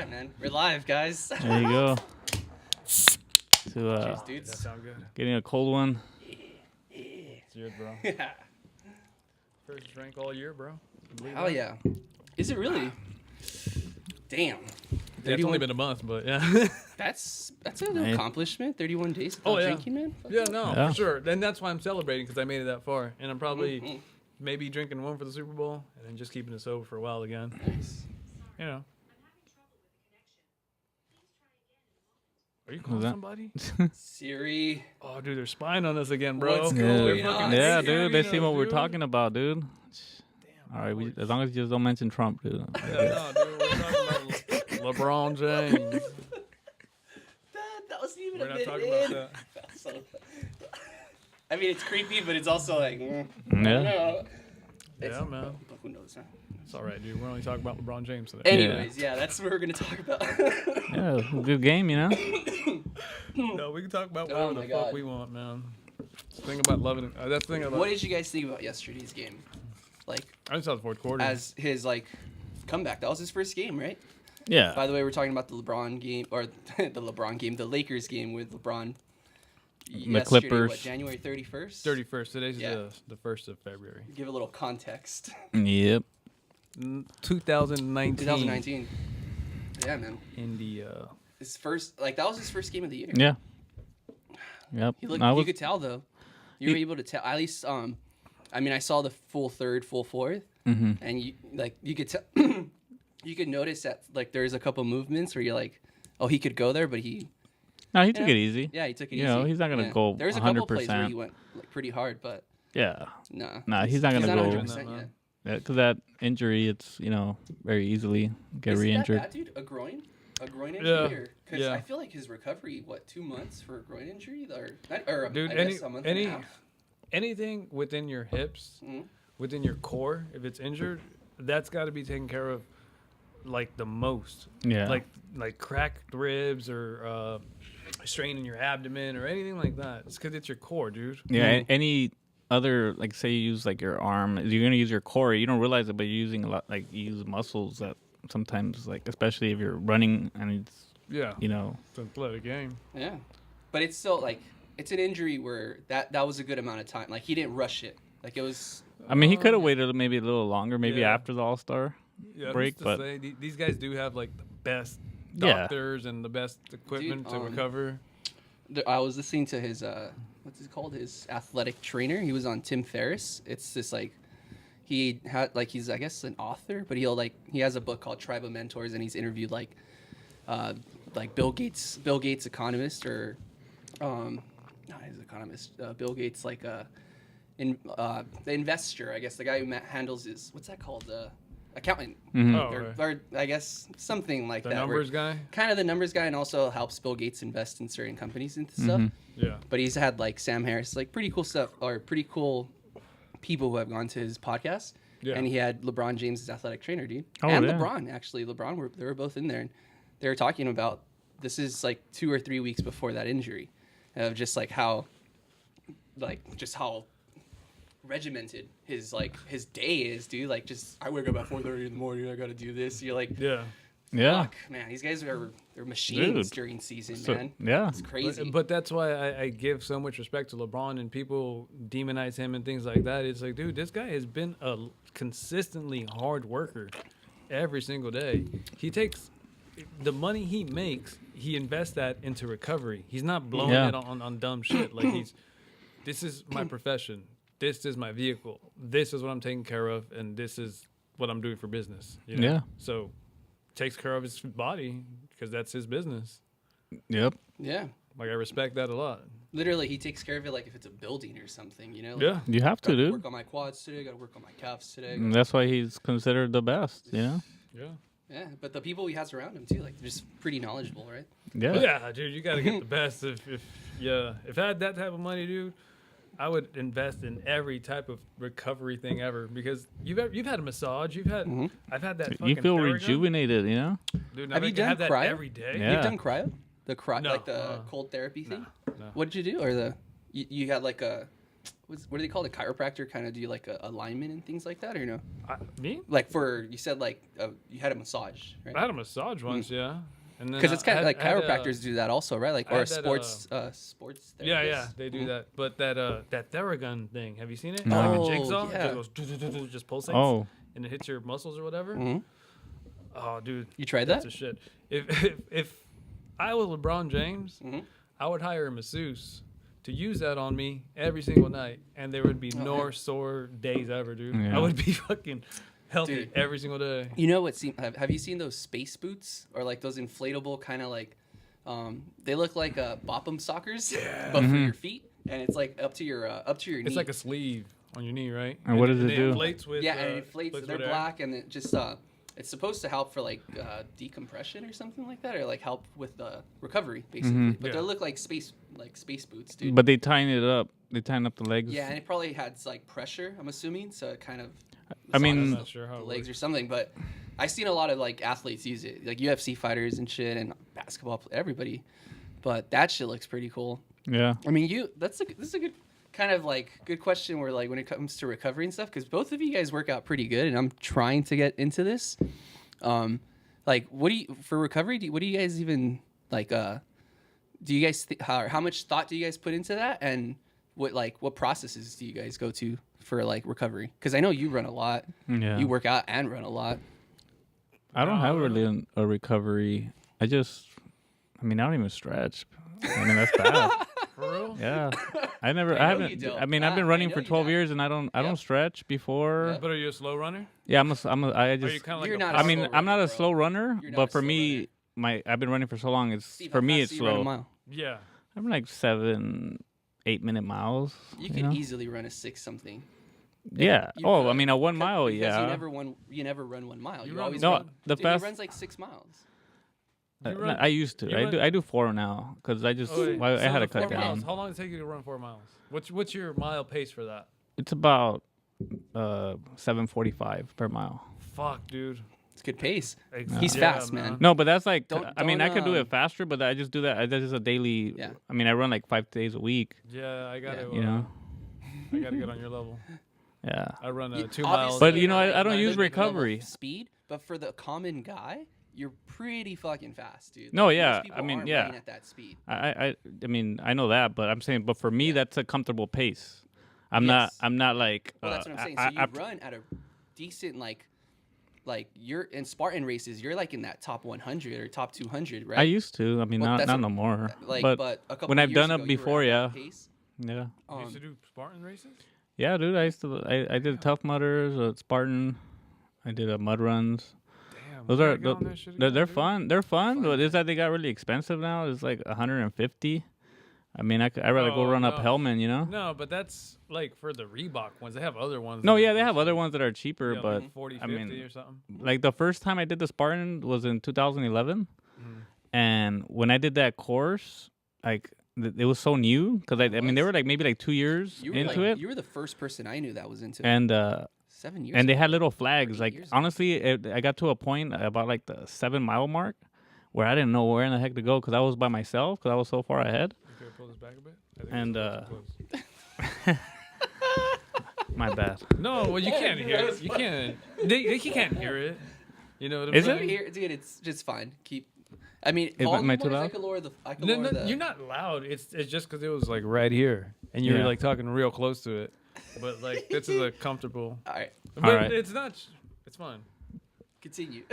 right, man. We're live, guys. There you go. To Cheers, dudes. That sound good. getting a cold one. Cheers, bro. Yeah. First drink all year, bro. Oh yeah. Is it really? Damn. Yeah, it's only been a month, but yeah. That's an Hey. accomplishment. 31 days without Oh, yeah. drinking, man. Fuck Yeah, no, Yeah. for sure. And that's why I'm celebrating, because I made it that far. And I'm probably Mhm. maybe drinking one for the Super Bowl and then just keeping it sober for a while again. Nice. You know. Are you calling that? somebody? Siri. Oh, dude, they're spying on us again, bro. What's Yeah, going on? yeah, Siri, dude. They see what we're dude. talking about, dude. All right, as long as you just don't mention Trump, dude. Yeah, no, dude, we're talking about LeBron James. That wasn't even We're a not bit talking in. about that. So, I mean, it's creepy, but it's also like, I Yeah. don't know. Yeah, man. But who knows, huh? It's all right, dude. We're only talking about LeBron James today. Anyways, yeah, that's what we're gonna talk about. Yeah, good game, you know. No, we can talk about Oh whatever my the fuck God. we want, man. That's the thing about loving it. That's the thing about. What did you guys think about yesterday's game? Like, I just saw the fourth quarter. as his like comeback, that was his first game, right? Yeah. By the way, we're talking about the LeBron game, or the Lakers game with LeBron. yesterday, Clippers. What, January 31st? 31st. Today's Yeah. the 1st of February. Give a little context. Yep. 2019. 2019. Yeah, man. In the His first, like that was his first game of the year. Yeah. Yep. He looked, I you was, could tell though. You were able to tell at least. I mean, I saw the full third, full fourth, Mhm. and you could tell. You could notice that like there's a couple movements where you're like, oh, he could go there, but he No, he took Yeah. it easy. yeah he took it You easy. know, he's not gonna go There's a couple plays where 100%. he went like pretty hard, but Yeah. nah. He's not gonna go. 100% yet. Yeah, because that injury, it's very easily get Is it re-injured. that bad, dude? A groin injury? Yeah. Because Yeah. I feel like his recovery, 2 months for a groin injury, or dude, I any guess a month and a half. anything within your hips, Mhm. within your core, if it's injured, that's got to be taken care of, like the most. Yeah. Like cracked ribs or strain in your abdomen or anything like that. It's because it's your core, dude. Yeah, any other, like, say you use like your arm, you're gonna use your core. You don't realize it, but you're using a lot. Like, you use muscles that sometimes, like, especially if you're running and it's, Yeah. Mm-hmm. To play the game. Yeah, but it's still like it's an injury where that was a good amount of time. Like he didn't rush it. Like it was. I mean, he could have waited maybe a little longer, maybe Yeah. after the All-Star Yeah, break, who's to but say? These guys do have like the best Yeah. doctors and the best equipment to recover. I was listening to his what's it called? His athletic trainer. He was on Tim Ferriss. It's this like he had like he's I guess an author, but he has a book called Tribe of Mentors, and he's interviewed like Bill Gates economist or not his economist, Bill Gates like the investor, I guess the guy who handles his what's that called, accountant, Mhm. Oh, or, right. or I guess something like The that. where- numbers guy. kind of the numbers guy, and also helps Bill Gates invest in certain companies and stuff. Mhm. Yeah. But he's had like Sam Harris, like pretty cool stuff, or pretty cool people who have gone to his podcast. Yeah. And he had LeBron James as athletic trainer, dude. Oh, and yeah. LeBron, actually. They were both in there. And they were talking about this is like 2 or 3 weeks before that injury, of just like how regimented his day is, dude. Like, just I wake up at 4:30 in the morning. I got to do this. You're like, Yeah. yeah. fuck, man. These guys they're machines Dude. during season, So, man. yeah. It's crazy. But that's why I give so much respect to LeBron, and people demonize him and things like that. It's like, dude, this guy has been a consistently hard worker every single day. He takes the money he makes, he invests that into recovery. He's not blowing Yeah. it on dumb shit. Like this is my profession. This is my vehicle. This is what I'm taking care of, and this is what I'm doing for business. You know? Yeah. So takes care of his body because that's his business. Yep. yeah. Like, I respect that a lot. Literally, he takes care of it like if it's a building or something, you know? Like, Yeah. You have to, gotta dude. work on my quads today, gotta work on my calves today. And that's why he's considered the best, you know? Yeah. Yeah, but the people he has around him, too, like, they're just pretty knowledgeable, right? Yeah. Yeah, dude, you got to get the best. If I had that type of money, dude, I would invest in every type of recovery thing ever, because you've had a massage, I've had that. You fucking feel Theragun. rejuvenated, you know? Dude, Have I you can done have that cryo? every day. Yeah. You've done cryo? No, Like the cold therapy thing? no. What did you do? Or you had like what do they call it? A chiropractor kind of do like a alignment and things like that, or no? Me? Like for you said like you had a massage, right? I had a massage once, yeah. And then Because it's kind of like I had, chiropractors do that also, right? Like I or had a that, sports. Yeah, therapist. yeah, they do that. But that Theragun thing, have you seen it? No. Like a Oh, jigsaw, yeah. it just goes just pulsates, Oh, and it hits your muscles or whatever. Mhm. Oh, dude, You tried that's that? a shit. If I was LeBron James, Mhm. I would hire a masseuse to use that on me every single night, and there would be no man. sore days ever, dude. Yeah. I would be fucking healthy Dude. every single day. You know what? Have you seen those space boots or like those inflatable kind of like? They look like Bopham sockers, but for your feet, and it's like up to your knee. It's like a sleeve on your knee, right? And what does it it do? inflates with, yeah, and it inflates. with They're air. black, and it just it's supposed to help for like decompression or something like that, or like help with recovery basically. But Yeah. they look like space boots, dude. but they tighten it up. They tighten up the legs. Yeah, and it probably has like pressure. I'm assuming, so it kind of. I mean- I'm massages not sure how the it legs works. or something, but I've seen a lot of like athletes use it, like UFC fighters and shit, and basketball, everybody. But that shit looks pretty cool. Yeah. I mean, this is a good kind of like good question where like when it comes to recovery and stuff, because both of you guys work out pretty good, and I'm trying to get into this. Like, what do you for recovery? What do you guys even like? Do you guys how much thought do you guys put into that, and what processes do you guys go to for like recovery? Because I know you run a lot, Yeah. you work out and run a lot. I don't have really a recovery. I mean, I don't even stretch. I mean, that's bad. For real? Yeah. I I know you haven't. don't. I mean, I've been I running know for you 12 don't. years, and I Yep. don't stretch before. Yep. But are you a slow runner? Yeah, I Are just. you kind of like You're a not a I mean, slow I'm not runner, a bro. slow runner, You're not but a for slow me, I've been running for so long. It's Steve, for how me, fast it's do you run a slow. mile? Yeah. I'm like 7, 8 minute miles. You can know? easily run a 6 something. Yeah. You Oh, could. I mean, a 1 mile. Because Yeah. you never run 1 mile. You run always No, run. the Dude, fast. he runs like 6 miles. You run- I used to. you I run- do. I do 4 now because I just. Oh, wait. I So had to the 4 cut miles, down. how long does it take you to run 4 miles? What's your mile pace for that? It's about 7:45 per mile. Fuck, dude. It's good pace. Ex- He's fast, man. No, but that's like. Don't- I mean, I could do don't, it faster, but I just do that. That is a daily. Yeah. I mean, I run like 5 days a week. Yeah, I gotta. You know. I gotta get on your level. Yeah. I run You- 2 obviously miles. But, you know, you're I not don't at use a big level of recovery. speed, but for the common guy, you're pretty fucking fast, dude. No, Like, yeah, most people I mean, aren't yeah. running at that speed. I mean, I know that, but I'm saying, but for me, that's a comfortable pace. I'm Yes. not like. Well, that's what I'm saying. So you run at a decent like you're in Spartan races. You're like in that top 100 or top 200, right? I used to. I mean, Well, not that's not what- no more. like, but a couple when I've years done it ago, you were before, at yeah, that pace. yeah, You Um, used to do Spartan races? yeah, dude. I used to. I did Tough Mudders, Spartan. I did mud runs. Damn. Those we are gotta get on that shit they're again, dude. fun. They're fun, Fun, but is that they got really expensive now? It's like 150. I mean, I'd rather go Oh, run up no. Hellman, you know? No, but that's like for the Reebok ones. They have other ones. No, that yeah, are they have just, other ones that are cheaper, yeah, but like 40, I 50 mean, or something. like the first time I did the Spartan was in 2011, Mm-hmm. and when I did that course, like it was so new because I mean they was? were like maybe like 2 years You were into like, it, you were the first person I knew that was into it. and 7 years. and they ago. had little flags. 8 Like years ago. honestly, I got to a point about like the 7 mile mark where I didn't know where in the heck to go because I was by myself because I was so far ahead. Okay, pull this back a bit. I think And, it's a little too My bad. close. No, well you can't hear it. You can't. They can't hear it. You know what I'm Is it? saying? Here, dude, it's just fine. Keep. I mean, Am volume I too wise, I loud? could lower the. I could No, lower no, the. you're not loud. It's just because it was like right here, and you were Yeah. like talking real close to it. But like this is a comfortable. All right, But All right. it's not. It's fine. continue.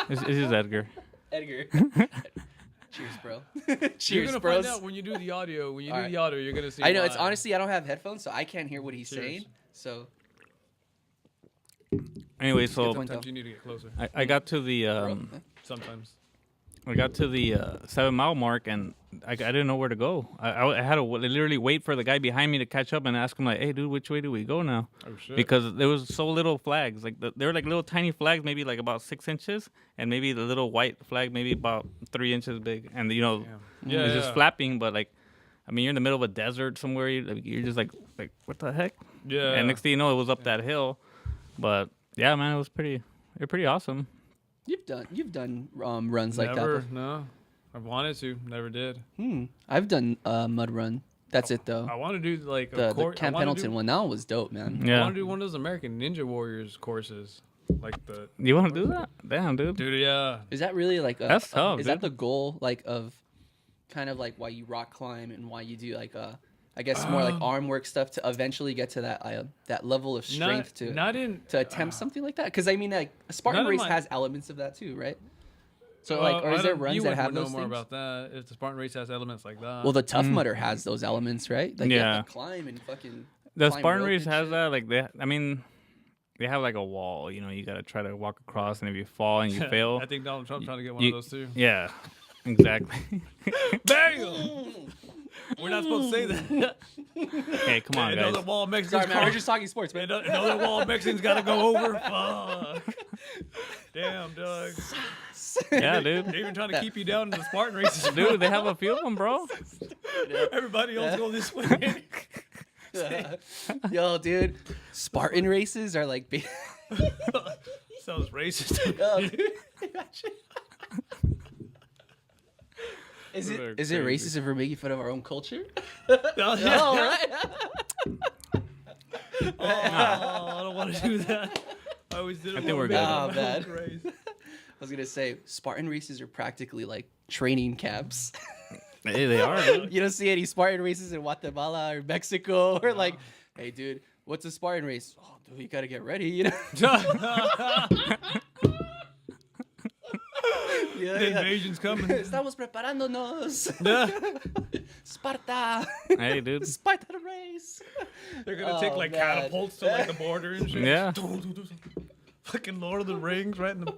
This is Edgar. Edgar. Cheers, bro. You're Cheers, gonna bros. find out when you do the audio. When you All do right. the audio, you're gonna see. I know it's why. honestly I don't have headphones, so I can't hear what he's Cheers. saying. So Anyway, so point. Sometimes you need to get closer. I got to the bro, Sometimes. I got to the 7 mile mark and I didn't know where to go. I had to literally wait for the guy behind me to catch up and ask him like, "Hey, dude, which way do we go now?" Oh shit. Because there was so little flags. Like they were like little tiny flags, maybe like about 6 inches, and maybe the little white flag maybe about 3 inches big, and you know, Yeah. it's Yeah. just flapping. But like, I mean, you're in the middle of a desert somewhere. You're just like what the heck? Yeah. And next thing you know, it was up that hill. But yeah, man, it was pretty awesome. you've done runs like that. Never. Before. No. I wanted to. Never did. I've done a mud run That's it though. I want to do like a The course. Camp Pendleton one, that one was dope, man. I Yeah. want to do one of those American Ninja Warriors courses, like the You want to do that? Damn, dude. dude. Yeah, Is that really like a, That's tough, Is that dude. the goal, like of, kind of like why you rock climb and why you do like I guess more like arm work stuff to eventually get to that level of strength not in to attempt something like that? Because I mean, like a Spartan Not in race my- has elements of that too, right? So like, or is there runs you that would have know those more things? about that if the Spartan race has elements like that. Well, the Tough Mudder has those elements, right? Like you Yeah. have to climb and fucking. The climb Spartan rope race and has shit. that. Like they have like a wall. You know, you gotta try to walk across, and if you fall and you fail, I think Donald Trump's trying to get one you- of those too. yeah, exactly. Bam! We're not supposed to say that. Hey, come on, Another guys. wall Mexicans. Sorry, man. We're just talking sports, man. Another wall Mexicans got to go over. Fuck. Damn, Doug. Yeah, dude. They're even trying to keep you down in the Spartan races. Dude, they have a few of them, bro. Everybody else go this way. Yo, dude, Spartan races are like. Sounds racist. Yo, dude. Is They're it crazy. racist if we're making fun of our own culture? Oh, Oh, right. I don't want to do that. I always did it. I think we're good. Oh, I man. I was gonna say Spartan races are practically like training camps. Hey, they are, dude. You don't see any Spartan races in Guatemala or Mexico or like, hey, dude, what's a Spartan race? Oh, dude, you gotta get ready, you know? Yeah, The invasion's coming. Estamos preparándonos. Sparta. Hey, dude. Spartan race. They're gonna Oh, take like man. catapults to like the border and shit. Yeah. Fucking Lord of the Rings, right in the.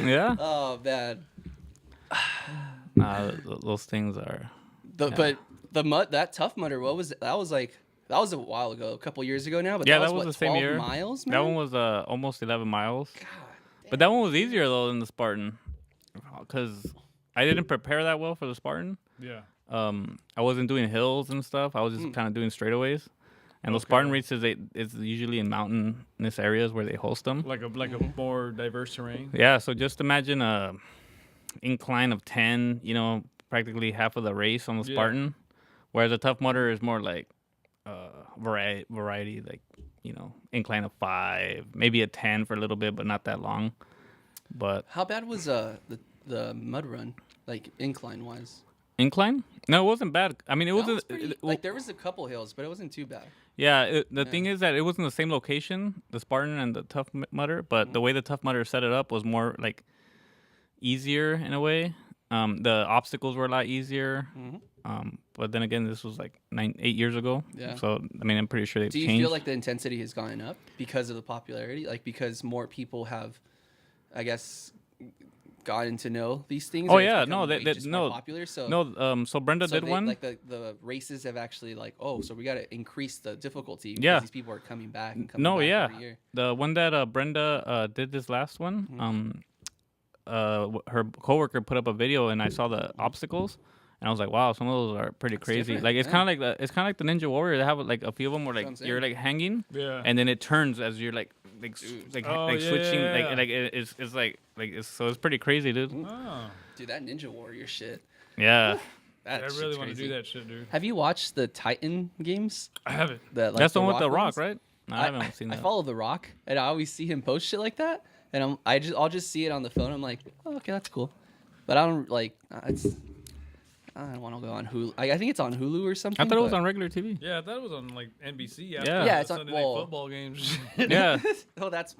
Yeah. Oh man. Nah, those things are. But that Tough Mudder, what was that was like that was a while ago, a couple years ago now. But Yeah, that was, that was what, the same 12 year. miles, man. That one was almost 11 miles. God, But that one was easier though than the Spartan, because I didn't prepare that well for the Spartan. Yeah. I wasn't doing hills and stuff. I was just kind of doing straightaways. And those Spartan races, it's usually in mountainous areas where they host them. Like a more diverse terrain. Yeah, so just imagine a incline of 10, you know, practically half of the race on the Yeah. Spartan, whereas the Tough Mudder is more like variety, like, you know, incline of 5, maybe a 10 for a little bit, but not that long. But how bad was the mud run, like incline wise? incline? No, it wasn't bad. I mean, it That wasn't. was pretty, like there was a couple hills, but it wasn't too bad. Yeah, the thing is that it was in the same location, the Spartan and the Tough Mudder, but the way the Tough Mudder set it up was more like easier in a way. The obstacles were a lot easier. But then again, this was like 8 years ago. Yeah. So I mean, I'm pretty sure they've Do you changed. feel like the intensity has gone up because of the popularity? Like because more people have, I guess, gotten to know these things? Oh, or it's yeah, become no, way that just more no, popular. So no. So Brenda so did they, one. like the races have actually like, oh, so we got to increase the difficulty because Yeah. these people are coming back and coming No, back yeah, every year. the one that Brenda did this last one. Her coworker put up a video, and I saw the obstacles, and I was like, wow, some of those are pretty crazy. different, Like it's yeah. kind of like the Ninja Warrior. They have like a few of them where That's like what I'm you're saying. like hanging, Yeah. and then it turns as you're like Oh, yeah, switching yeah, yeah. like it's like so it's pretty crazy, dude. Oh, Dude, that Ninja Warrior shit. Yeah, That I shit's really want to crazy. do that shit, dude. Have you watched the Titan games? I haven't. Like, that's the one with the Rock, ones? right? No, I haven't seen I that. follow The Rock, and I always see him post shit like that, and I'll just see it on the phone. I'm like, oh, okay, that's cool, but I don't like I don't want to go on Hulu. I think it's on Hulu or something. I thought it was but- on regular TV. Yeah, I thought it was on like NBC. Yeah. After Yeah, the it's on- Sunday well- night football games. Yeah, Oh, that's.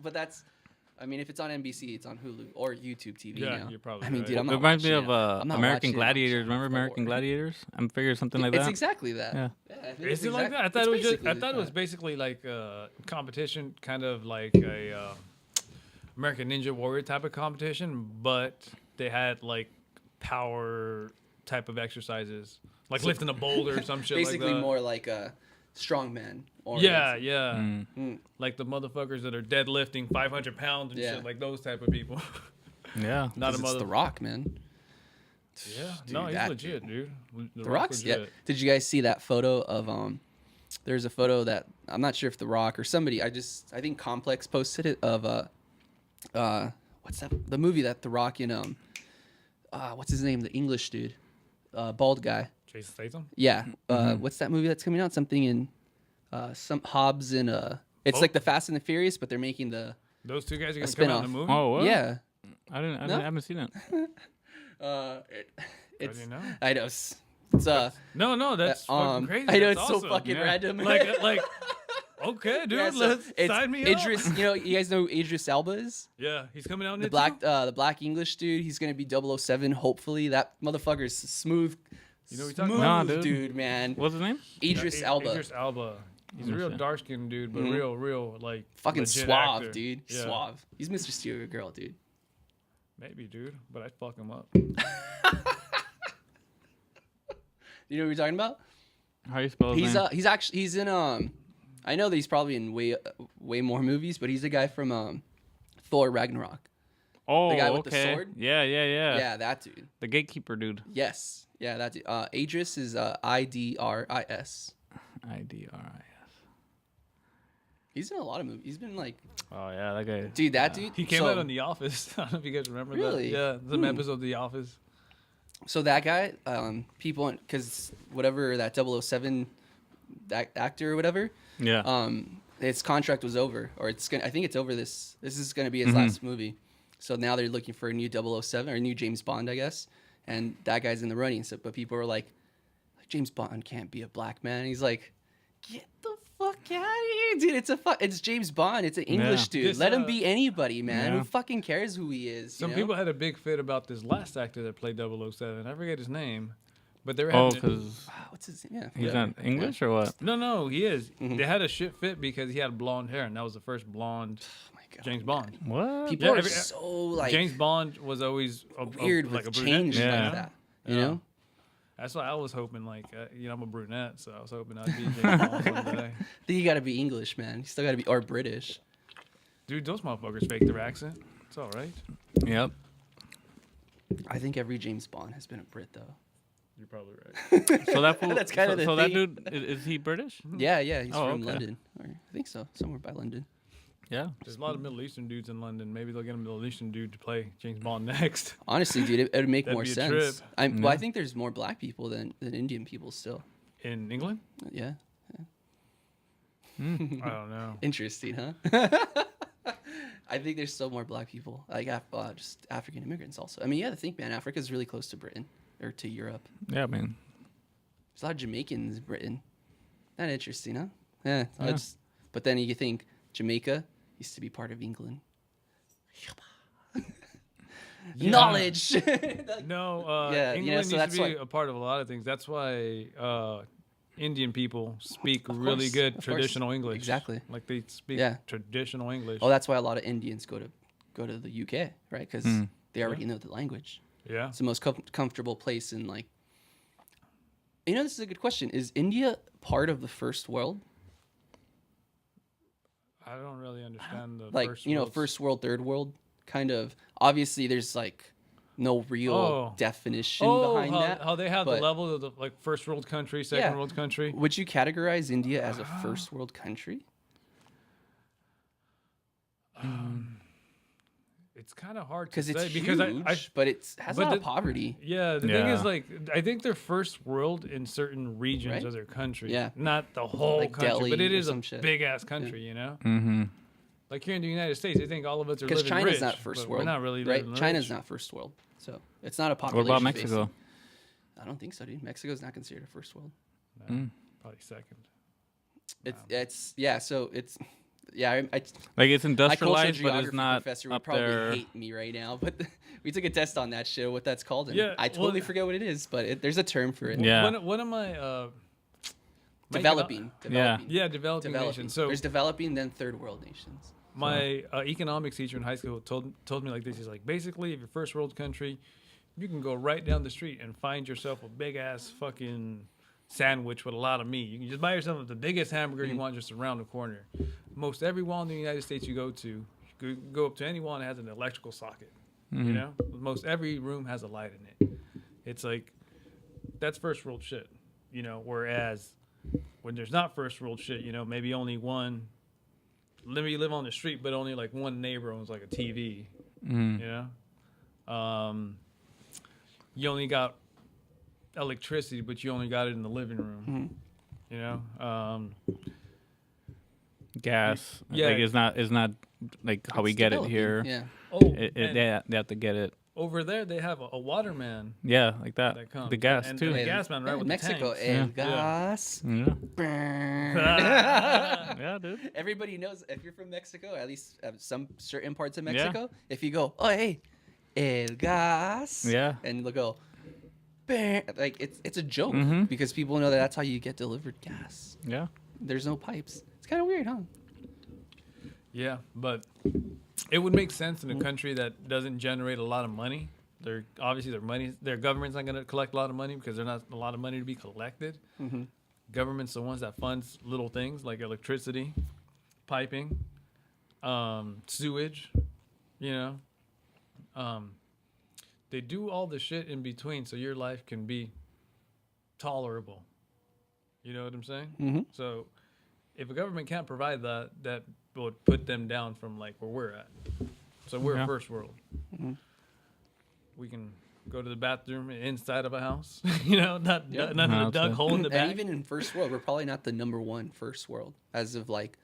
I mean, if it's on NBC, it's on Hulu or YouTube TV Yeah, now. you're probably I mean, right. dude, I'm it not reminds me watching of it. I'm not American watching it on Gladiators. Channel Remember American 4. Gladiators? I'm figuring something like It's that. exactly that. Yeah. I think Is it's it like that? I it's thought it was just. basically I thought it was that. basically like a competition, kind of like a American Ninja Warrior type of competition, but they had like power type of exercises, like lifting a boulder or some shit basically like that. more like a strongman. Yeah, yeah. Mm. Like the motherfuckers that are deadlifting 500 pounds and Yeah. shit, like those type of people. Yeah, Not a It's mother. The Rock, man. Yeah, Dude, no, he's that legit, dude. The Rock's yeah. Did you guys see that photo of There's a photo that I'm not sure if The Rock or somebody. I think Complex posted it of what's that? The movie that The Rock in what's his name? The English dude, bald guy. Jason Statham. Yeah. Mm-hmm. What's that movie that's coming out? Something in some Hobbs and it's Oh. like the Fast and the Furious, but they're making the Those two guys are gonna come out in spin-off. the movie. Oh, what? yeah. I haven't seen it. It's didn't know. I know it's No, that's fucking crazy. I know That's it's so awesome. fucking Yeah. random. Like, okay, dude, Yeah, so let's it's sign me Idris, up. you know, you guys know who Idris Elba is? Yeah, he's coming out in The it black too? the black English dude. He's gonna be 007, hopefully. That motherfucker's smooth. You know what you're talking smooth about? Nah, dude. dude, man. What's his name? Idris Yeah, Elba. Idris Elba. He's a Oh, real shit. dark skinned dude, but Mhm. real like Fucking legit suave, actor. dude. Yeah. Suave. He's Mr. Steal Your Girl, dude. Maybe, dude, but I'd fuck him up. You know what we're talking about? How you spell his name? He's in I know that he's probably in way more movies, but he's the guy from Thor Ragnarok. Oh, the guy with the okay. sword? Yeah. Yeah, that dude. The gatekeeper dude. Yes. Yeah, that dude. Idris is Idris. IDRIS. He's in a lot of movies. He's been like, Oh yeah, that guy. dude, that dude. He came so, out on The Office. I don't know if you guys remember Really? that. Yeah, some episode of The Office. So that guy, people, because whatever that 007 actor or whatever, Yeah. his contract was over, or I think it's over. This is gonna be his Mm-hmm. last movie. So now they're looking for a new 007 or a new James Bond, I guess. And that guy's in the running. So, but people are like, James Bond can't be a black man. He's like, get the fuck out of here, dude. It's James Bond. It's an English dude. This, Let him be anybody, man. Yeah. Who fucking cares who he is? Some you know? people had a big fit about this last actor that played 007. I forget his name, but they were Oh, having because What's his name? Yeah, I he's forgot. not English or what? No, he is. Mhm. They had a shit fit because he had blonde hair, and that was the first blonde Oh my God. James Bond. What? People Yeah, are every- so like James Bond was always weird like with a brunette. change Yeah. like that. You Yeah. know? That's why I was hoping, like, I'm a brunette, so I was hoping I'd be James Bond someday. I think you gotta be English, man. You still gotta be, or British. Dude, those motherfuckers fake their accent. It's all right. Yep. I think every James Bond has been a Brit, though. You're probably right. So that fool, That's kinda so, the so that thing. dude is he British? Yeah, he's Oh, from okay. London. Or I think so, somewhere by London. Yeah. There's a lot of Middle Eastern dudes in London. Maybe they'll get a Middle Eastern dude to play James Bond next. Honestly, dude, it would make That'd more be a sense. trip. Well, I think there's more black people than Indian people still. In England? Yeah. I don't know. Interesting, huh? I think there's still more black people, like just African immigrants also. I mean, you have to think, man, Africa's really close to Britain or to Europe. Yeah, man. There's a lot of Jamaicans in Britain. Not interesting, huh? Yeah. Yeah. But then you think Jamaica used to be part of England. Knowledge. No, Yeah, England you know, so used to that's be why- a part of a lot of things. That's why Indian people speak Of really course, good of course. traditional English. Exactly. Like they speak Yeah. traditional English. Oh, that's why a lot of Indians go to the UK, right? Because Mm. they already know the language. yeah. It's the most comfortable place in like. You know, this is a good question. Is India part of the first world? I don't really understand the Like first you know, world's- first world, third world, kind of. Obviously, there's like no real Oh. definition Oh, behind that. how they have the but- level of the like first world country, second Yeah. world country. Would you categorize India as a first world country? It's kind of hard to Because it's say huge, because I but it has a but lot of the- poverty. yeah, the thing is Yeah. like I think they're first world in certain regions Right? of their country. Yeah. Not the whole Like country, Delhi but it or is a some shit. big ass country, you know? Mm-hmm. Like here in the United States, I think all of us are Because living China's rich, not first but world. We're not really right. living China's rich. not first world, so it's not a What population. about based- Mexico? I don't think so, dude. Mexico's not considered a first world. No, Mm. Probably second. It's yeah. So it's yeah. Like it's My cultural industrialized, but geography it's not professor would up probably there. hate me right now, but we took a test on that shit. What that's called? And Yeah, I totally well- forget what it is, but there's a term for it. Yeah. One of my my Developing. Yeah. yeah, developing Developing. nations. So there's developing, then third world nations. my economics teacher in high school told me like this. He's like, basically, if you're first world country, you can go right down the street and find yourself a big ass fucking sandwich with a lot of meat. You can just buy yourself the biggest hamburger you want just around the corner. Most every wall in the United States you go to, you go up to any wall and it has an electrical socket. You know, most every room has a light in it. It's like that's first world shit. You know, whereas when there's not first world shit, you know, maybe only one. Let me live on the street, but only like one neighbor owns like a TV. Mm. You know, you only got electricity, but you only got it in the living room. Mhm. You know, Gas. Yeah. Like it's not like how we It's get developing, it here. Yeah. and They have to get it. over there they have a waterman Yeah, like that. that comes. The gas and too. The Yeah, gas man, right? yeah, With Mexico, the El tanks. Gas. Yeah. Brrr. Yeah, dude. Everybody knows if you're from Mexico, at least some certain parts of Yeah. Mexico. If you go, oh hey, El Gas. Yeah. And they'll go, "Brrr," like it's a joke Mhm. because people know that that's how you get delivered gas. Yeah. There's no pipes. It's kind of weird, huh? Yeah, but it would make sense in a country that doesn't generate a lot of money. They're obviously their government's not going to collect a lot of money because there's not a lot of money to be collected. Mhm. Government's the ones that funds little things like electricity, piping, sewage. You know, they do all the shit in between so your life can be tolerable. You know what I'm saying? Mhm. So if a government can't provide that, that would put them down from like where we're at. So we're Yeah. first world. Mhm. We can go to the bathroom inside of a house. You know, not Yeah. not in No, a that's dug good. hole in the back. And even in first world, we're probably not the number one first world as of like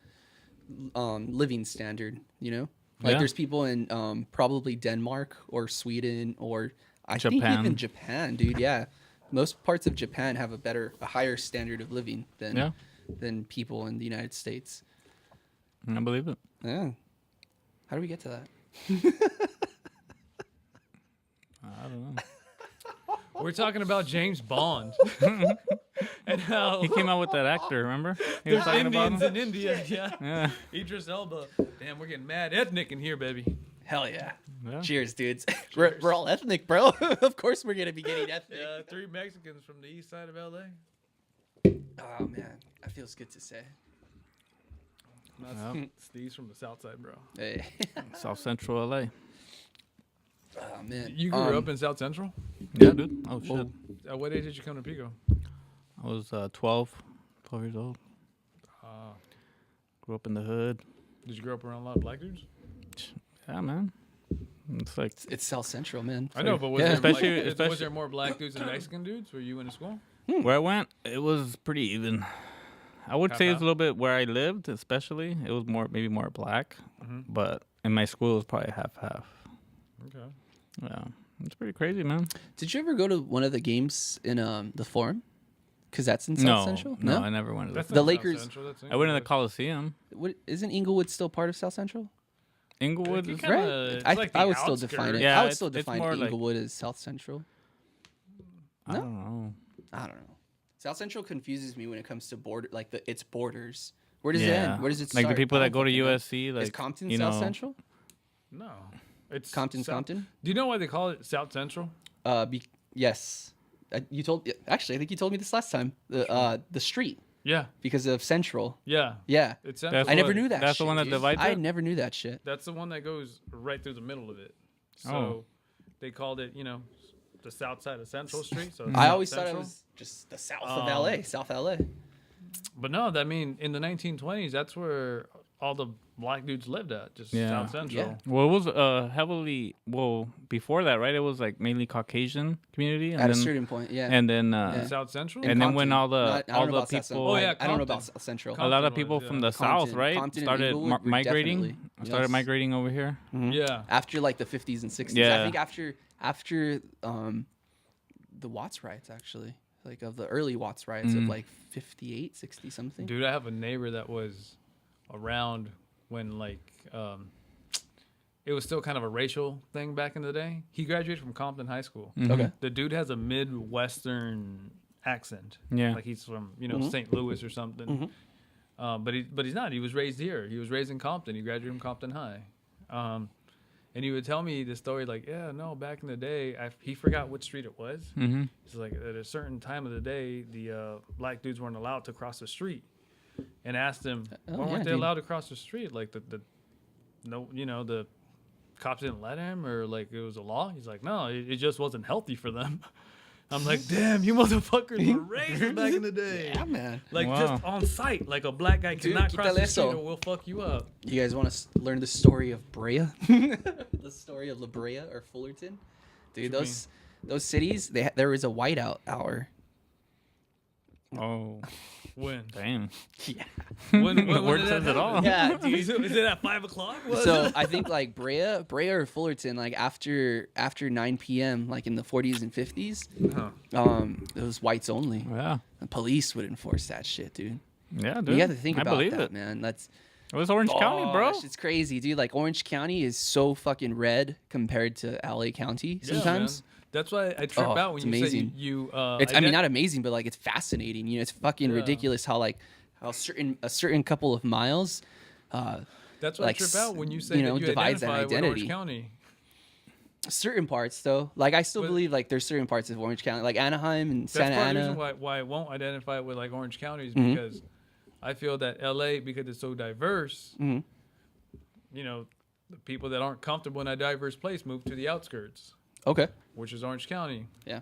living standard. You know, like Yeah. there's people in probably Denmark or Sweden or I think Japan. even Japan, dude. Yeah, most parts of Japan have a higher standard of living Yeah. than people in the United States. I believe it. Yeah. How do we get to that? I don't know. We're talking about James Bond and how He came out with that actor, remember? He was there's talking about Indians him. in India. Yeah. Yeah. Idris Elba. Damn, we're getting mad ethnic in here, baby. Hell yeah. Yeah. Cheers, dudes. We're all ethnic, bro. Of course we're gonna be getting ethnic. Yeah, 3 Mexicans from the east side of LA. Oh man, that feels good to say. That's Yep. Steve's from the south side, bro. Hey. South Central LA. Oh man. You grew up in South Central? Yeah, dude. Oh shit. Whoa. At what age did you come to Pico? I was 12 years old. Uh, Grew up in the hood. did you grow up around a lot of black dudes? Yeah, man. It's like It's South Central, man. I know, but was, Yeah. there, Especially- was especially- there more black dudes and Mexican dudes where you went to school? where I went, it was pretty even. I would say it's Half-half? a little bit where I lived, especially. It was maybe more black, Mhm. but in my school it was probably half. Okay. Yeah, it's pretty crazy, man. Did you ever go to one of the games in the Forum? Because that's in South No, Central. no, I never went to That's the. The not South Lakers- Central, that's I went to the Inglewood. Coliseum. What, isn't Inglewood still part of South Central? Inglewood You is kinda- Right. it's I, like I the would still define it. outskirts. Yeah, I would it's- still it's define more like- Inglewood as South Central. I No? don't know. I don't know. South Central confuses me when it comes to border, like its borders. Where does it Yeah, end? Where does it like start? the people I that don't go to fucking know. USC, like Is Compton you South know, Central? No. It's Compton's South- Compton? Do you know why they call it South Central? Yes. You told actually, I think you told me this last time. The street Yeah. because of Central. Yeah. Yeah. It's That's Central. I never what- knew that. that's the shit, one that dude. divides I it? never knew that shit. That's the one that goes right through the middle of it. So Oh. they called it, the south side of Central Street. So I South always thought it Central. was just the south of LA, South LA. But no, in the 1920s, that's where all the black dudes lived at, just Yeah. South Central. Yeah. Well, it was heavily. Well, before that, right? It was like mainly Caucasian community, and At a then certain point, yeah. and then South Central? And then when Compton. all the- No, I don't all know the about South Central. people- Oh, yeah, I don't know about Compton. South Central. a lot of Compton people was, from yeah. the south, right, Compton and started Inglewood were migrating. definitely- Started yes. migrating over here. Yeah. After like the 50s and 60s. I Yeah. think after the Watts riots, actually, like of the early Watts riots of like 58, 60 something. Dude, I have a neighbor that was around when it was still kind of a racial thing back in the day. He graduated from Compton High School. Okay. The dude has a Midwestern accent. Yeah. Like he's from, St. Louis or something. But he's not. He was raised here. He was raised in Compton. He graduated from Compton High. And he would tell me the story like, yeah, no, back in the day, he forgot which street it was. Mm-hmm. It's like at a certain time of the day, the black dudes weren't allowed to cross the street. And asked him, Oh, why yeah, weren't they dude. allowed to cross the street? Like the cops didn't let him, or like it was a law. He's like, no, it just wasn't healthy for them. I'm like, damn, you motherfuckers were racist back in the day. Yeah, man. Like Wow. just on sight, like a black guy Dude, cannot cross quítale the street eso. or we'll fuck you up. You guys want to learn the story of Brea? The story of La Brea or Fullerton? Dude, you those those cities, there was a whiteout hour. Oh, When? damn. Yeah. When The word did says that it all. happen? Yeah, dude. Is it at 5 o'clock? So I think like Brea or Fullerton, like after 9 p.m., like in the 40s and 50s, it was whites only. Yeah. The police would enforce that shit, dude. Yeah, dude. You have to think I about believe that, it. man. That's It was Orange County, bro. It's crazy, dude. Like Orange County is so fucking red compared to LA County Yeah, sometimes. man. That's why I trip out when it's you amazing. say you. It's I mean not amazing, but like it's fascinating. You know, it's fucking Yeah. ridiculous how a certain couple of miles. That's why like, I trip out when you say you know, that you divides that identify with identity. Orange County. Certain parts though, like I still But- believe like there's certain parts of Orange County, like Anaheim and That's Santa part of the Ana. reason why I won't identify with like Orange County is Mhm. because I feel that LA, because it's so diverse, Mhm. you know, the people that aren't comfortable in a diverse place move to the outskirts, Okay. which is Orange County. Yeah,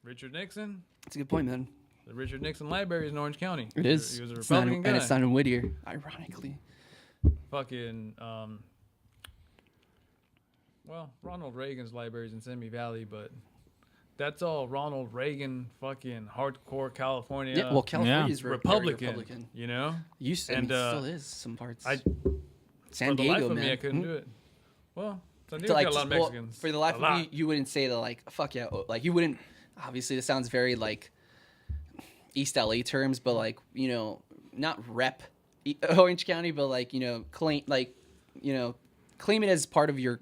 Richard Nixon, that's a good point, man. the Richard Nixon Library is in Orange County. It is. He was a It's not in- Republican guy. and it's not in Whittier, ironically. Fucking, well, Ronald Reagan's library is in Simi Valley, but that's all Ronald Reagan, fucking hardcore California. Yeah, well, California's very Republican, Republican. you know. Used to, And, and still is some parts. I San for the Diego, life of man. me, I couldn't Mhm. do it. Well, San To, Diego's like, got a lot of well, Mexicans. for the life A of you, lot. you wouldn't say that like fuck yeah, like you wouldn't. Obviously, this sounds very like East LA terms, but like you know, not rep Orange County, but like you know, claim claim it as part of your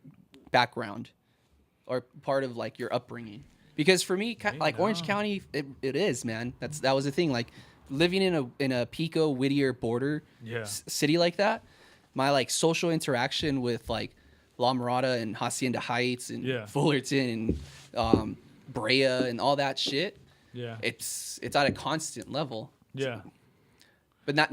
background or part of like your upbringing. Because for me, like Orange no. County, it is, man. That was the thing. Like living in a Pico Whittier border Yeah. city like that, my like social interaction with like La Mirada and Hacienda Heights and Yeah. Fullerton and Brea and all that shit. Yeah. It's at a constant level. Yeah. But not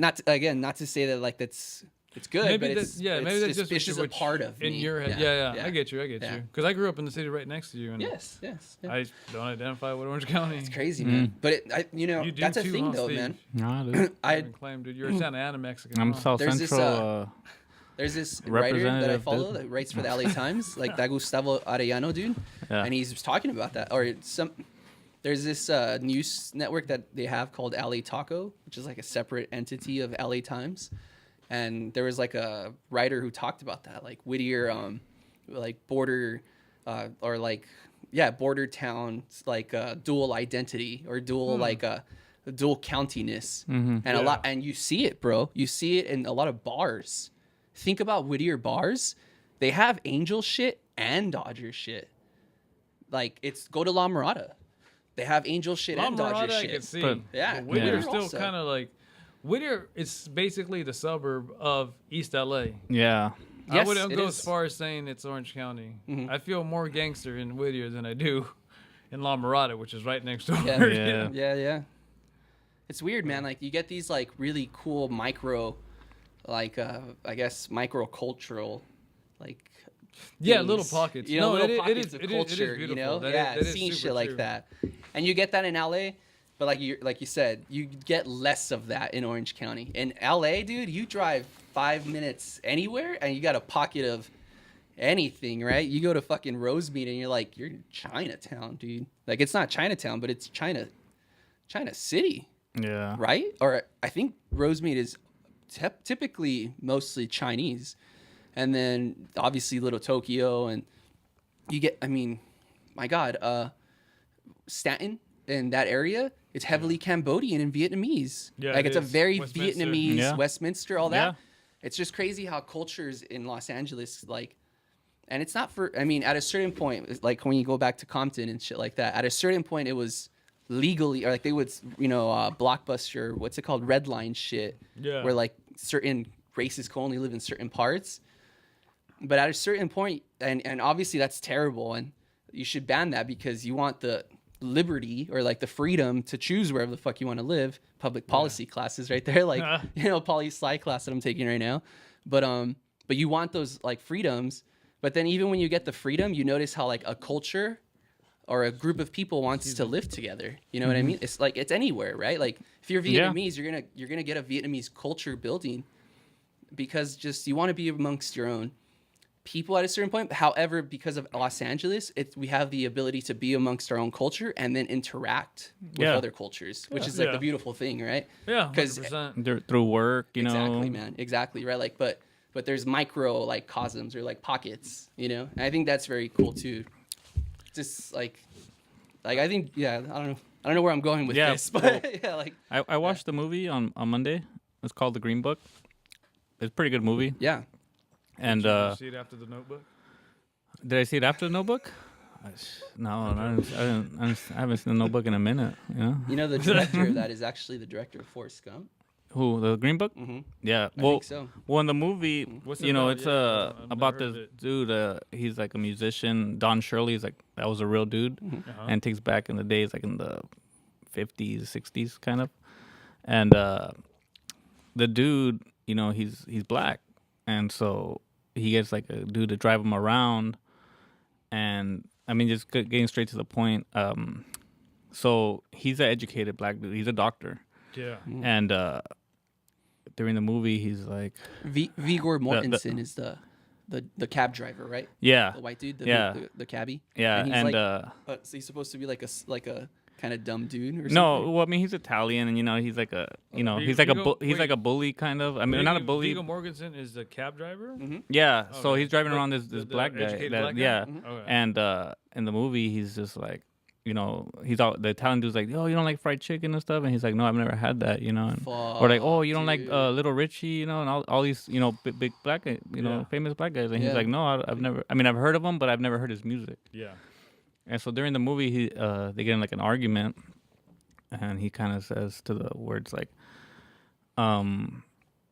to say that like it's good, Maybe but it's maybe that's just it's just a what part of in me. your head. Yeah. I get you. Yeah. Because I grew up in the city right next to you, and Yes. Yeah. I don't identify with Orange County. It's crazy, man. But You do that's a too, thing huh, though, Steve? man. Nah, dude. I Claim, dude, you're a Santa Ana Mexican. I'm huh? South There's this, Central. There's this writer that I Representative follow dude. that writes for the LA Times, like that Gustavo Arellano dude, Yeah. and he's talking about that. Or there's this news network that they have called LA Taco, which is like a separate entity of LA Times, and there was like a writer who talked about that, like Whittier, like border, or like border towns, like dual identity or dual like dual countiness, and a lot, and you see it, bro. You see it in a lot of bars. Think about Whittier bars; they have Angel shit and Dodger shit. Like it's go to La Mirada, they have Angel shit La and Dodger Mirada, I shit. could see. But- Yeah, But Whittier's Whittier still also. kind of like Whittier is basically the suburb of East LA. Yeah. I Yes, wouldn't it go is. as far as saying it's Orange County. Mhm. I feel more gangster in Whittier than I do in La Mirada, which is right next door. Yeah. Yeah. Yeah. It's weird, man. Like you get these like really cool micro, like I guess microcultural, like Yeah, things. little pockets. You know, No, little it pockets is- of it is culture. You beautiful. know, That is- yeah, that is seeing super shit like true. that, and you get that in LA. But like you said, you get less of that in Orange County. In LA, dude, you drive 5 minutes anywhere, and you got a pocket of anything, right? You go to fucking Rosemead, and you're like, you're in Chinatown, dude. Like it's not Chinatown, but it's China City. Yeah. Right? Or I think Rosemead is typically mostly Chinese. And then obviously Little Tokyo, and you get, I mean, my God, Stanton and that area, it's heavily Cambodian and Vietnamese. Yeah, like it it's a is. very Westminster. Vietnamese, Yeah. Westminster, all that. Yeah. It's just crazy how cultures in Los Angeles, like, and it's not for, I mean, at a certain point, it's like when you go back to Compton and shit like that, at a certain point, it was legally, or like they would, Blockbuster, what's it called? Red line shit. Yeah. Where like certain races can only live in certain parts. But at a certain point, and obviously that's terrible, and you should ban that because you want the liberty or like the freedom to choose wherever the fuck you want to live. Public policy classes right there, like poli sci class that I'm taking right now. But you want those like freedoms. But then even when you get the freedom, you notice how like a culture or a group of people wants to live together. You know what I mean? It's like it's anywhere, right? Like if you're Yeah. Vietnamese, you're gonna get a Vietnamese culture building because just you want to be amongst your own people at a certain point. However, because of Los Angeles, we have the ability to be amongst our own culture and then interact with Yeah. other cultures, which is like Yeah. the beautiful thing, right? Yeah, 'Cause- 100%. Through work, you know. Exactly, man. Exactly, right? Like, but there's micro like cosms or like pockets, you know. And I think that's very cool too. Just like I think, yeah. I don't know where I'm going with Yeah, this, but yeah, like I watched the movie on Monday. It's called The Green Book. It's a pretty good movie. yeah. And Did you see it after the Notebook? did I see it after The Notebook? No, I haven't seen The Notebook in a minute. You know You know, the director of that is actually the director of Forrest Gump. who? The Green Book? Mm-hmm. Yeah. I Well, think so. well, in the movie, What's it you know, about? it's Yeah, I've never about heard this of it. dude. He's like a musician. Don Shirley's like that was a real dude, Uh-huh. and takes back in the days like in the 50s, 60s, kind of. And the dude, you know, he's black, and so he gets like a dude to drive him around, and I mean, just getting straight to the point. So he's an educated black dude. He's a doctor, Yeah. and during the movie, he's like, Vigor Mortensen is the cab driver, right? yeah, The white dude, Yeah. the cabbie. yeah, And he's and like, so he's supposed to be like a kind of dumb dude or something. no, well, I mean, he's Italian, and you know, he's like a, you know, he's like he's like a bully kind of. I mean, not a bully. Viggo Mortensen is the cab driver. Yeah, Oh, so okay. he's driving But around this the black guy. educated That, black guy? yeah, Okay. and in the movie, he's just like, you know, he's all the Italian dude's like, oh, you don't like fried chicken and stuff, and he's like, no, I've never had that, you know, and, or like, oh, you don't like dude. Little Richie, you know, and all these, you know, big black, you know, Yeah. famous black guys, and he's Yeah. like, no, I've never. I mean, I've heard of him, but I've never heard his music. Yeah. And so during the movie, they get in like an argument, and he kind of says to the words like, "I'm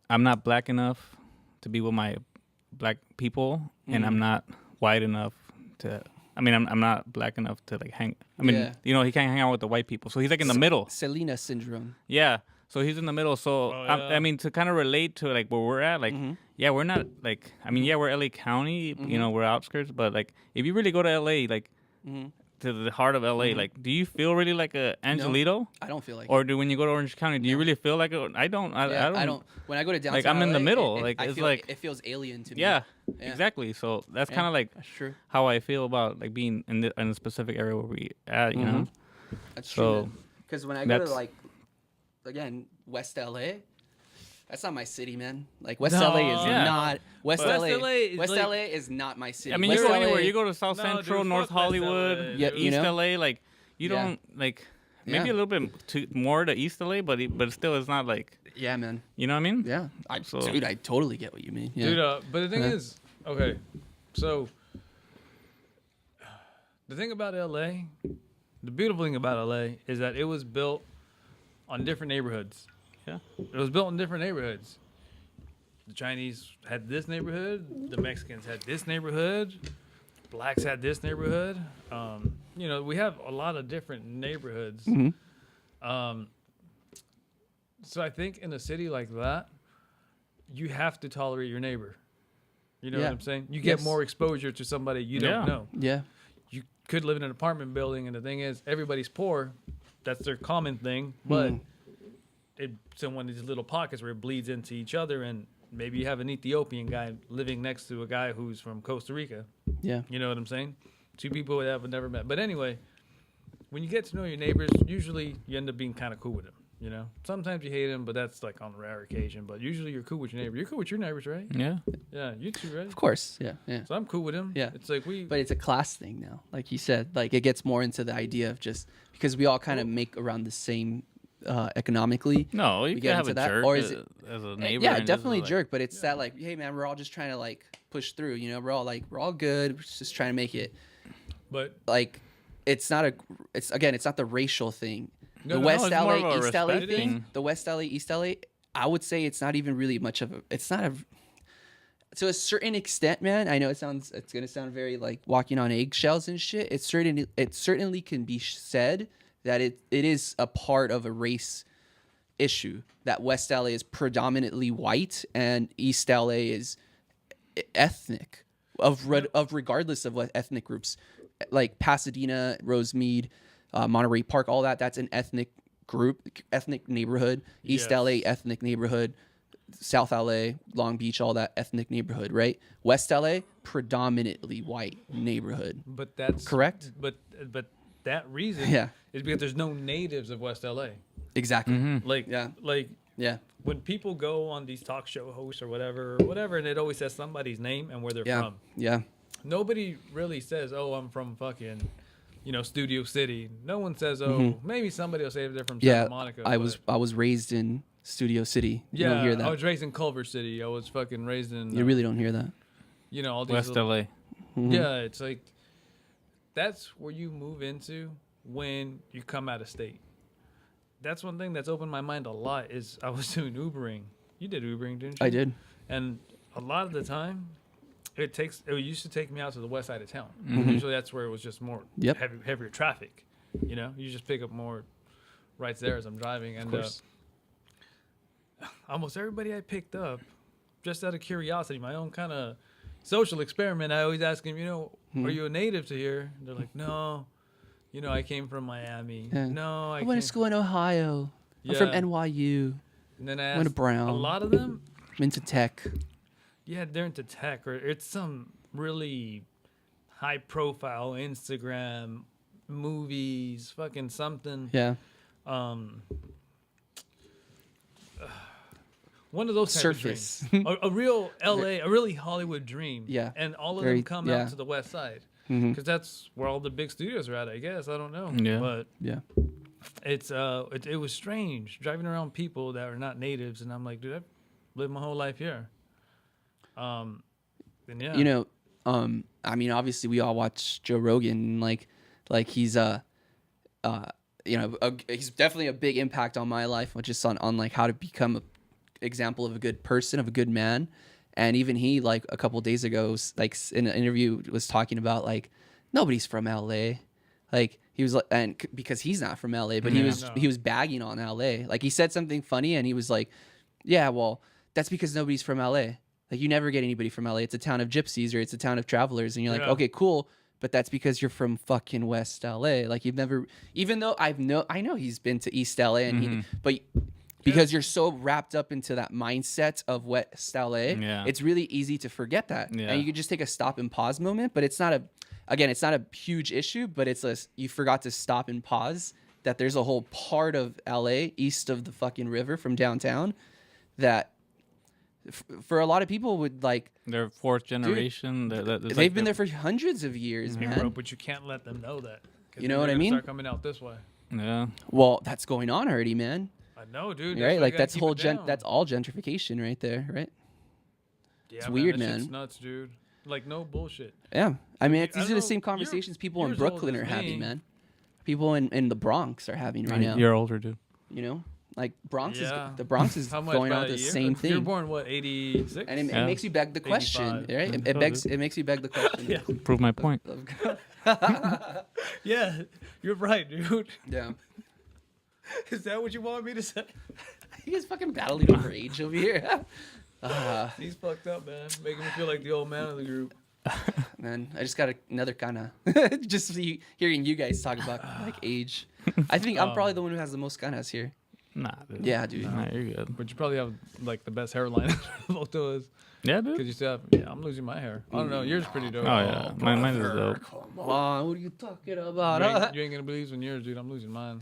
not black enough to be with my black people, and I'm not white enough to. I mean, I'm not black enough to like hang. I mean, Yeah. you know, he can't hang out with the white people, so he's like in the middle. Selena syndrome. Yeah." So he's in the middle. So Oh, I yeah. mean, to kind of relate to like where we're at, like, yeah, we're not like, I mean, yeah, we're LA County, you know, we're outskirts, but like, if you really go to LA, like, to the heart of LA, like, do you feel really like a Angelito, I don't feel like or do when you go to Orange County, do you really feel like a? I don't. yeah, I don't. When I go to downtown, Like, I'm in the LA, middle, like, I it's feel, like- it feels alien to me. Yeah, Yeah. exactly. So that's Yeah, kind of like that's true. how I feel about like being in a specific area where we at, you know. That's So, true. Because when I go to that's- like, again, West LA, that's not my city, man. Like West No. LA is Yeah. not West West LA. LA is West like- LA is not my city. I mean, West you go LA, anywhere. You go to South No, Central, dude, North fuck West Hollywood, LA, Yeah, dude. you East know? LA, like you Yeah. don't like. Maybe Yeah. a little bit more to East LA, but still, it's not like, Yeah, man. you know what I mean? Yeah, So- dude, I totally get what you mean. Yeah. Dude, but the thing Yeah. is, okay, so the thing about LA, the beautiful thing about LA is that it was built on different neighborhoods. Yeah. It was built in different neighborhoods. The Chinese had this neighborhood, the Mexicans had this neighborhood, blacks had this neighborhood. You know, we have a lot of different neighborhoods. So I think in a city like that, you have to tolerate your neighbor. You know Yeah. what I'm saying? You get Yes. more exposure to somebody you Yeah. don't know. Yeah. You could live in an apartment building, and the thing is, everybody's poor. That's their common thing. But someone in these little pockets where it bleeds into each other, and maybe you have an Ethiopian guy living next to a guy who's from Costa Rica. Yeah. You know what I'm saying? Two people that have never met. But anyway, when you get to know your neighbors, usually you end up being kind of cool with them. You know, sometimes you hate them, but that's like on a rare occasion. But usually you're cool with your neighbor. You're cool with your neighbors, right? Yeah. Yeah, you too, right? Of course. Yeah. Yeah. So I'm cool with him. Yeah. It's like But it's a class thing now, like you said. Like it gets more into the idea of just because we all kind of make around the same economically. No, you We can get have into a that, jerk or is it- as a neighbor. Yeah, and just definitely like, jerk. But it's that like, hey man, we're all just trying to like push through. You know, we're all good. We're just trying to make it. But Like, it's not not the racial thing. No, The no, West it's more LA of a East LA respect thing. thing. The West LA East LA. I would say it's not even really much of a. It's not a. To a certain extent, man. I know it's gonna sound very like walking on eggshells and shit. It certainly can be said that it is a part of a race issue. That West LA is predominantly white and East LA is ethnic, of regardless of what ethnic groups, like Pasadena, Rosemead, Monterey Park, all that. That's an ethnic group, ethnic neighborhood. East Yes. LA, ethnic neighborhood. South LA, Long Beach, all that ethnic neighborhood, right? West LA, predominantly white neighborhood. But that's Correct? But that reason Yeah. is because there's no natives of West LA. Exactly. Like Yeah. like Yeah. when people go on these talk show hosts or whatever, and it always says somebody's name and where they're Yeah. from. Yeah. Nobody really says, "Oh, I'm from fucking, Studio City." No one says, "Oh, maybe somebody will say they're from Santa Yeah. Monica." I but- was raised in Studio City. You Yeah, don't hear that. I was raised in Culver City. I was fucking raised in. You really don't hear that. all these West little- LA. Mm-hmm. Yeah, it's like that's where you move into when you come out of state. That's one thing that's opened my mind a lot. Is I was doing Ubering. You did Ubering, didn't you? I did. And a lot of the time, it used to take me out to the west side of town. Mm-hmm. Usually that's where it was just more Yep. heavier traffic. You just pick up more rights there as I'm driving. And Of course. almost everybody I picked up, just out of curiosity, my own kind of social experiment, I always ask them, Hmm. are you a native to here? And they're like, no. I came from Miami. Yeah. No, I I went came. to school in Ohio. I'm from Yeah. NYU. And then I went to asked Brown. a lot of them, I'm into tech. yeah, they're into tech, or it's some really high profile Instagram movies, fucking something. Yeah. One of those type of Surface. dreams. a real LA, a really Hollywood dream. Yeah. And all of Very- them come yeah. out to the west side. Mhm. Because that's where all the big studios are at, I guess. I don't know. Yeah. But Yeah. it's it was strange driving around people that are not natives, and I'm like, dude, I've lived my whole life here. And yeah. I mean, obviously we all watch Joe Rogan, like he's he's definitely a big impact on my life, which is on like how to become a example of a good person, of a good man. And even he, like a couple days ago, like in an interview, was talking about like nobody's from LA, like he was like, and because he's not from LA, but No. he was bagging on LA. Like he said something funny, and he was like, "Yeah, well, that's because nobody's from LA. Like you never get anybody from LA. It's a town of gypsies or it's a town of travelers." And you're like, Yeah. "Okay, cool." But that's because you're from fucking West LA. Like you've never, even though I know he's been to East LA, and but because you're so wrapped up into that mindset of West LA, Yeah. it's really easy to forget that. Yeah. And you could just take a stop and pause moment. But it's not a huge issue, but you forgot to stop and pause that there's a whole part of LA east of the fucking river from downtown that for a lot of people would like, They're fourth generation. they've been there for hundreds of years, Bro, man. but you can't let them know that. 'Cause You know then what they're I gonna mean? Start coming out this way. Yeah. Well, that's going on already, man. I know, dude. Right? why Like you gotta that's keep whole it down. that's all gentrification right there, right? Yeah, it's weird, that shit's man. nuts, dude. Like no bullshit. Yeah. I mean, I these don't are the know, same you're- conversations people in you're as old Brooklyn as are having, me. man. People in the Bronx are having right now. You're older, dude. You know, like Yeah. the Bronx is How much? going on about the a year? same You're thing, born what? 86. and it Yeah. makes you beg the question, 85. right? Yeah. It makes you beg the question. Yeah. Prove my point. Yeah, you're right, dude. Yeah. Is that what you want me to say? You guys fucking battling over age over here. He's fucked up, man. Making me feel like the old man of the group. Man, I just got another kind of just hearing you guys talk about like age. I think I'm probably the one who has the most canas here. Nah, dude. Yeah, dude. Nah, you're good. But you probably have like the best hairline of both of us. Yeah, Because dude. you still have, yeah, I'm losing my hair. I don't know. Yours is pretty dope. Oh yeah, mine is dope. Come on, what are you talking about? You ain't gonna believe when yours, dude. I'm losing mine.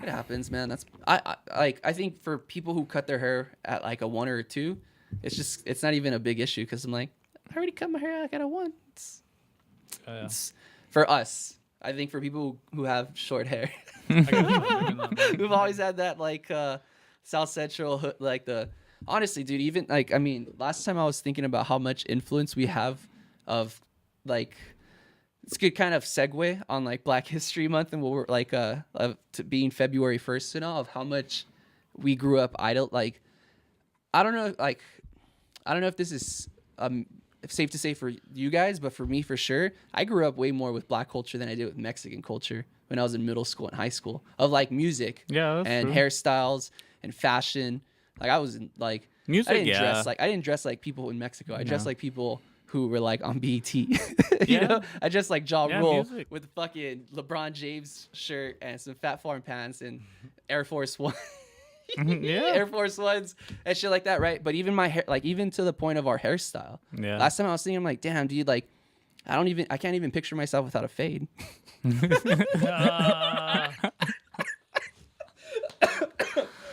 It happens, man. That's I think for people who cut their hair at like a 1 or a 2, it's not even a big issue because I'm like, I already cut my hair like at a 1. Yeah. It's for us. I think for people who have short hair, I got you doing that, man. we've always had that like South Central like the honestly, dude. Even like I mean, last time I was thinking about how much influence we have of like. It's a good kind of segue on like Black History Month and what we're like to being February 1st and all of how much we grew up idle. Like I don't know if this is safe to say for you guys, but for me for sure, I grew up way more with Black culture than I did with Mexican culture when I was in middle school and high school of like music Yeah, that's and true. hairstyles and fashion. Like I was in, like Music, I didn't yeah. dress like I didn't dress like people in Mexico. I dressed No. like people who were like on BET. you Yeah. know, I just like Ja Yeah, Rule music. with a fucking LeBron James shirt and some Fat Farm pants and Air Force One. Yeah. Air Force Ones and shit like that, right? But even my hair, like even to the point of our hairstyle. Yeah. Last time I was thinking, I'm like, damn, dude, like, I can't even picture myself without a fade.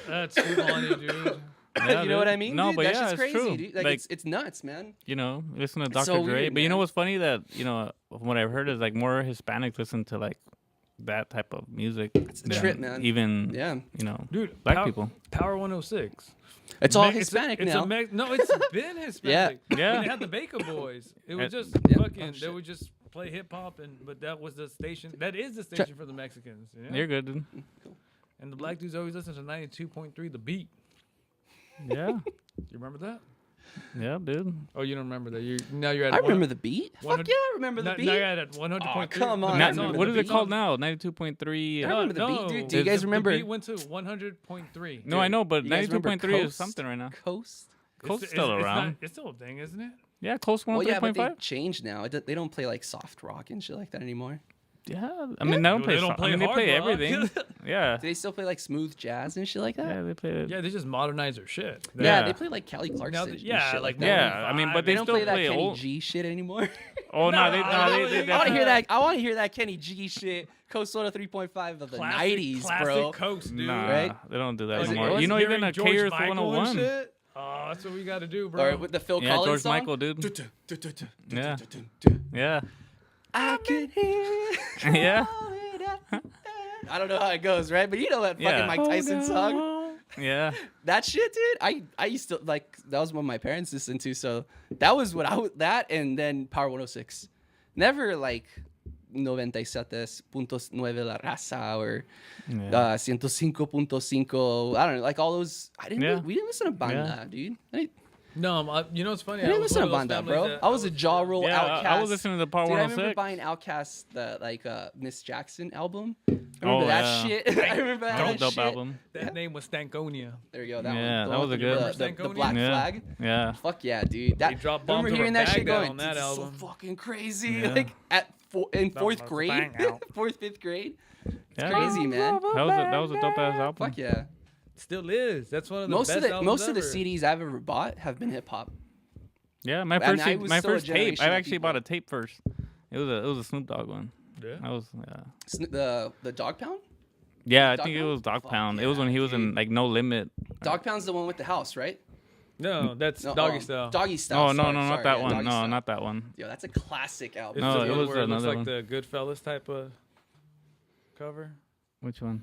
That's too funny, dude. Yeah, You know what I mean? No, dude? but That's yeah, just it's crazy, true. dude. Like, it's nuts, man. You know, listen to It's Dr. so Dre. weird, But you know man. what's funny that from what I've heard is like more Hispanics listen to like that type of music. It's a trip, man. Even Yeah. Dude, black people. Power 106. It's all Me- Hispanic it's now. No, it's been Hispanic. Yeah. When they had the Baker Boys. It was just Yeah. fucking. Oh, They shit. would just play hip hop, but that was the station. That is the station for the Mexicans. You know? You're good, dude. And the black dudes always listen to 92.3 The Beat. Yeah. You remember that? Yeah, dude. Oh, you don't remember that? Now you're at. I remember the beat. Fuck 100 yeah, I remember the Now beat. you're at 100.3. come on. Now- I remember what the is it beat. called now? 92.3. I remember the beat, dude. Do you The- guys The remember beat went to 100.3. No, I know, but You guys remember 92.3 is Coast? something right now. Coast? Coast is still around. It's still a thing, isn't it? Yeah, Coast Well, yeah, but 103.5. they changed now. They don't play like soft rock and shit like that anymore. Yeah, I mean, they don't No, play. they don't I play mean, they hard play rock. everything. Yeah, Do they still play like smooth jazz and shit like that? yeah, they play. Yeah, they just modernize their shit. Yeah, Yeah. they play like Kelly Clarkson. and yeah, shit like that. Yeah, I mean, but They they don't still play that play Kenny old. G shit anymore. Oh no, they Nah, I want to hear definitely- that. I want to hear that Kenny G shit. Coast 103.5 of the '90s, classic bro. Coast, dude. Nah, Right? they don't do that Was it- anymore. was You know, Hearing even a George KRS Michael and 101. shit? Oh, that's what we got to do, bro. Or with the Phil Yeah, Collins George song. Michael, dude. Yeah. Yeah, I can hear. yeah, I don't know how it goes, right? But you know that fucking Yeah. Mike Tyson song. yeah. That shit, dude. I used to like. That was what my parents listened to. So that was what I would. That and then Power 106. Never like 97.9 La Raza or Yeah. 105.5. I don't know, like all those. Yeah. We didn't listen to Banda, dude. No, you know what's funny? I didn't was listen to one of those Banda, families bro. that I was a jaw roll Yeah, Outcast. I was listening to Power Dude, I remember 106. buying Outcast, the like Miss Jackson album. I remember Oh, that yeah. shit. I remember That that was a dope shit. album. That name was Stankonia. There you go. That Yeah, one. The that one was a with good- the Remember black Yeah. flag. Yeah. Fuck yeah, dude. That He dropped I remember bombs hearing over that shit Baghdad going. on that "This is album." so fucking crazy. Yeah. Like in That fourth was grade, bang out. fourth, fifth grade. Yeah. Crazy, man. That was a dope ass album. Fuck yeah. Still is. That's one of the Most best of the albums CDs ever. I've ever bought have been hip hop. Yeah, my And first I was my still a first tape. generation I of actually people. bought a tape first. It was a Snoop Dogg one. Yeah. That was The Dog Pound. yeah. I Dog think it Pound? was Dog Fuck Pound. It was when yeah, he was in dude. like No Limit. Dog Pound's the one with the house, right? No, that's No, Doggy Style. Doggy Style. Oh no, sorry, no, sorry, not that yeah, one. Doggy No, Style. not that one. Yo, that's a classic album. It's No, the it one was where it looks another like one. the Goodfellas type of cover. Which one?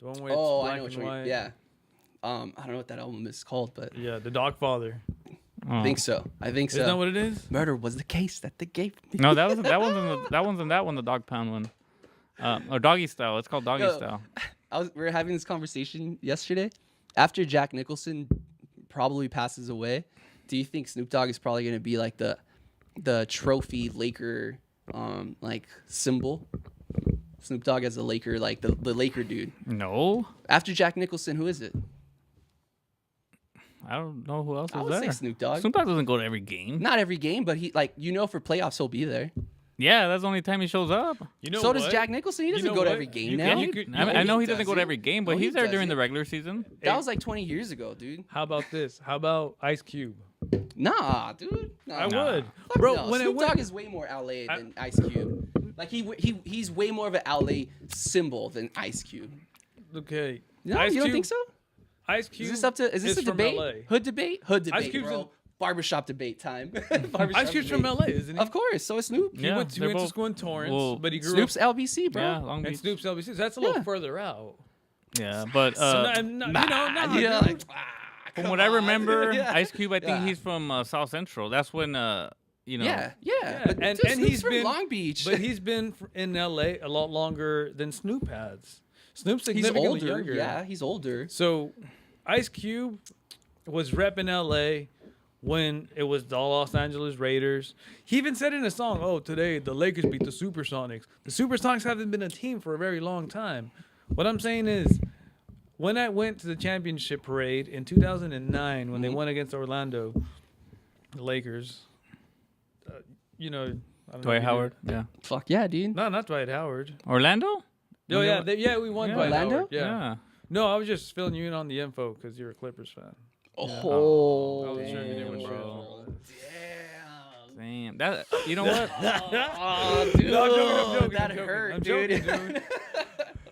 The one where Oh, it's black I know which and one. white. Yeah. I don't know what that album is called, but Yeah, the Dogfather. Oh. I think so. I think so. Isn't that what it is? Murder was the case that they gave me. No, that one's in that one, the Dog Pound one. Or Doggy Style. It's called Doggy Yo. Style. We were having this conversation yesterday. After Jack Nicholson probably passes away, do you think Snoop Dogg is probably going to be like the trophy Laker like symbol? Snoop Dogg as a Laker, like the Laker dude. No, After Jack Nicholson, who is it? I don't know who else I is would there. say Snoop Dogg. Snoop Dogg doesn't go to every game. Not every game, but he like for playoffs he'll be there. Yeah, that's the only time he shows up. You know So does what? Jack Nicholson. He You doesn't know go to what? every game You now. can- I know he does doesn't go to every game, but No, he he's there does during it. the regular season. That was like 20 years ago, dude. How about this? How about Ice Cube? Nah, dude. Nah. I Nah. would. Fuck Bro, no. when Snoop it went, Dogg is way more LA than Ice Cube. Like he's way more of an LA symbol than Ice Cube. okay. No, Ice you don't Cube- think so? Ice Cube. Is this a from debate? LA. Hood debate? Hood debate, Cube's bro. in- Barbershop debate time. Barbershop Ice Cube's from debate. LA, isn't he? Of course. So is Snoop. He Yeah, went to they're both- school in Torrance, well, but he grew Snoop's up. LBC, bro. Yeah, Long And Beach. Snoop's LBC. So that's a little Yeah. further out. Yeah, but So, you know, Yeah, dude. like, from come what I on. remember, Yeah. Ice Cube, I think Yeah. he's from South Central. That's when you know. Yeah. But and dude, and Snoop's he's from been Long Beach. but he's been in LA a lot longer than Snoop has. Snoop's he's significantly older. younger. Yeah, he's older. So, Ice Cube was repping LA when it was the Los Angeles Raiders. He even said in a song, "Oh, today the Lakers beat the Supersonics." The Supersonics haven't been a team for a very long time. What I'm saying is, when I went to the championship parade in 2009, when they won against Orlando, the Lakers, you know, I don't know if Dwight you knew- Howard. Yeah. Fuck yeah, dude. No, not Dwight Howard. Orlando. Oh yeah, we won Yeah. Dwight Orlando? Howard. Yeah. No, I was just filling you in on the info because you're a Clippers fan. Oh, I wasn't sure if you knew what bro. Damn. Damn. That you know what? Oh, dude, No, I'm joking, that I'm joking. hurt, I'm dude. joking, dude.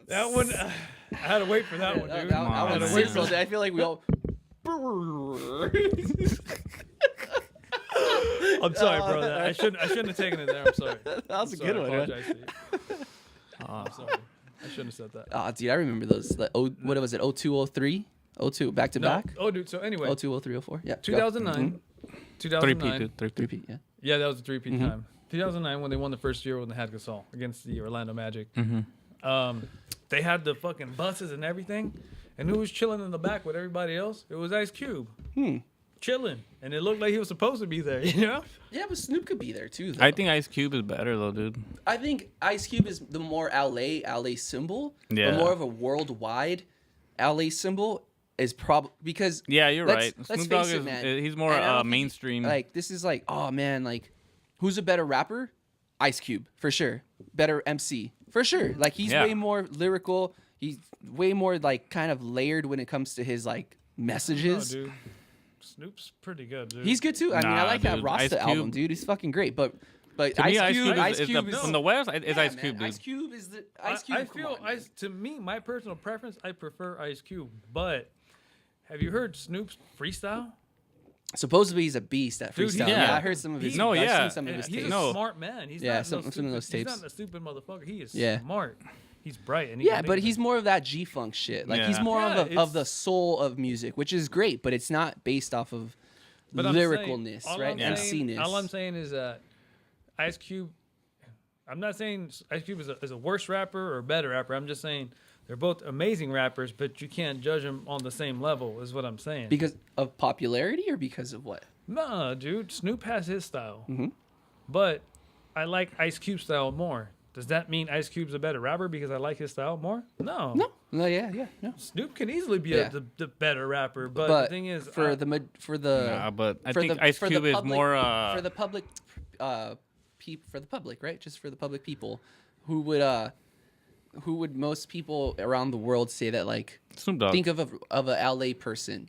That one, I had to wait for that one, dude. That Come on, one man. sizzled. I feel like we all. I'm sorry, bro. I shouldn't have taken it there. I'm sorry. That was a I'm good sorry, one. I Man. apologize to you. I'm sorry. I shouldn't have said that. Oh, dude, I remember those. Like, what was it? 02, 03? 02, back to No. back? Oh, dude. So anyway, 02, 03, 04? Yeah. go. 2009. Three 2009. P, dude. Three P. Three-peat, yeah. Yeah, that was the 3P time. 2009 when they won the first year when they had Gasol against the Orlando Magic. They had the fucking buses and everything, and who was chilling in the back with everybody else? It was Ice Cube. Chilling, and it looked like he was supposed to be there. You know? Yeah, but Snoop could be there too, though. I think Ice Cube is better though, dude. I think Ice Cube is the more LA symbol, Yeah. but more of a worldwide LA symbol is probably because Yeah, you're let's- right. let's Snoop Dogg face it, is man. he's more And I don't think mainstream. like this is like, oh man, like who's a better rapper? Ice Cube for sure. Better MC for sure. Like he's Yeah. way more lyrical. He's way more like kind of layered when it comes to his like No, messages. dude. Snoop's pretty good, dude. He's good too. I mean, I Nah, like that dude. Rasta Ice Cube- album, dude. He's fucking great. But to me, Ice Cube Ice is Cube the, is from the West. It's yeah, Ice man, Cube, dude. Ice Cube is the Ice Cube. I come feel on, man. to me, my personal preference, I prefer Ice Cube. But have you heard Snoop's freestyle? Supposedly he's a beast at Dude, freestyle. he- yeah. yeah. I heard some of his. No, I've yeah. seen some of his He's tapes. a No. smart man. He's Yeah, not some of those He's tapes. not a stupid motherfucker. He is Yeah. smart. He's bright. And he Yeah, can but make he's more of that G funk shit. Like he's Yeah. more Yeah, of it's- the soul of music, which is great, but it's not based off of But I'm saying- lyricalness, all right? I'm saying- MC-ness. All I'm saying is that Ice Cube. I'm not saying Ice Cube is a worse rapper or a better rapper. I'm just saying they're both amazing rappers, but you can't judge them on the same level. Is what I'm saying. Because of popularity or because of what? Nah, dude. Snoop has his style, Mhm. but I like Ice Cube's style more. Does that mean Ice Cube's a better rapper because I like his style more? No. No, yeah, no. Snoop can easily be Yeah. the better rapper, but, But the thing is, for the Nah, but I for think the- Ice for the Cube is public- more. for the public, for the public, right? Just for the public people, who would most people around the world say that like Snoop Dogg. think of a LA person?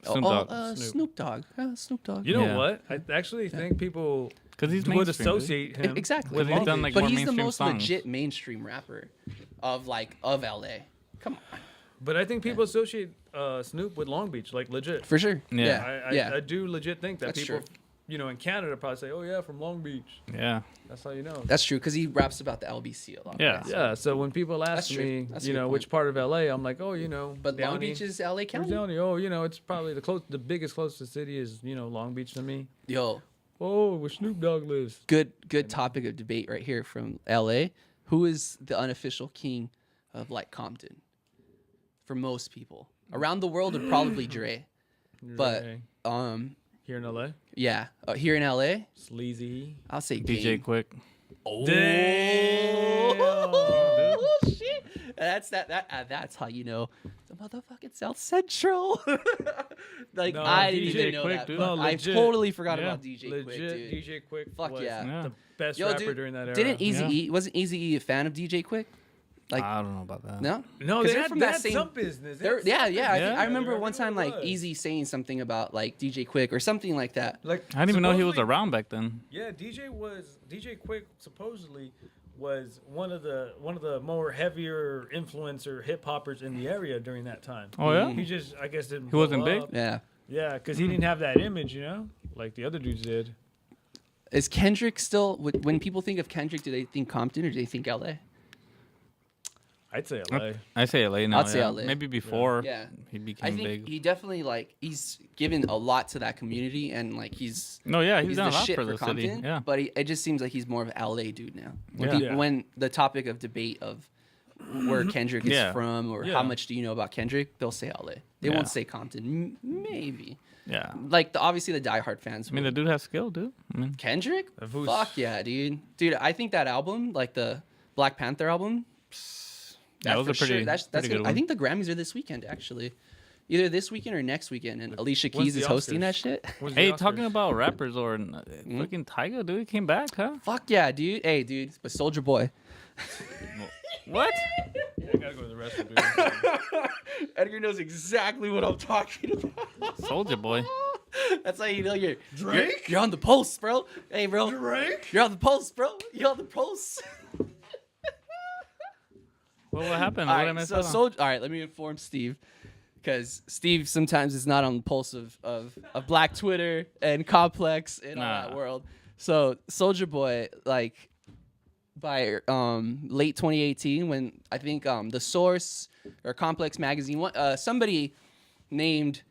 Snoop Dogg. Snoop Dogg. Snoop Dogg. you know Yeah. what? I actually think people 'Cause he's would mainstream, dude. associate him Exactly. with Because he's Long done, Beach. like, But more he's the mainstream most songs. legit mainstream rapper of LA. Come on, But I think people associate Snoop with Long Beach, like legit. for sure. Yeah. Yeah. I do legit think that That's people, true. in Canada probably say, "Oh yeah, from Long Beach." Yeah. That's how you know. That's true because he raps about the LBC a lot. Yeah. right? Yeah. So when people ask That's true. me, That's a good which point. part of LA, I'm like, "Oh, But Long Downey." Beach is LA Where's County. Downey? Oh, it's probably the biggest closest city is Long Beach to me. Yo, Oh, where Snoop Dogg lives. good topic of debate right here from LA. Who is the unofficial king of like Compton? For most people around the world, would probably Dre. But Right. Here in LA, yeah, here in LA, sleazy. I'll say DJ Game. Quick. Oh, Damn. shit! That's how you know the motherfucking South Central. Like No, I DJ didn't even know Quick, that. dude. but No, I legit. totally forgot Yeah. about DJ Quick, Legit dude. DJ Quick. Fuck was yeah. Yeah. the best Yo, rapper dude, during that era. didn't Easy Yeah. E wasn't Easy E a fan of DJ Quick? Like I don't know about that. no, No, 'Cause they they're had, from they that had same- some business. They They're, had yeah, some yeah. business. I remember I one time what it like was. Easy saying something about like DJ Quick or something like that. Like I didn't even know he was supposedly- around back then. Yeah, DJ Quick supposedly was one of the more heavier influencer hip hoppers in the area during that time. Oh, yeah? He just I guess didn't. He wasn't blow big? up. Yeah. Yeah, because he didn't have that image, like the other dudes did. Is Kendrick still? When people think of Kendrick, do they think Compton or do they think LA? I'd say LA. I say LA now. I'd say yeah. LA. Maybe before Yeah. he I became think big. he definitely like he's given a lot to that community and like he's No, yeah, he's done the a lot shit for the city. Compton. Yeah. But it just seems like he's more of an LA dude now. When, Yeah. Yeah. when the topic of debate of where Kendrick is Yeah. from or Yeah. how much do you know about Kendrick, they'll say LA. They Yeah. won't say Compton. Maybe. Yeah. Like obviously the diehard fans. I mean, the will. dude has skill, dude. I mean, Kendrick? Voosh. Fuck yeah, dude. Dude, I think that album, like the Black Panther album, that was for a pretty, that's pretty good I one. think the Grammys are this weekend actually. Either this weekend or next weekend, and Alicia When's Keys the is hosting Oscars? that shit. When's the Hey, Oscars? talking about rappers or Hmm? fucking Tyga, dude, he came back, huh? Fuck yeah, dude. Hey, dude, but Soldier Boy. What? I gotta go to the restroom, dude. Edgar knows exactly what I'm talking about. Soldier Boy. That's how you know you're Drake? You're on the pulse, bro. Hey, bro. Drake? You're on the pulse, bro. You're on the pulse. Well, what happened? All What did I right, miss so out on? all right, let me inform Steve, because Steve sometimes is not on the pulse of Black Twitter and Complex and all that Nah. world. So Soldier Boy, like by late 2018, when I think The Source or Complex magazine, somebody named,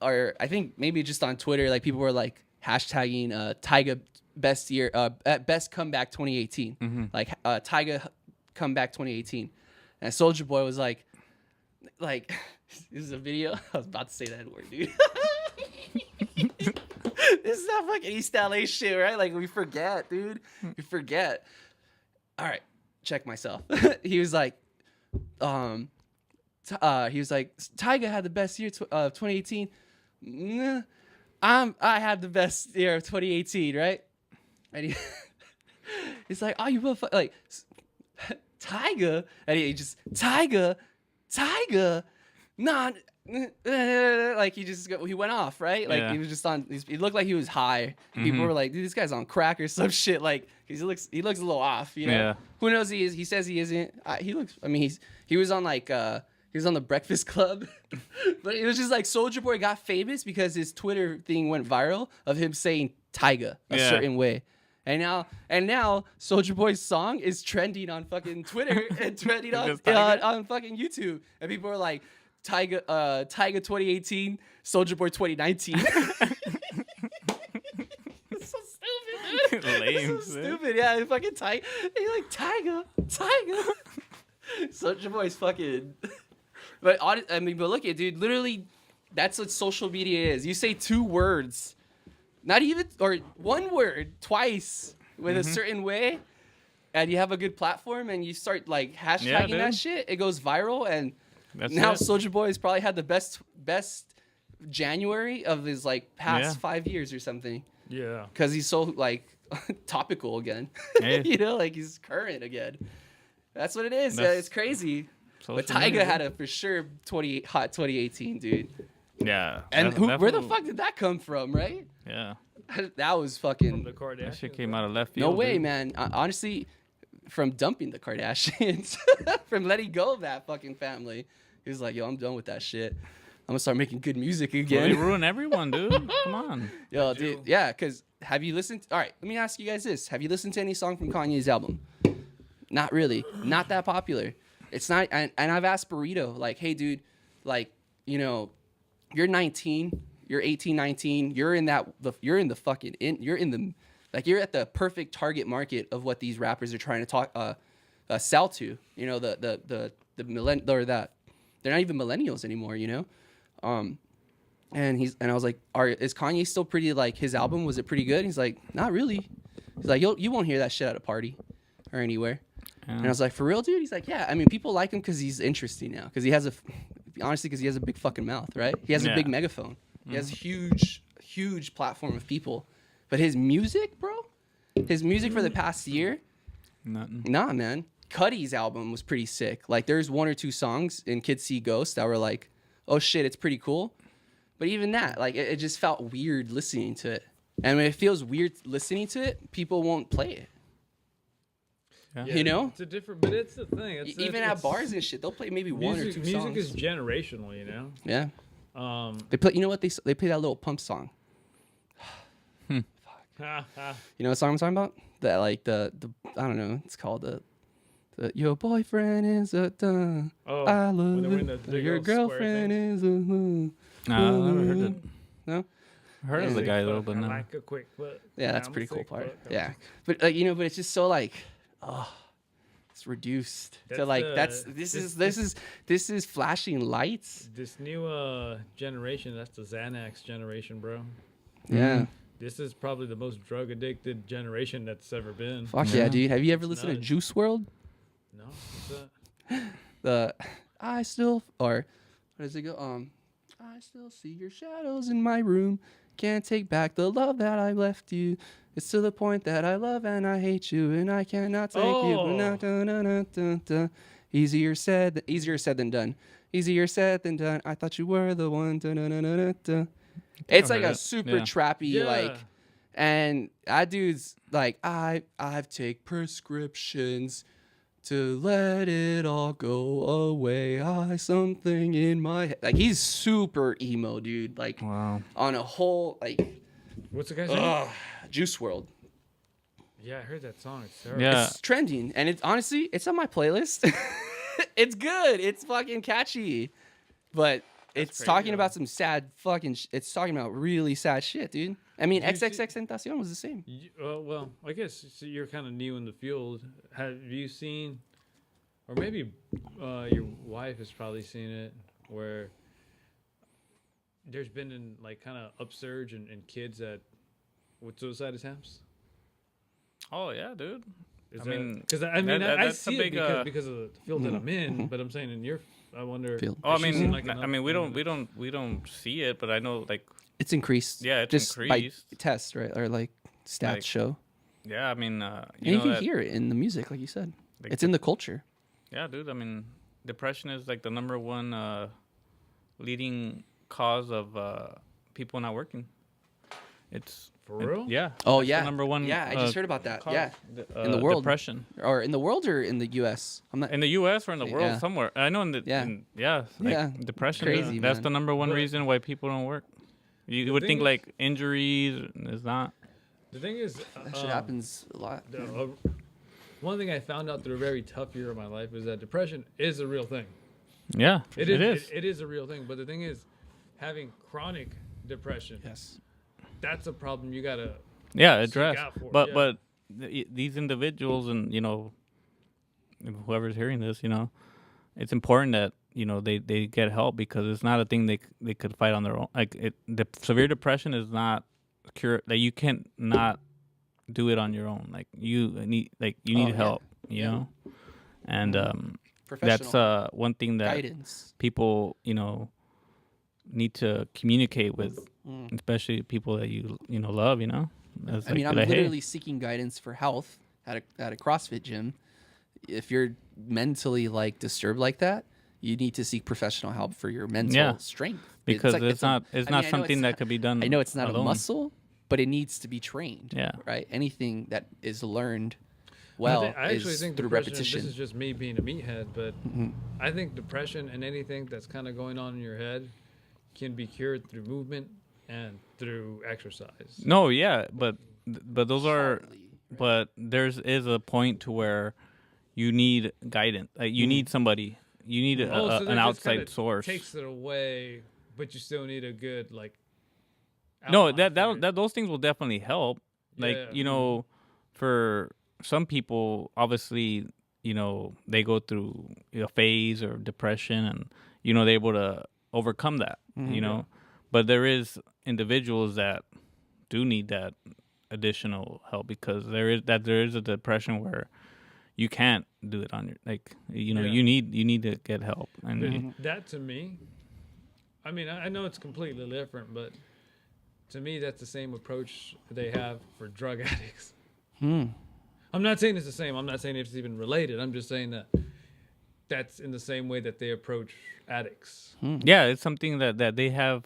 or I think maybe just on Twitter, like people were like hashtagging Tyga best comeback 2018, like Tyga comeback 2018, and Soldier Boy was like this is a video. I was about to say that word, dude. This is that fucking East LA shit, right? Like we forget, dude. We forget. All right, check myself. He was like, Tyga had the best year of 2018. Nah, I had the best year of 2018, right? And he's like, oh, you motherfucker, like Tyga, and he just Tyga, nah, like he went off, right? Like Yeah. he was just on. He looked like he was high. People were like, dude, this guy's on crack or some shit. Like he looks a little off, you know. Yeah. Who knows? He is. He says he isn't. He looks. I mean, he was on like he was on the Breakfast Club, but it was just like Soldier Boy got famous because his Twitter thing went viral of him saying Tyga a Yeah. certain way. And now Soldier Boy's song is trending on fucking Twitter and trending on Because Tyga? on fucking YouTube. And people are like, Tyga 2018, Soldier Boy 2019. It's so stupid, dude. Lame, It's so man. stupid. Yeah, fucking Tyga. He's like Tyga. Soldier Boy's fucking. But but look at, dude. Literally, that's what social media is. You say two words. Not even, or one word twice with a certain way, and you have a good platform, and you start like hashtagging that dude. shit. It goes viral, and That's now it. Soldier Boy has probably had the best January of his like past Yeah. 5 years or something, Yeah. because he's so like topical again. Yeah. You know, like he's current again. That's what it is. That's It's crazy. But social media, Tyga had dude. a for sure 2018, dude. Yeah. And def- where the definitely- fuck did that come from, right? Yeah. That was From fucking. the Kardashians. That shit came out of left field. No way, dude. man. Honestly, from dumping the Kardashians, from letting go of that fucking family, he was like, "Yo, I'm done with that shit. I'm gonna start making good music Well, again." they ruin everyone, dude. Come on. Yo, dude, yeah. Cause have you listened? All right, let me ask you guys this: have you listened to any song from Kanye's album? Not really. Not that popular. It's not. And I've asked Burrito, like, "Hey, dude, like, you know, you're 19." You're 18, 19. You're in the you're at the perfect target market of what these rappers are trying to sell to. You know, the or that they're not even millennials anymore. You know, and I was like, is Kanye still pretty, like, his album, was it pretty good? He's like, not really. He's like, you won't hear that shit at a party or anywhere. And I was like, for real, dude? He's like, yeah. I mean, people like him because he's interesting now. Because he has because he has a big fucking mouth, right? He has a Yeah. big megaphone. He has a huge platform of people. But his music, bro, his music for the past year, Nothing. nah, man. Cuddy's album was pretty sick. Like, there's one or two songs in Kids See Ghosts that were like, oh shit, it's pretty cool. But even that, like, it just felt weird listening to it. And when it feels weird listening to it, people won't play it. Yeah. You know? It's a different, but it's the thing. Even at bars and shit, they'll play maybe one or two music songs. is generational, you know. Yeah. Um, They play, you know what? They play that little Pump song. You know what song I'm talking about? That, like, the I don't know. It's called the your boyfriend is a dun. oh, I when love they're in it. the big Your old square girlfriend thing. is a. No, I never heard it. No. I heard of the guy though, but I no. like a quick foot. Yeah, that's a I'm pretty cool 6 part. foot. Yeah, but you know, but it's just so like, it's reduced to That's like the- this is flashing lights. This new generation, that's the Xanax generation, bro. Yeah, This is probably the most drug addicted generation that's ever been. fuck yeah, Yeah. dude. Have you ever listened to nuts. Juice World? No, what's that? The I still or what does it go? I still see your shadows in my room. can't take back the love that I left you. It's to the point that I love and I hate you, and I cannot take you. Oh. Easier said than done. Easier said than done. I thought you were the one. It's like heard a it. super Yeah. trappy, Yeah. like, and that dude's like, I've take prescriptions to let it all go away. Something in my head. Like, he's super emo, dude. Like, Wow. on a whole, like, What's the guy's name? Juice World. Yeah, I heard that song. It's terrible. Yeah. It's trending, and it's honestly, it's on my playlist. It's good. It's fucking catchy, but it's crazy, talking though. about some sad fucking. It's talking about really sad shit, dude. I mean, Did you XXX Tentacion was the same. Well, I guess so you're kind of new in the field. Have you seen, or maybe your wife has probably seen it, where there's been an like kind of upsurge in kids with suicide attempts? Oh yeah, dude. Is I that, mean, because I mean, I that's a see big, it because of the field that I'm in, mhm. but I'm saying in your, I wonder. Field. Oh, I has she seen, mean, like, I mean, we enough- don't see it, but I know, like, It's increased. Yeah, it's just increased. by test, right? Or like stats Like, show. yeah, I mean, And you you know can that, hear it in the music, like you said. like, It's in the culture. yeah, dude. I mean, depression is like the number one leading cause of people not working. It's For real? yeah. Oh that's the yeah, number one. Yeah, I just heard about that. cause, Yeah, in the world. depression. Or in the world or in the U.S. I'm not. In the U.S. or in the world Yeah. somewhere. I know in the Yeah. like Yeah. depression. Crazy, That's man. the number one But- reason why people don't work. You The would thing think is- like injuries is not. The thing is, That shit happens a lot. One thing I found out through a very tough year of my life is that depression is a real thing. Yeah, It it is. is. It is a real thing. But the thing is, having chronic depression, Yes. that's a problem you gotta. Yeah, seek address. out for it, But yeah. but these individuals and whoever's hearing this, it's important that they get help because it's not a thing they could fight on their own. Like the severe depression is not cure. Like you can't not do it on your own. Like you need yeah. help. You Yeah. know, and Professional that's one thing that guidance. people need to communicate with, Mm. especially people that you love. It's I mean, I'm like, hey, literally seeking guidance for health at a CrossFit gym. If you're mentally like disturbed like that, you need to seek professional help for your mental Yeah. strength. because like- it's a- not I mean, not I know something it's that not- could be done. I know it's not alone. a muscle, but it needs to be trained. Yeah. Right. Anything that is learned I well actually is think through depression. repetition. This is just me being a meathead, but Mhm. I think depression and anything that's kind of going on in your head can be cured through movement and through exercise. No, yeah, but those are. Partly, right? But there's is a point to where you need guidance. Like you need somebody. You need Oh, so an that just outside kinda source. takes it away, but you still need a good like. No, outline for it. that those things will definitely help. Like Yeah. for some people, obviously, they go through a phase or depression, and they're able to overcome that. Mhm. But there is individuals that do need that additional help because there is a depression where you can't do it on your Yeah. you need to get help and But that to me, I mean, I know it's completely different, but to me, that's the same approach they have for drug addicts. Hmm. I'm not saying it's the same. I'm not saying it's even related. I'm just saying that that's in the same way that they approach addicts. yeah, it's something that they have.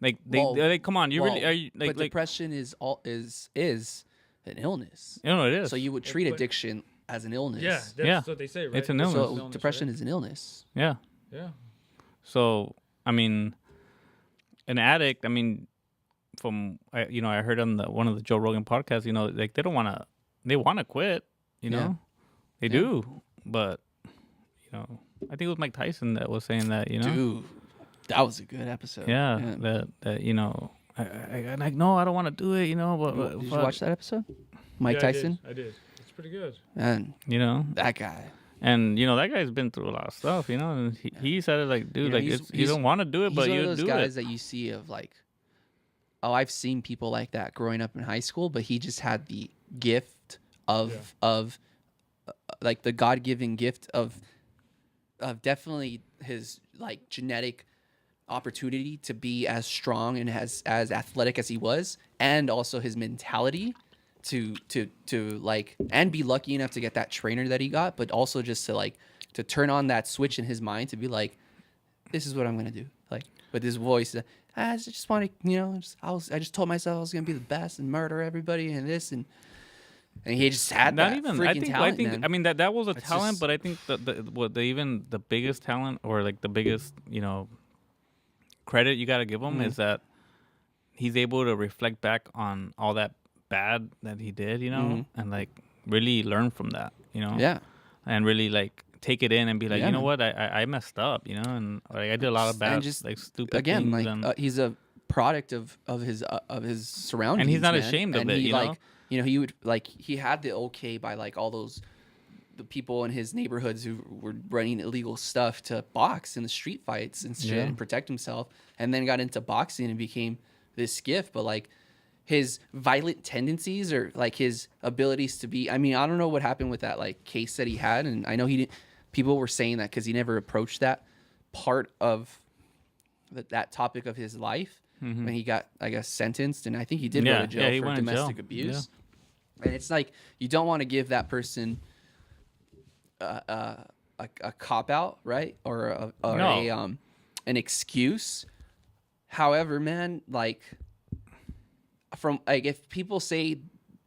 Like Well, they come on, you really Well, are you but depression is an illness. it is. So you would treat but- addiction as an illness. Yeah, that's Yeah. what they say, right? It's an That's illness. So depression is an illness. yeah. Yeah. So I mean, an addict. I mean, from I heard on one of the Joe Rogan podcasts. Like they want to quit. Yeah. They do, but I think it was Mike Tyson that was saying that. Dude, that was a good episode. Yeah, that I like no, I don't want to do it. But Did you fuck, watch that episode? Mike Yeah, Tyson? I did. It's pretty good. And that guy. And that guy's been through a lot of stuff. And he said it like, dude, like you don't want to do it, He's but one you of those do guys it. that you see of like, oh, I've seen people like that growing up in high school, but he just had the gift of like the God-given gift of definitely his like genetic opportunity to be as strong and as athletic as he was, and also his mentality to like, and be lucky enough to get that trainer that he got, but also just to like to turn on that switch in his mind to be like, this is what I'm gonna do. Like with his voice, I just want to, you know, I just told myself I was gonna be the best and murder everybody and this and he just had Not that even. freaking talent, man. I mean that was a It's talent, just- but I think even the biggest talent or like the biggest credit you got to give him is that he's able to reflect back on all that bad that he did, and like really learn from that, Yeah. and really like take it in and be like, Yeah, you know man. what, I messed up, and like I did a lot of bad, And just like stupid again, things, like and he's a product of his surroundings, And he's not man. ashamed of And it, he, you know? like, he would like he had the okay by like all those the people in his neighborhoods who were running illegal stuff to box in the street fights and shit Yeah. and protect himself, and then got into boxing and became this gift. But like his violent tendencies or like his abilities to be, I mean, I don't know what happened with that like case that he had, and I know he didn't. People were saying that because he never approached that part of that topic of his life when he got, I guess, sentenced, and I think he did go Yeah, to jail yeah, he for went to jail. domestic abuse. And it's like you don't want to give that person a cop out, right? Or No. an excuse. However, man, like from like if people say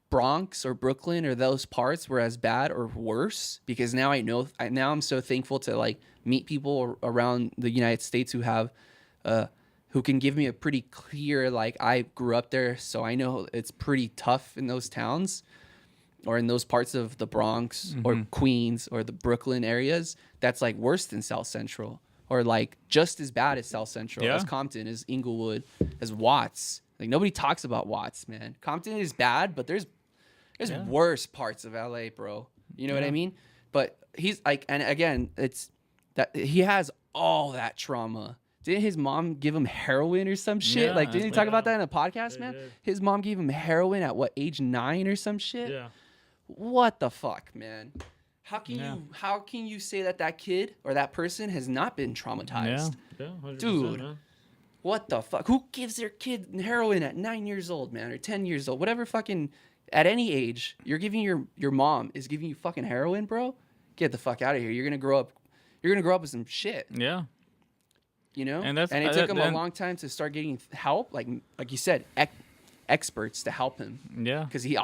Bronx or Brooklyn or those parts were as bad or worse, because now I know now I'm so thankful to like meet people around the United States who have who can give me a pretty clear, like, I grew up there, so I know it's pretty tough in those towns or in those parts of the Bronx or Queens or the Brooklyn areas. That's like worse than South Central, or like just as bad as South Central, Yeah. as Compton, as Inglewood, as Watts. Like nobody talks about Watts, man. Compton is bad, but there's Yeah. worse parts of LA, bro. You know what I Yeah. mean? But he's like, and again, it's that he has all that trauma. Didn't his mom give him heroin or some shit? Yeah, Like, didn't he talk about that in the podcast, They man? did. His mom gave him heroin at what, age 9 or some shit? Yeah. What the fuck, man? How can Yeah. you say that that kid or that person has not been traumatized? Yeah. 100%, Dude. man. What the fuck? Who gives their kid heroin at 9 years old, man, or 10 years old? Whatever fucking, at any age, you're giving your mom is giving you fucking heroin, bro? Get the fuck out of here. You're gonna grow up with some shit, Yeah. you know? And that's- it took him a and- long time to start getting help, like you said, experts to help him. Yeah. Because he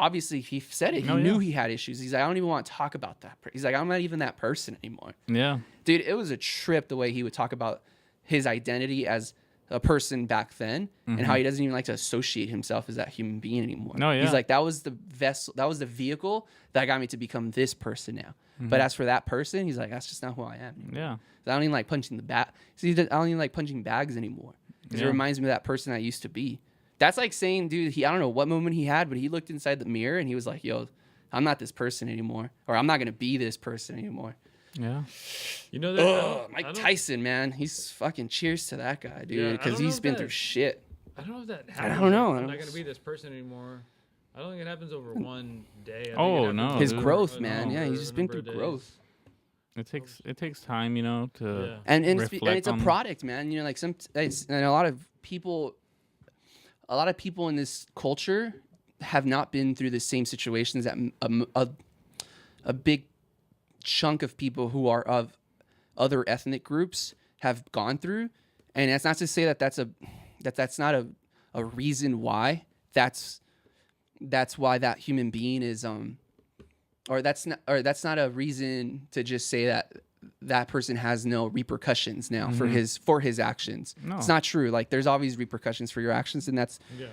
said it. He Oh, knew yeah. he had issues. He's like, I don't even want to talk about that. He's like, I'm not even that person anymore. Yeah. Dude, it was a trip the way he would talk about his identity as a person back then and how he doesn't even like to associate himself as that human being anymore. No, yeah. He's like, that was the vessel, that was the vehicle that got me to become this person now. But as for that person, he's like, that's just not who I am. Yeah. I don't even like punching the bag. See, I don't even like punching bags anymore because it Yeah. reminds me of that person I used to be. That's like saying, dude, I don't know what moment he had, but he looked inside the mirror and he was like, yo, I'm not this person anymore, or I'm not going to be this person anymore. Yeah. You know that. I Ugh, don't- I Mike don't- Tyson, man, he's fucking cheers to that guy, Yeah, dude, I because don't know he's if been that- through shit. I don't know if that I happens. don't know. I'm not gonna be this person anymore. I don't think it happens over one day. I think Oh, it happens no, over His dude. growth, a man. number- Yeah, he's just been number through of growth. days. It takes time, to Yeah. And it's reflect a on- product, man. You know, like and a lot of people in this culture have not been through the same situations that a big chunk of people who are of other ethnic groups have gone through. And that's not to say that that's not a reason why that's why that human being is or that's not a reason to just say that person has no repercussions now for his actions. No. It's not true. Like, there's always repercussions for your actions, and that's Yeah.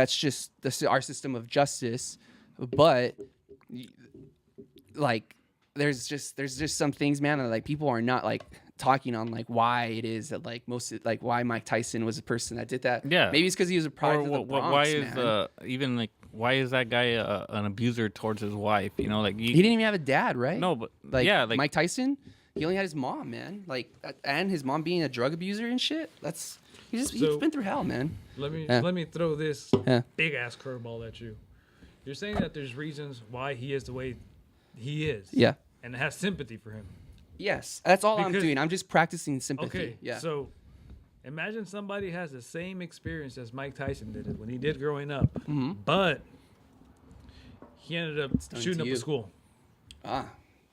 just our system of justice. But like, there's just some things, man, that like people are not like talking on, like why it is that like why Mike Tyson was a person that did that. Yeah. Maybe it's because he was a or product of the Bronx, why is man. even like why is that guy an abuser towards his wife? Like He didn't even have a dad, right? no, but Like, yeah, like Mike Tyson, he only had his mom, man. Like, and his mom being a drug abuser and shit. He's So- been through hell, man. Let me Yeah. let me throw this Yeah. big ass curveball at you. You're saying that there's reasons why he is the way he is. Yeah. And has sympathy for him. Yes, that's all I'm Because- doing. I'm just practicing sympathy. Okay. Yeah. So Imagine somebody has the same experience as Mike Tyson did it when he did growing up, Mm-hmm. but he ended up done shooting to up you. a school. Ah,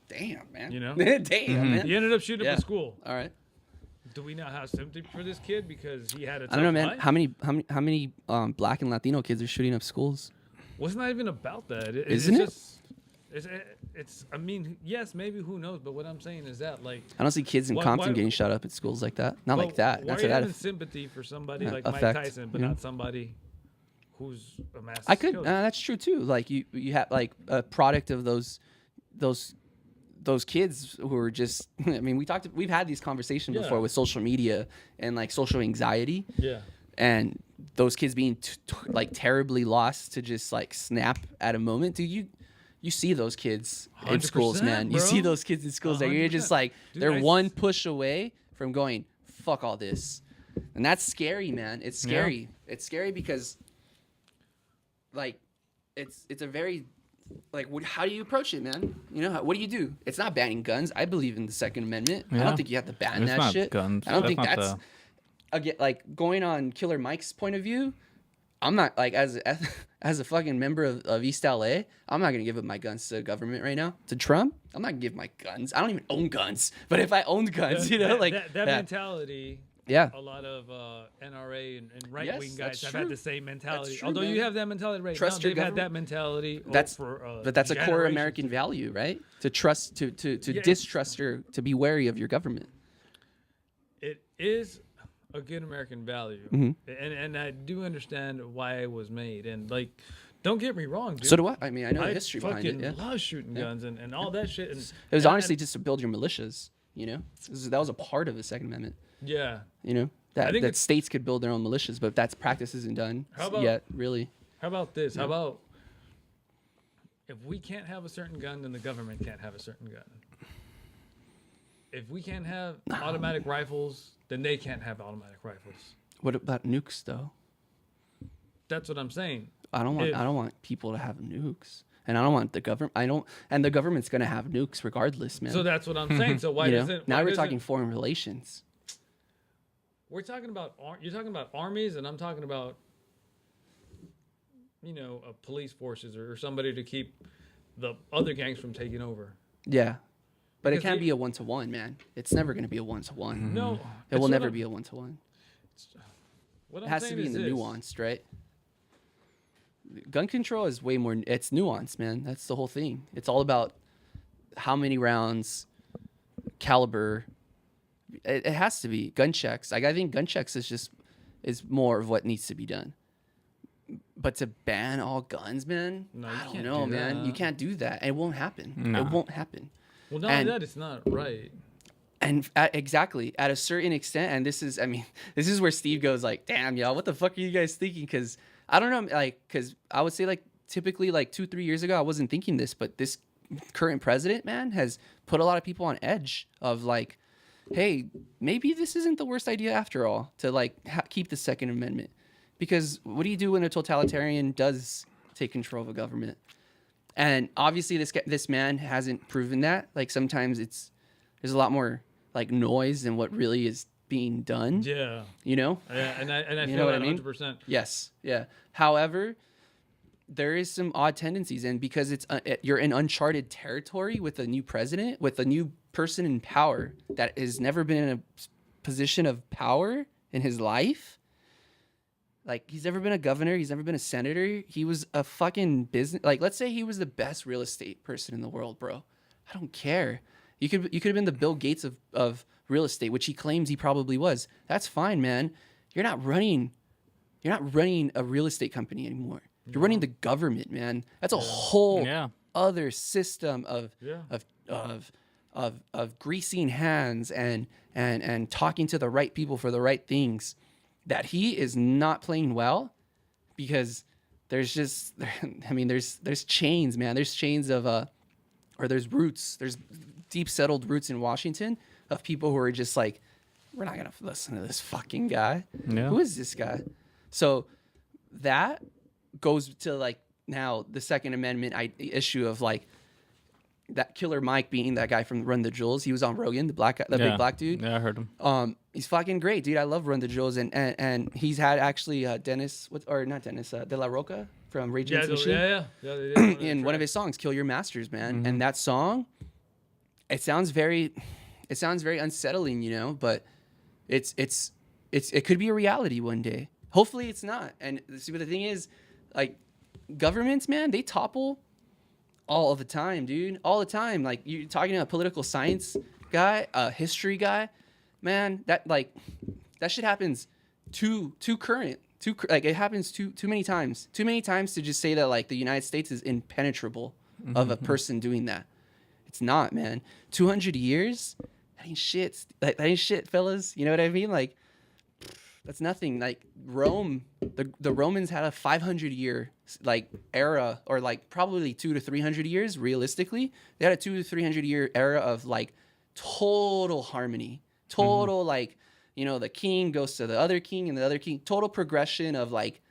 damn, man. You know? damn, man. He ended up shooting Yeah. up a school. All right. Do we not have sympathy for this kid because he had a tough I don't know, man. life? How many Black and Latino kids are shooting up schools? Well, it's not even about that. Isn't it? It's. I mean, yes, maybe who knows? But what I'm saying is that, like, I don't see kids in Why- Compton why- getting shot up at schools like that. Not but like that. Why Not are to you that. having sympathy for somebody like Mike effect, Tyson, but yeah. not somebody who's a mass I could. killer? That's true too. Like you have like a product of those kids who are just. I mean, we've had these conversations Yeah. before with social media and like social anxiety, Yeah. and those kids being like terribly lost to just like snap at a moment. Dude, you see those kids in schools, 100%, man. You see bro. those kids in schools that you're just 100%. like Dude, they're I one s- push away from going fuck all this, and that's scary, man. It's Yeah. scary. It's scary because like it's a very like how do you approach it, man? You know, what do you do? It's not banning guns. I believe in the Second Amendment. I Yeah. don't think you have to ban It's that not shit. guns. I don't That's think not that's the- again like going on Killer Mike's point of view. I'm not like as a fucking member of East LA, I'm not gonna give up my guns to the government right now. To Trump, I'm not gonna give my guns. I don't even own guns. But if I owned guns, you know, like that mentality. yeah. A lot of NRA and right wing Yes, guys that's have had true. the same mentality. true, Although man. you have that mentality right Trust now, your they've had that government. mentality. That's for, but that's a core generations. American value, right? To trust, to Yeah, it's- distrust your, to be wary of your government. It is a good American value, Mm-hmm. and I do understand why it was made. And like, don't get me wrong, dude. So do I. I mean, I know the I history behind it. fucking Yeah. love shooting guns and all that shit. And, It was and honestly just to build your militias. You know, that was a part of the Second Amendment. yeah. You know, that think that it's- states could build their own militias, but that practice isn't done How about- yet. Really. How about this? How about if we can't have a certain gun, then the government can't have a certain gun. If we can't have automatic rifles, then they can't have automatic rifles. What about nukes, though? That's what I'm saying. I don't want. If- I don't want people to have nukes, and I don't want the government. I don't. And the government's gonna have nukes regardless, man. So that's what I'm saying. So why you know? doesn't Now why we're doesn't- talking foreign relations. We're talking about you're talking about armies, and I'm talking about police forces or somebody to keep the other gangs from taking over. Yeah, but it Because can't you- be a 1-to-1, man. It's never gonna be a 1-to-1. No, It that's will what never I'm- be a 1-to-1. What It I'm has to saying be in is the this. nuanced, right? Gun control is way more. It's nuanced, man. That's the whole thing. It's all about how many rounds, caliber. It has to be gun checks. Like I think gun checks is more of what needs to be done. But to ban all guns, man, No, you I don't can't know, do man. You that. can't do that. It won't happen. No. It won't happen. Well, not And- only that, it's not right. And exactly at a certain extent, and this is, I mean, this is where Steve goes like, "Damn, y'all, what the fuck are you guys thinking?" Because I don't know, like, because I would say like typically like 2-3 years ago, I wasn't thinking this, but this current president, man, has put a lot of people on edge of like, hey, maybe this isn't the worst idea after all to like keep the Second Amendment, because what do you do when a totalitarian does take control of a government? And obviously, this man hasn't proven that. Like sometimes there's a lot more like noise than what really is being done. Yeah, You know? yeah, and I You feel know what that I mean? 100%. Yes. Yeah. However, there is some odd tendencies, and because you're in uncharted territory with a new president, with a new person in power that has never been in a position of power in his life. Like he's never been a governor, he's never been a senator. He was a fucking business. Like let's say he was the best real estate person in the world, bro. I don't care. You could have been the Bill Gates of real estate, which he claims he probably was. That's fine, man. You're not running a real estate company anymore. You're running the government, man. That's a whole Yeah. other system of Yeah. of greasing hands and talking to the right people for the right things that he is not playing well, because there's just I mean there's chains, man. There's chains of or there's roots. There's deep settled roots in Washington of people who are just like, we're not gonna listen to this fucking guy. Yeah. Who is this guy? So that goes to like now the Second Amendment issue of like, that Killer Mike being that guy from Run the Jewels. He was on Rogan, the Yeah. big black dude. Yeah, I heard him. He's fucking great, dude. I love Run the Jewels, and he's had actually Dennis, or not Dennis, De La Roca from Rage Against the Machine. In one of his songs, "Kill Your Masters," man. And that song, it sounds very unsettling, you know, but it could be a reality one day. Hopefully it's not. And see, what the thing is, like, governments, man, they topple all the time, dude. All the time. Like, you're talking to a political science guy, a history guy, man, that shit happens like it happens too many times. Too many times to just say that like the United States is impenetrable of a person doing that. It's not, man. 200 years? That ain't shit. That ain't shit, fellas. You know what I mean? Like, that's nothing. Like, Rome, the Romans had a 500-year like era, or like probably 200 to 300 years realistically. They had a 200 to 300-year era of like total harmony, total like, you know, the king goes to the other king and the other king, total progression of like,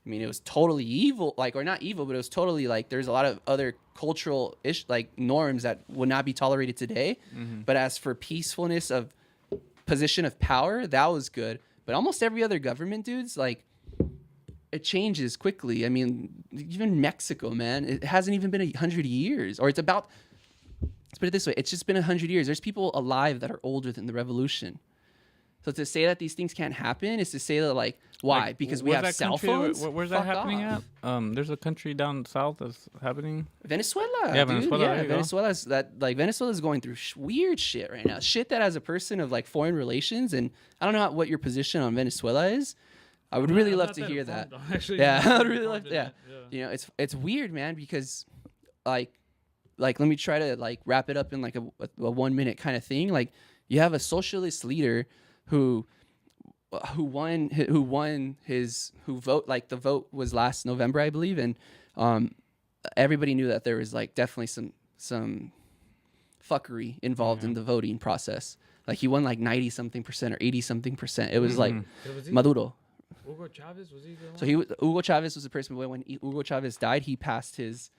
I mean, it was totally evil, like, or not evil, but it was totally like, there's a lot of other cultural like norms that would not be tolerated today. But as for peacefulness of position of power, that was good. But almost every other government, dudes, like, it changes quickly. I mean, even Mexico, man, it hasn't even been 100 years, or it's about, let's put it this way, it's just been 100 years. There's people alive that are older than the revolution. So to say that these things can't happen is to say that, like, why? Like, Because we where's have that cell country- phones? Where's that Fuck happening off. at? There's a country down south that's happening. Venezuela. Yeah, dude. Venezuela, there Yeah, you go. Venezuela's going through weird shit right now. Shit that, as a person of like foreign relations, and I don't know what your position on Venezuela is. I would really love to hear that. Actually, Yeah, I'm I would really love. involved in Yeah, that. you know, it's weird, man, because like let me try to like wrap it up in like a 1 minute kind of thing. Like, you have a socialist leader who vote, like, the vote was last November, I believe, and everybody knew that there was like definitely some fuckery involved in the voting process. Like, he won like 90 something percent or 80 something percent. It was like Was he- Maduro. Hugo Chavez, was he the one? So Hugo Chavez was the person, but when Hugo Chavez died, he passed his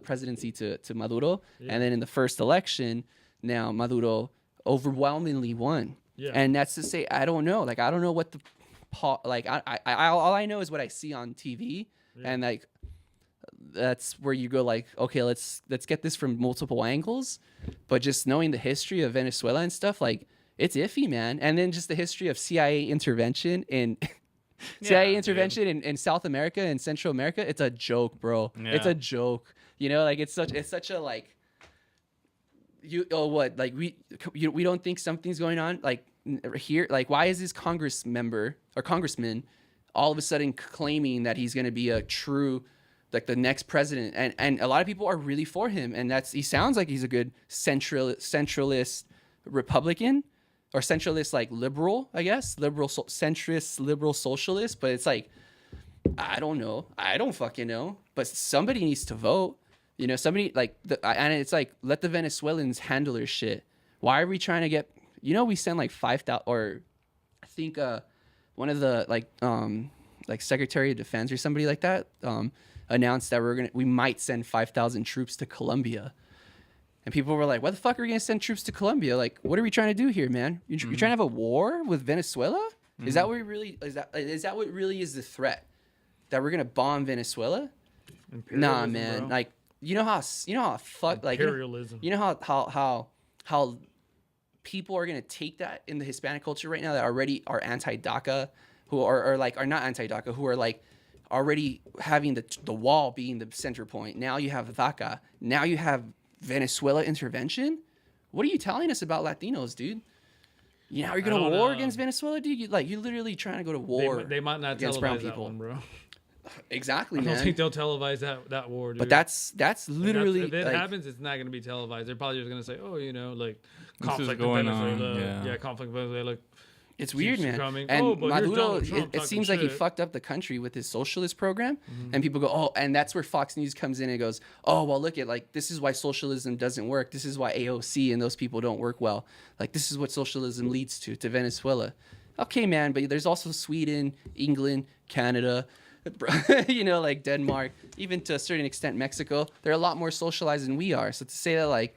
presidency to Maduro, and then in the first election, now Maduro overwhelmingly won. Yeah. And that's to say, I don't know. Like, I don't know what the like. I all I know is what I see on TV, and like that's where you go like, okay, let's get this from multiple angles. But just knowing the history of Venezuela and stuff, like, it's iffy, man. And then just the history of CIA intervention in in South America and Central America, it's a joke, bro. It's Yeah. a joke. You know, like, it's such a like, we don't think something's going on like here. Like, why is this Congress member or congressman all of a sudden claiming that he's going to be a true, like, the next president? And a lot of people are really for him, and he sounds like he's a good centralist Republican, or centralist, like, liberal, I guess, centrist liberal socialist. But it's like, I don't know, I don't fucking know, but somebody needs to vote. You know, somebody like and it's like, let the Venezuelans handle their shit. Why are we trying to get? You know, we send like 5,000, or I think one of the like Secretary of Defense or somebody like that announced that we might send 5,000 troops to Colombia, and people were like, "Why the fuck are we gonna send troops to Colombia? Like, what are we trying to do here, man? You're trying to have a war with Venezuela? Is that what what really is the threat? That we're gonna bomb Venezuela? Nah, Imperialism, man. bro. Like, you know how fuck, like, Imperialism. you know how people are gonna take that in the Hispanic culture right now that already are anti-DACA, who are not anti-DACA, who are like already having the wall being the center point. Now you have DACA. Now you have Venezuela intervention. What are you telling us about Latinos, dude? You know, you're I gonna don't war know. against Venezuela, dude. You're literally trying to go to war. They might not against televise brown that people. one, bro. Exactly, I don't man. think they'll televise that war, dude. But that's literally if it like, happens, it's not going to be televised. They're probably just going to say, "Oh, you know, like is conflict in going on, Venezuela, yeah. conflict in Venezuela." it's weird, keeps man. coming. And Oh, but here's Maduro, Donald Trump it talking seems like he shit. fucked up the country with his socialist program, and people go, "Oh," and that's where Fox News comes in and goes, "Oh, well, look at, like, this is why socialism doesn't work. This is why AOC and those people don't work well. Like, this is what socialism leads to Venezuela." Okay, man, but there's also Sweden, England, Canada, you know, like Denmark, even to a certain extent Mexico, they're a lot more socialized than we are. So to say that like,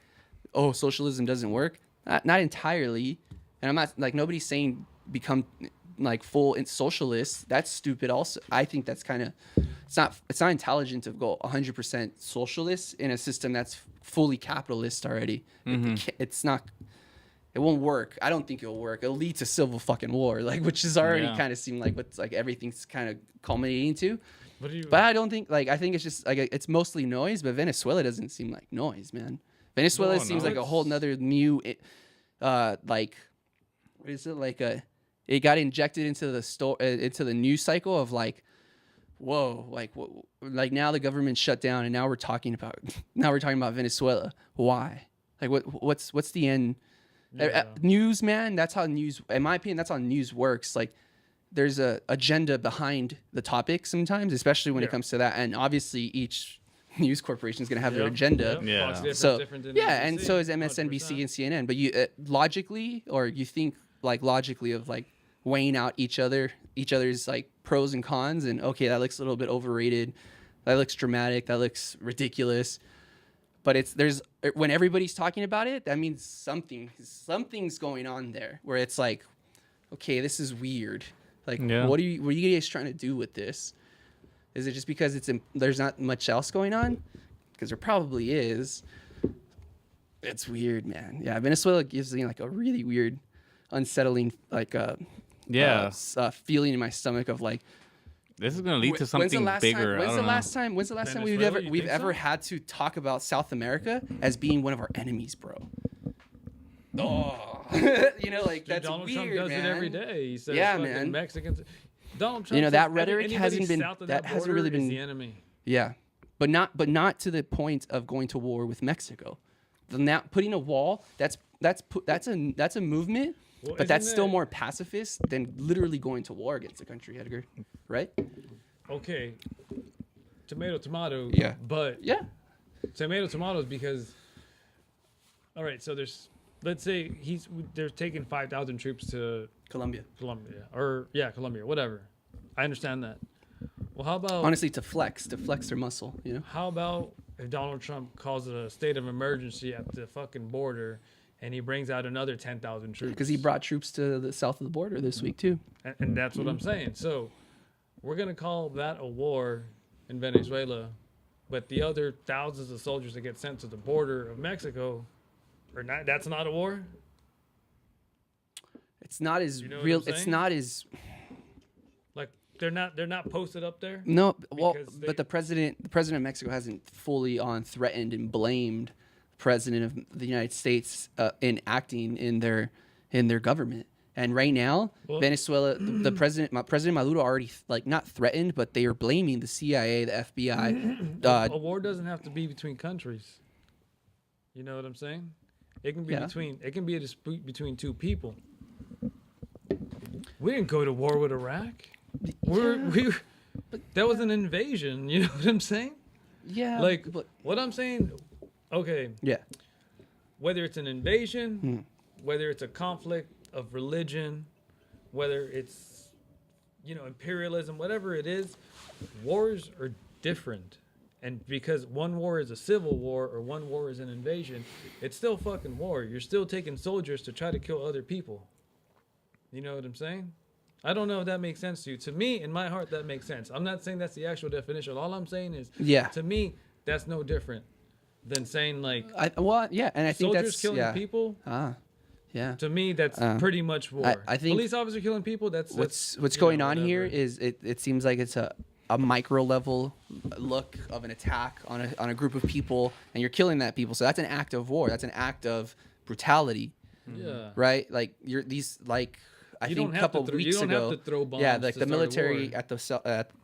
oh, socialism doesn't work, not entirely. And I'm not like nobody's saying become like full socialists. That's stupid. Also, I think that's kind of it's not intelligent to go 100% socialist in a system that's fully capitalist already. It's not. It won't work. I don't think it'll work. It'll lead to civil fucking war, like which is already Yeah. kind of seemed like what's like everything's kind of culminating to. What do you? But I don't think like I think it's just like it's mostly noise. But Venezuela doesn't seem like noise, man. Venezuela No, seems no. like a whole nother new, like, what is it like it got injected into the into the news cycle of like, whoa, like now the government shut down and now we're talking about Venezuela. Why? Like what's the end? Yeah. News, man. That's how news. In my opinion, that's how news works. Like, there's a agenda behind the topic sometimes, especially when it Yeah. comes to that. And obviously, each news corporation is going to have their Yep, agenda. yep. Yeah. Fox Different's So different than yeah, and NBC, so is MSNBC 100%. and CNN. But you logically, or you think like logically of like weighing out each other's like pros and cons, and okay, that looks a little bit overrated, that looks dramatic, that looks ridiculous. But there's when everybody's talking about it, that means something's going on there where it's like, okay, this is weird. Like, Yeah. what are you guys trying to do with this? Is it just because there's not much else going on? Because there probably is. It's weird, man. Yeah, Venezuela gives me like a really weird, unsettling like Yeah. feeling in my stomach of like, This is gonna lead to when's something the last bigger. Time, when's I the don't last time? When's the last time Venezuela, you we've think ever so? had to talk about South America as being one of our enemies, bro? Oh, you know, like Dude, that's Donald weird, Trump does man. it every day. He says, Yeah, fucking man. Mexicans. Donald Trump. You know, says that rhetoric anybody hasn't been- south of that hasn't border really is been- the enemy. Yeah, but not to the point of going to war with Mexico. Now putting a wall, that's a movement, Well, but that's isn't still that- more pacifist than literally going to war against the country, Edgar. Right? Okay. Tomato. Yeah. But Yeah. tomatoes because. All right, so let's say they're taking 5,000 troops to Colombia. Colombia Colombia, whatever. I understand that. Well, how about Honestly, to flex their muscle, you know. how about if Donald Trump calls it a state of emergency at the fucking border, and he brings out another 10,000 troops? Because he brought troops to the south of the border this week too. And that's what I'm saying. So we're gonna call that a war in Venezuela, but the other thousands of soldiers that get sent to the border of Mexico are not. That's not a war. It's not as You know what real. I'm It's saying? not as Like they're not posted up there. no. Well, Because but the president of Mexico hasn't fully on threatened and blamed the president of the United States in acting in their government. And right now, Well- Venezuela, President Maduro already like not threatened, but they are blaming the CIA, the FBI. A war doesn't have to be between countries. You know what I'm saying? It can be Yeah. It can be a dispute between two people. We didn't go to war with Iraq. That was an invasion. You know what I'm saying? Yeah, Like but, what I'm saying. Okay, yeah, whether it's an invasion, whether it's a conflict of religion, whether it's imperialism, whatever it is, wars are different. And because one war is a civil war or one war is an invasion, it's still fucking war. You're still taking soldiers to try to kill other people. You know what I'm saying? I don't know if that makes sense to you. To me, in my heart, that makes sense. I'm not saying that's the actual definition. All I'm saying is, yeah. to me, that's no different than saying like Yeah, and I think soldiers that's killing yeah. people. Yeah. To me, that's pretty much war. I think police officer killing people. That's What's you going know, on here whatever. is it seems like it's a micro level look of an attack on a group of people, and you're killing that people. So that's an act of war. That's an act of brutality, Yeah. right? Like I You think don't a have to couple throw- you weeks don't have ago, to throw bombs yeah, to like the start a military war. at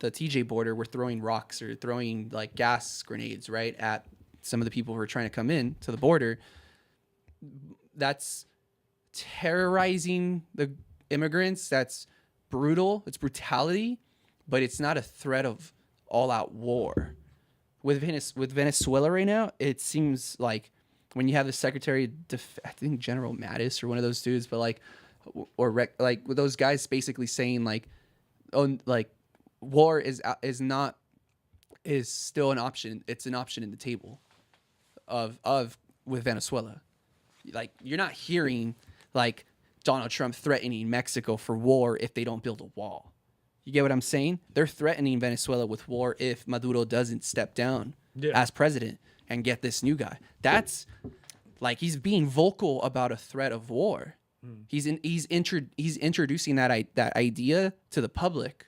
the TJ border were throwing rocks or throwing like gas grenades right at some of the people who were trying to come in to the border. That's terrorizing the immigrants. That's brutal. It's brutality, but it's not a threat of all-out war. With Venezuela right now, it seems like when you have the Secretary, I think General Mattis or one of those dudes, but like, with those guys basically saying like, oh, like war is still an option. It's an option in the table of with Venezuela. Like, you're not hearing like Donald Trump threatening Mexico for war if they don't build a wall. You get what I'm saying? They're threatening Venezuela with war if Maduro doesn't step down as president and get this new guy. That's like, he's being vocal about a threat of war. He's introducing that idea to the public.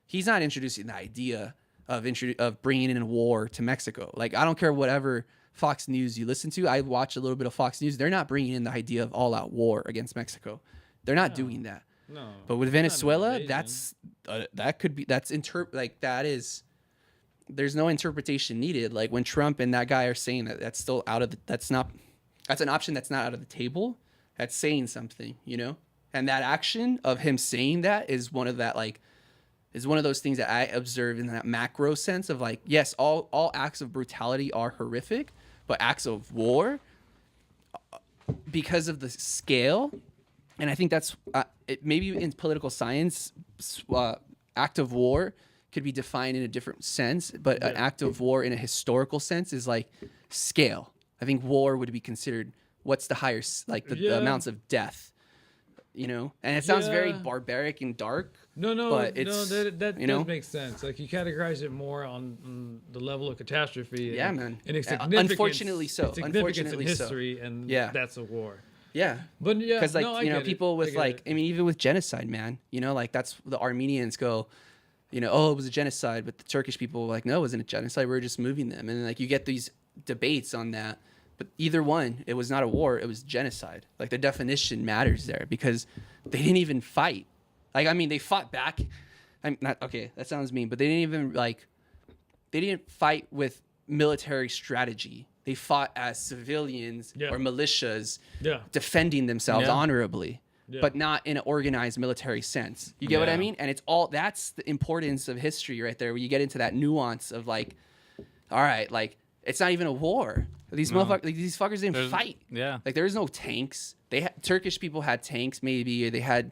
He's not introducing the idea of bringing in a war to Mexico. Like, I don't care whatever Fox News you listen to. I watch a little bit of Fox News. They're not bringing in the idea of all-out war against Mexico. They're not doing that. No. But with Venezuela, that's there's no interpretation needed. Like, when Trump and that guy are saying that, that's still that's an option that's not out of the table. That's saying something, you know? And that action of him saying that is one of those things that I observe in that macro sense of, like, yes, all acts of brutality are horrific, but acts of war, because of the scale, and I think that's maybe in political science, act of war could be defined in a different sense, but an act of war in a historical sense is like scale. I think war would be considered what's the higher, like the amounts of death, you know? And it sounds very barbaric and dark. But it's, that does make sense. Like, you categorize it more on the level of catastrophe. Yeah, man. And its significance, Unfortunately so. Significance in history, and yeah, that's a war. Yeah. But yeah, because, like, no, you know, people with, like, I mean, even with genocide, man, you know, like, that's the Armenians go, you know, oh, it was a genocide, but the Turkish people were like, no, it wasn't a genocide, we were just moving them. And, like, you get these debates on that, but either one, it was not a war, it was genocide. Like, the definition matters there, because they didn't even fight. Like, I mean, they fought back. I'm not, okay, that sounds mean, but they didn't even, like, they didn't fight with military strategy. They fought as civilians or militias defending themselves honorably, but not in an organized military sense. You get what I mean? And it's all, that's the importance of history right there, where you get into that nuance of, like, all right, like, it's not even a war. These motherfuckers, like, these fuckers didn't fight. Yeah. Like, there's no tanks. Turkish people had tanks, maybe, or they had,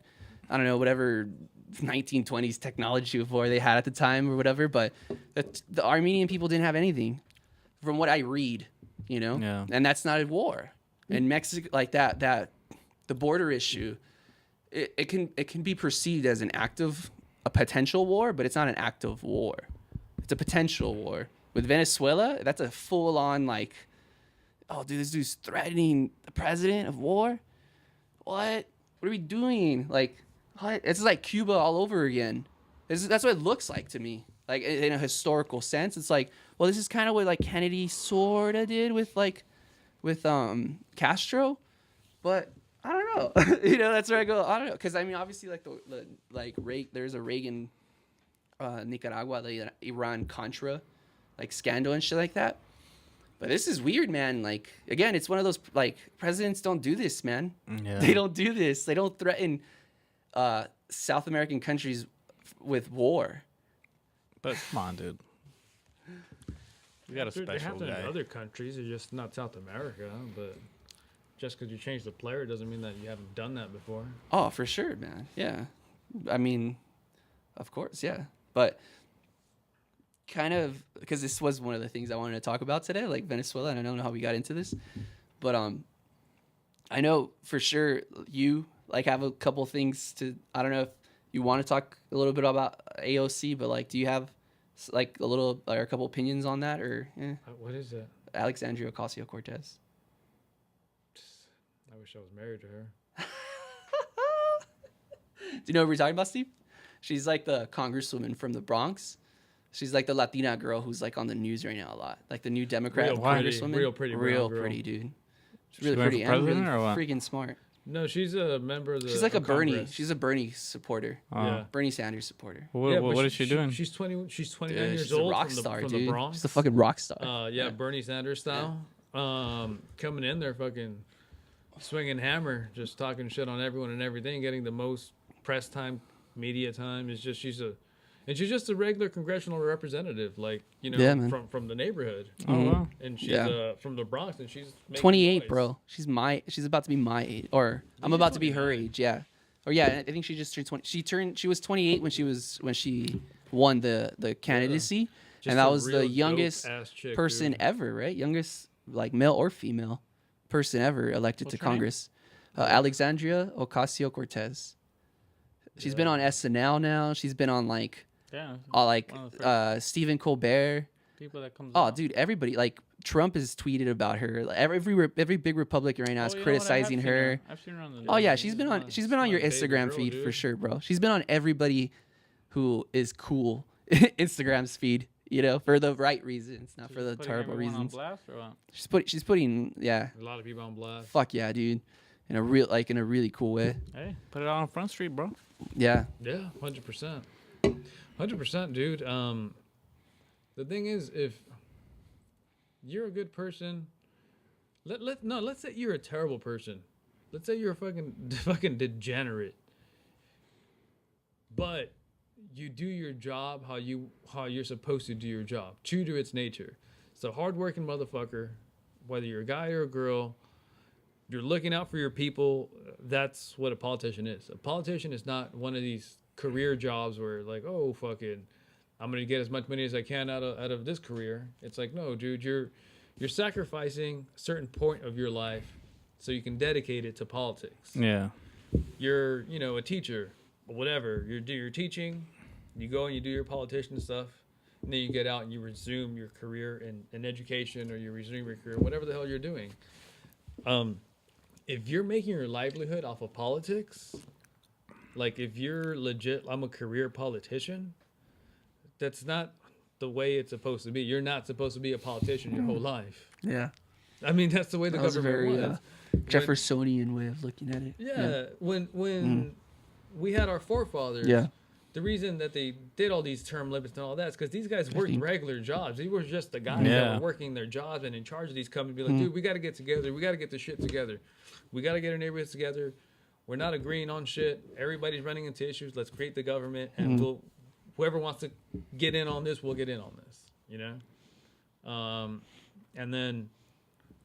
I don't know, whatever 1920s technology before they had at the time or whatever. But the Armenian people didn't have anything, from what I read, you know. Yeah. And that's not a war. And Mexico, like that, the border issue, it can be perceived as a potential war, but it's not an active war. It's a potential war. With Venezuela, that's a full-on, like, oh, dude, this dude's threatening the president of war. What are we doing? Like, what? It's like Cuba all over again. That's what it looks like to me. Like, in a historical sense, it's like, well, this is kind of what, like, Kennedy sorta did with Castro, but I don't know. You know, that's where I go. I don't know, because I mean, obviously, like there's a Reagan, Nicaragua, the Iran Contra, like, scandal and shit like that. But this is weird, man. Like, again, it's one of those, like, presidents don't do this, man. Yeah. They don't do this. They don't threaten South American countries with war. But come on, dude. We got a special they happen guy. in other countries, it's just not South America. But just because you change the player doesn't mean that you haven't done that before. Oh, for sure, man. Yeah. I mean, of course, yeah. But kind of, because this was one of the things I wanted to talk about today, like Venezuela, and I don't know how we got into this, but I know for sure you, like, have a couple things to, I don't know if you want to talk a little bit about AOC, but, like, do you have, like, a couple opinions on that, or what is that? Alexandria Ocasio-Cortez. I wish I was married to her. Do you know what we're talking about, Steve? She's like the congresswoman from the Bronx. She's like the Latina girl who's, like, on the news right now a lot, like the new Democrat congresswoman. Real pretty, dude. She's really pretty and really freaking smart. No, she's a member of the. She's like a Congress. Bernie. She's a Bernie supporter. Yeah. Bernie Sanders supporter. What is she doing? She's 20. She's 29 Dude, years she's old. a rock from star, the dude. Bronx. She's a fucking rock star. Yeah, Bernie Sanders style. Coming in there, fucking swinging hammer, just talking shit on everyone and everything, getting the most press time, media time. It's just she's just a regular congressional representative, like, you know, from the neighborhood. Oh wow. And she's from the Bronx, and she's 28, noise. bro. She's about to be my age, or I'm about to be her age. Yeah. Or yeah, I think she just turned 20. She was 28 when she won the candidacy, Just and that a was real the youngest dope-ass chick, person dude. ever, right? Youngest like male or female person ever elected What's to her name? Congress. Alexandria Ocasio Cortez. She's been on SNL now. She's been on like Yeah. like One of the first Stephen Colbert. people that comes. Oh, out. dude, everybody like Trump has tweeted about her. Like, every big Republican right now is Oh, you know what? I have criticizing seen her. I've seen her on the. Oh yeah, She's she's been on my- she's been on she's your my baby Instagram girl, feed for dude. sure, bro. She's been on everybody who is cool Instagram's feed, you know, for the right reasons, not for the Putting terrible everyone on reasons. blast or what? She's putting yeah, A lot of people on blast. fuck yeah, dude. In a really cool way. Hey, put it on Front Street, bro. Yeah. Yeah, 100%. 100%, dude. The thing is, if you're a good person, let's say you're a terrible person. Let's say you're a fucking degenerate. But you do your job how you're supposed to do your job, true to its nature. So hardworking motherfucker, whether you're a guy or a girl, you're looking out for your people. That's what a politician is. A politician is not one of these career jobs where like, oh fucking, I'm gonna get as much money as I can out of this career. It's like, no, dude, you're sacrificing a certain point of your life so you can dedicate it to politics. Yeah. You're, a teacher or whatever. You're teaching. You go and you do your politician stuff. And then you get out and you resume your career in education, or you resume your career, whatever the hell you're doing. If you're making your livelihood off of politics, like if you're legit, I'm a career politician, that's not the way it's supposed to be. You're not supposed to be a politician your whole life. Yeah. I mean, that's the way the That was a government very was. Jeffersonian way of looking at it. Yeah, when we had our forefathers, Yeah. the reason that they did all these term limits and all that is because these guys worked regular jobs. They were just the guys that Yeah. were working their jobs and in charge of these companies. Be like, dude, we got to get together. We got to get the shit together. We got to get our neighborhoods together. We're not agreeing on shit. Everybody's running into issues. Let's create the government, and whoever wants to get in on this, we'll get in on this. And then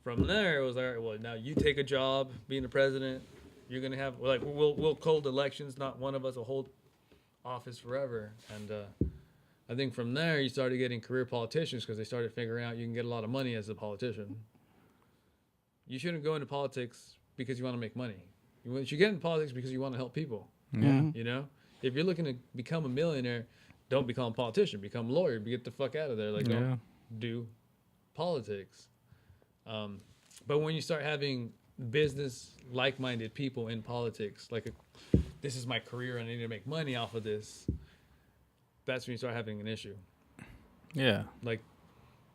from there, it was all right. Well, now you take a job being the president. You're gonna have we'll hold elections. Not one of us will hold office forever. And I think from there you started getting career politicians because they started figuring out you can get a lot of money as a politician. You shouldn't go into politics because you want to make money. You should get into politics because you want to help people. Yeah. If you're looking to become a millionaire, don't become a politician. Become a lawyer. Get the fuck out of there. Yeah. Don't do politics. But when you start having business like-minded people in politics, this is my career and I need to make money off of this, that's when you start having an issue. Yeah. Like,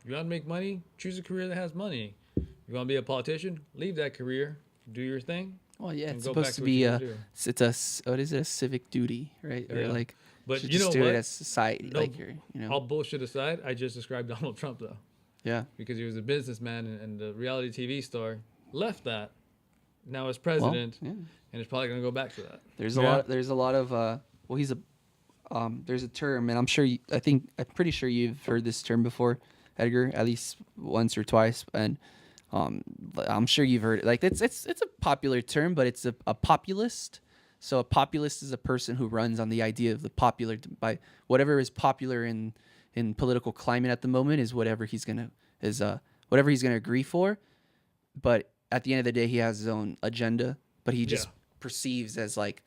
you want to make money? Choose a career that has money. You want to be a politician? Leave that career. Do your thing. Well, yeah, And it's go back supposed to to what you be gotta do. what is it, a civic duty, right? Or Yeah. like, But should you just know do what? it as society, No, like you're, All bullshit aside, I just described Donald Trump, though. yeah. Because he was a businessman and the reality TV star, left that, now as Well, president, yeah. and is probably going to go back to that. There's Yeah. a lot of well, he's a there's a term, and I'm pretty sure you've heard this term before, Edgar, at least once or twice, and I'm sure you've heard it. Like it's a popular term, but it's a populist. So a populist is a person who runs on the idea of the popular, by whatever is popular in political climate at the moment is whatever he's gonna agree for. But at the end of the day, he has his own agenda. But he just Yeah. perceives as like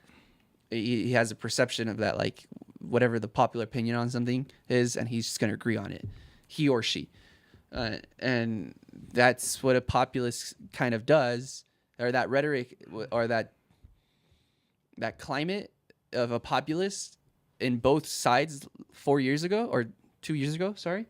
he has a perception of that, like whatever the popular opinion on something is, and he's just gonna agree on it, he or she. And that's what a populist kind of does, or that rhetoric, or that climate of a populist in both sides 4 years ago or 2 years ago, sorry.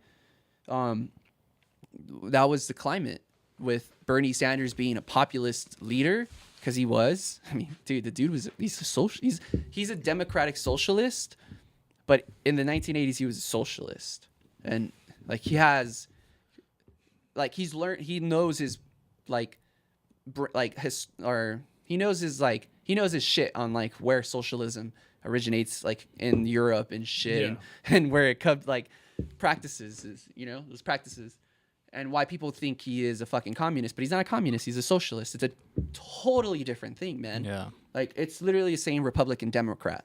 That was the climate with Bernie Sanders being a populist leader, because he was. I mean, dude, the dude he's a democratic socialist, but in the 1980s he was a socialist, and like he knows his he knows his shit on like where socialism originates, like in Europe and shit, Yeah. and where it comes, like practices is, those practices, and why people think he is a fucking communist, but he's not a communist, he's a socialist. It's a totally different thing, man. Yeah. Like it's literally saying Republican Democrat.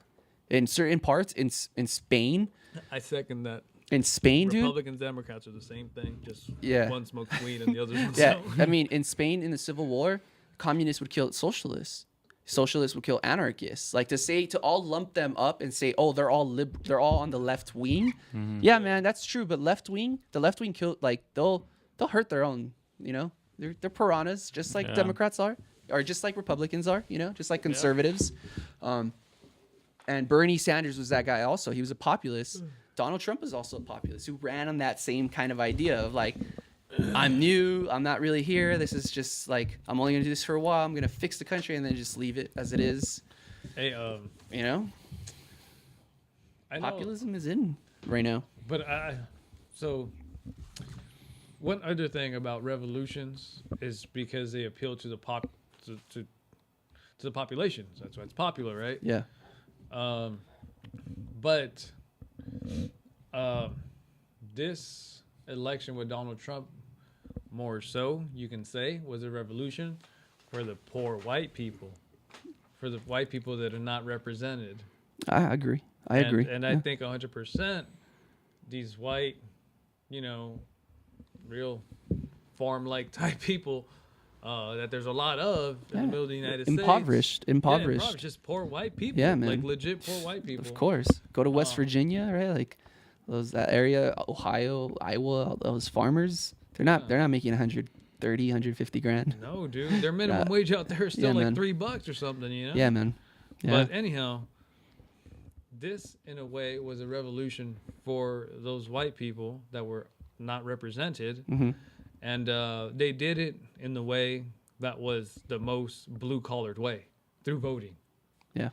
in certain parts in Spain. I second that. In Spain, dude. Republicans, Democrats are the same thing. Just Yeah. one smokes weed and the other one Yeah, don't. I mean, in Spain, in the Civil War, communists would kill socialists. Socialists would kill anarchists. Like to all lump them up and say, oh, they're all on the left wing. Yeah, man, that's true. But the left wing kill, like they'll hurt their own. You know, they're piranhas, just like Yeah. Democrats are, or just like Republicans are. You know, just like conservatives. And Bernie Sanders was that guy also. He was a populist. Donald Trump was also a populist who ran on that same kind of idea of like, I'm new, I'm not really here. This is just like, I'm only gonna do this for a while. I'm gonna fix the country and then just leave it as it is. Hey, You know, I know, populism is in right now. but so one other thing about revolutions is because they appeal to the to the population. That's why it's popular, right? Yeah. But this election with Donald Trump, more so, you can say, was a revolution for the poor white people, for the white people that are not represented. I agree. I agree. And I think 100% these white, real farm-like type people that there's a lot of in the middle of the United States. Impoverished. Yeah, impoverished, just poor white people. Yeah, man. Like legit poor white people. Of course. Go to West Virginia, right? Like that area, Ohio, Iowa, those farmers, they're not making 130, 150 grand. No, dude. Their minimum wage out there is still yeah, like man. $3 or something, Yeah, man. Yeah. But anyhow, this in a way was a revolution for those white people that were not represented. Mm-hmm. And they did it in the way that was the most blue-collared way, through voting. Yeah.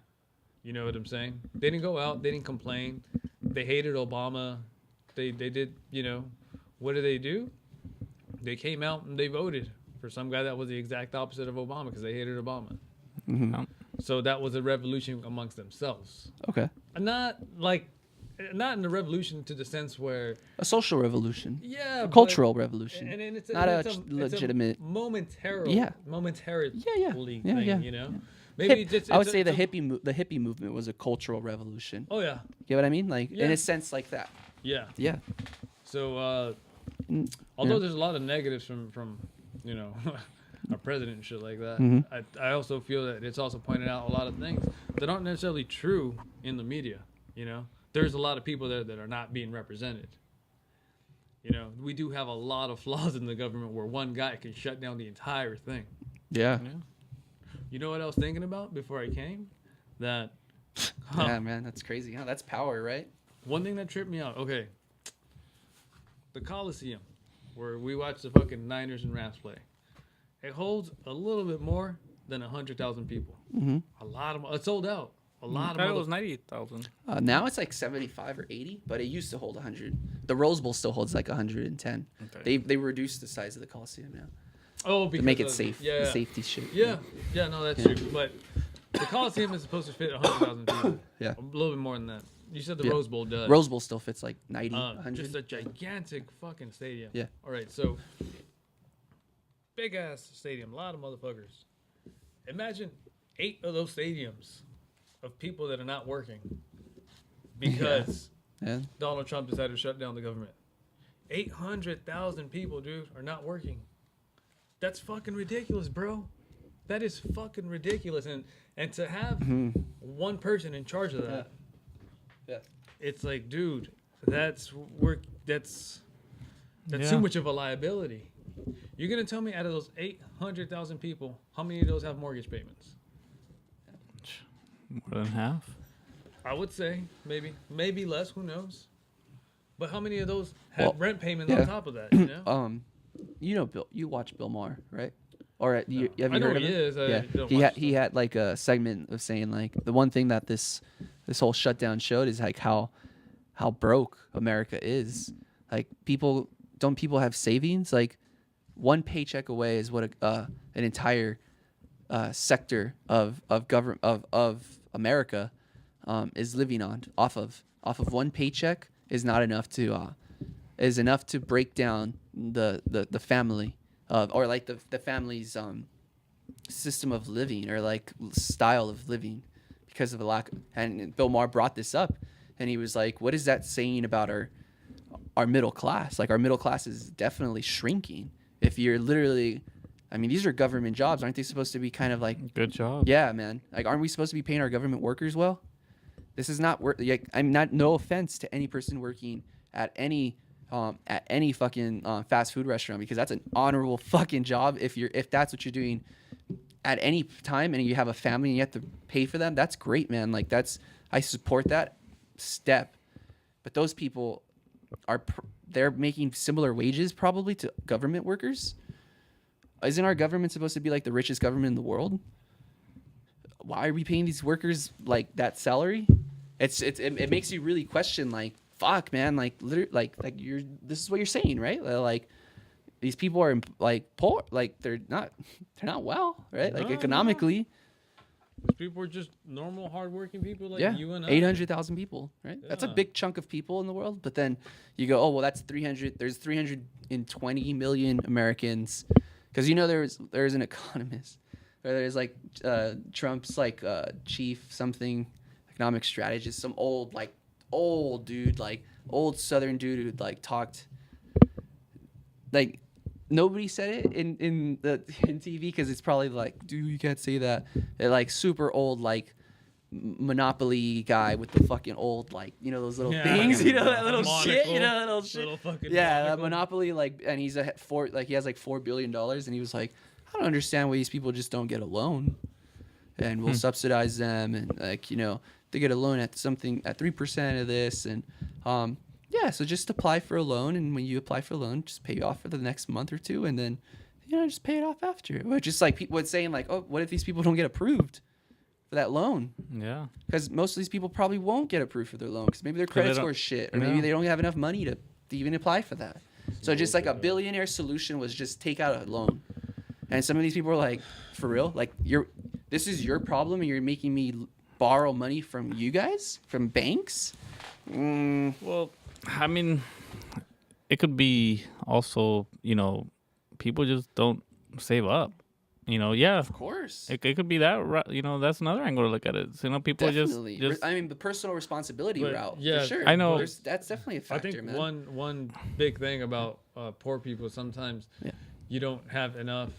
You know what I'm saying? They didn't go out. They didn't complain. They hated Obama. They did, what did they do? They came out and they voted for some guy that was the exact opposite of Obama because they hated Obama. Mm-hmm. So that was a revolution amongst themselves. Okay. Not in the revolution to the sense where, A social revolution. yeah, A cultural revolution. and it's Not it's a legitimate. it's a momentarily, Yeah. momentarily Yeah. thing, Yeah. Maybe I would say the hippie movement was a cultural revolution. Oh yeah, You know what I mean? Like Yeah. in a sense like that. yeah. Yeah. So although there's a lot of negatives from our president and shit like that, Mhm. I also feel that it's also pointed out a lot of things that aren't necessarily true in the media. There's a lot of people there that are not being represented. We do have a lot of flaws in the government where one guy can shut down the entire thing. Yeah. You know what I was thinking about before I came? That Yeah, man, that's crazy. Huh? That's power, right? one thing that tripped me out. Okay, the Coliseum, where we watch the fucking Niners and Rams play, it holds a little bit more than 100,000 people. Mm-hmm. A lot of it's sold out. A lot I of thought it was 90,000. Now it's like 75 or 80, but it used to hold 100. The Rose Bowl still holds like 110. Okay. They reduced the size of the Coliseum now because to make it of- safe. Yeah, The safety shit. yeah, no, that's true. But the Coliseum is supposed to fit 100,000 people. Yeah. A little bit more than that. You said the Yeah. Rose Bowl does. Rose Bowl still fits like 90, 100. Just a gigantic fucking stadium. Yeah. All right, so big ass stadium, a lot of motherfuckers. Imagine 8 of those stadiums of people that are not working because Yeah. Donald Trump decided to shut down the government. 800,000 people, dude, are not working. That's fucking ridiculous, bro. That is fucking ridiculous. And to have one person in charge of that, Yeah. it's like, dude, that's Yeah. too much of a liability. You're gonna tell me out of those 800,000 people, how many of those have mortgage payments? More than half. I would say maybe less. Who knows? But how many of those have Well, rent payments yeah. on top of that? You know? Bill. You watch Bill Maher, right? Or have you I know heard who of he him? is. I Yeah. don't He watch he had like a segment of saying like the one thing that this whole shutdown showed is like how broke America is. Like people have savings? Like one paycheck away is what an entire sector of government of America is living on off of one paycheck is not enough to break down the family or like the family's system of living or like style of living because of the lack. And Bill Maher brought this up, and he was like, "What is that saying about our middle class? Like our middle class is definitely shrinking. If you're literally, I mean, these are government jobs, aren't they supposed to be kind of like, Good job. yeah, man, like aren't we supposed to be paying our government workers well? This is not work. Like, I'm not. No offense to any person working at any fucking fast food restaurant, because that's an honorable fucking job. If that's what you're doing at any time, and you have a family and you have to pay for them, that's great, man. Like I support that step. But those people they're making similar wages probably to government workers. Isn't our government supposed to be like the richest government in the world? Why are we paying these workers like that salary? It makes you really question, like, fuck, man, like literally, like this is what you're saying, right? Like these people are like poor, like they're not well, right? Like No, economically. These people are just normal, hardworking people like Yeah, you and I. 800,000 people, right? That's a Yeah. big chunk of people in the world. But then you go, oh well, that's 300. There's 320 million Americans, because there's an economist, or there's like Trump's like chief something economic strategist, some old dude, like old Southern dude who like talked like. Nobody said it in TV because it's probably like, dude, you can't say that. They're like super old, like Monopoly guy with the fucking old, like, those little things, that little shit, that little shit. Little fucking Yeah, monocle. Monopoly, like, and he's he has like $4 billion, and he was like, I don't understand why these people just don't get a loan, and we'll subsidize them, and like, they get a loan at 3% of this, and yeah, so just apply for a loan, and when you apply for a loan, just pay off for the next month or two, and then just pay it off after. Which is like people saying like, oh, what if these people don't get approved for that loan? Yeah. Because most of these people probably won't get approved for their loan, because maybe their credit score is shit, or maybe Yeah. they don't have enough money to even apply for that. So just like a billionaire solution was just take out a loan. And some of these people are like, for real, like this is your problem, and you're making me borrow money from you guys, from banks. Well, I mean, it could be also, people just don't save up. Yeah, Of course. it could be that. That's another angle to look at it. So, people Definitely. just I mean, the personal responsibility But, route. yeah, for sure. I know. That's definitely a I factor, think man. one big thing about poor people, sometimes Yeah. you don't have enough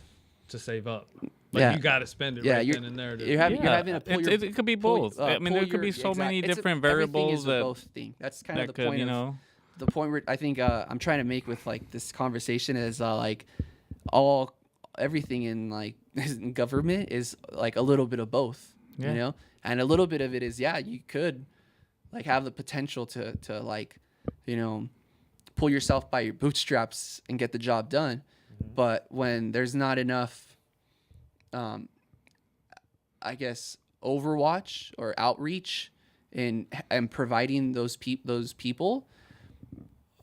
to save up. Yeah. You got to spend it Yeah, right you're- then and there. you're having to pull your. it could be pull- both. I mean, pull there could be your- so many exact- different everything variables is a that both thing. That's kind of that the could, point. The point where I think I'm trying to make with like this conversation is like everything in like in government is like a little bit of both, Yeah. and a little bit of it is, yeah, you could like have the potential to like, pull yourself by your bootstraps and get the job done. But when there's not enough, I guess, overwatch or outreach and providing those people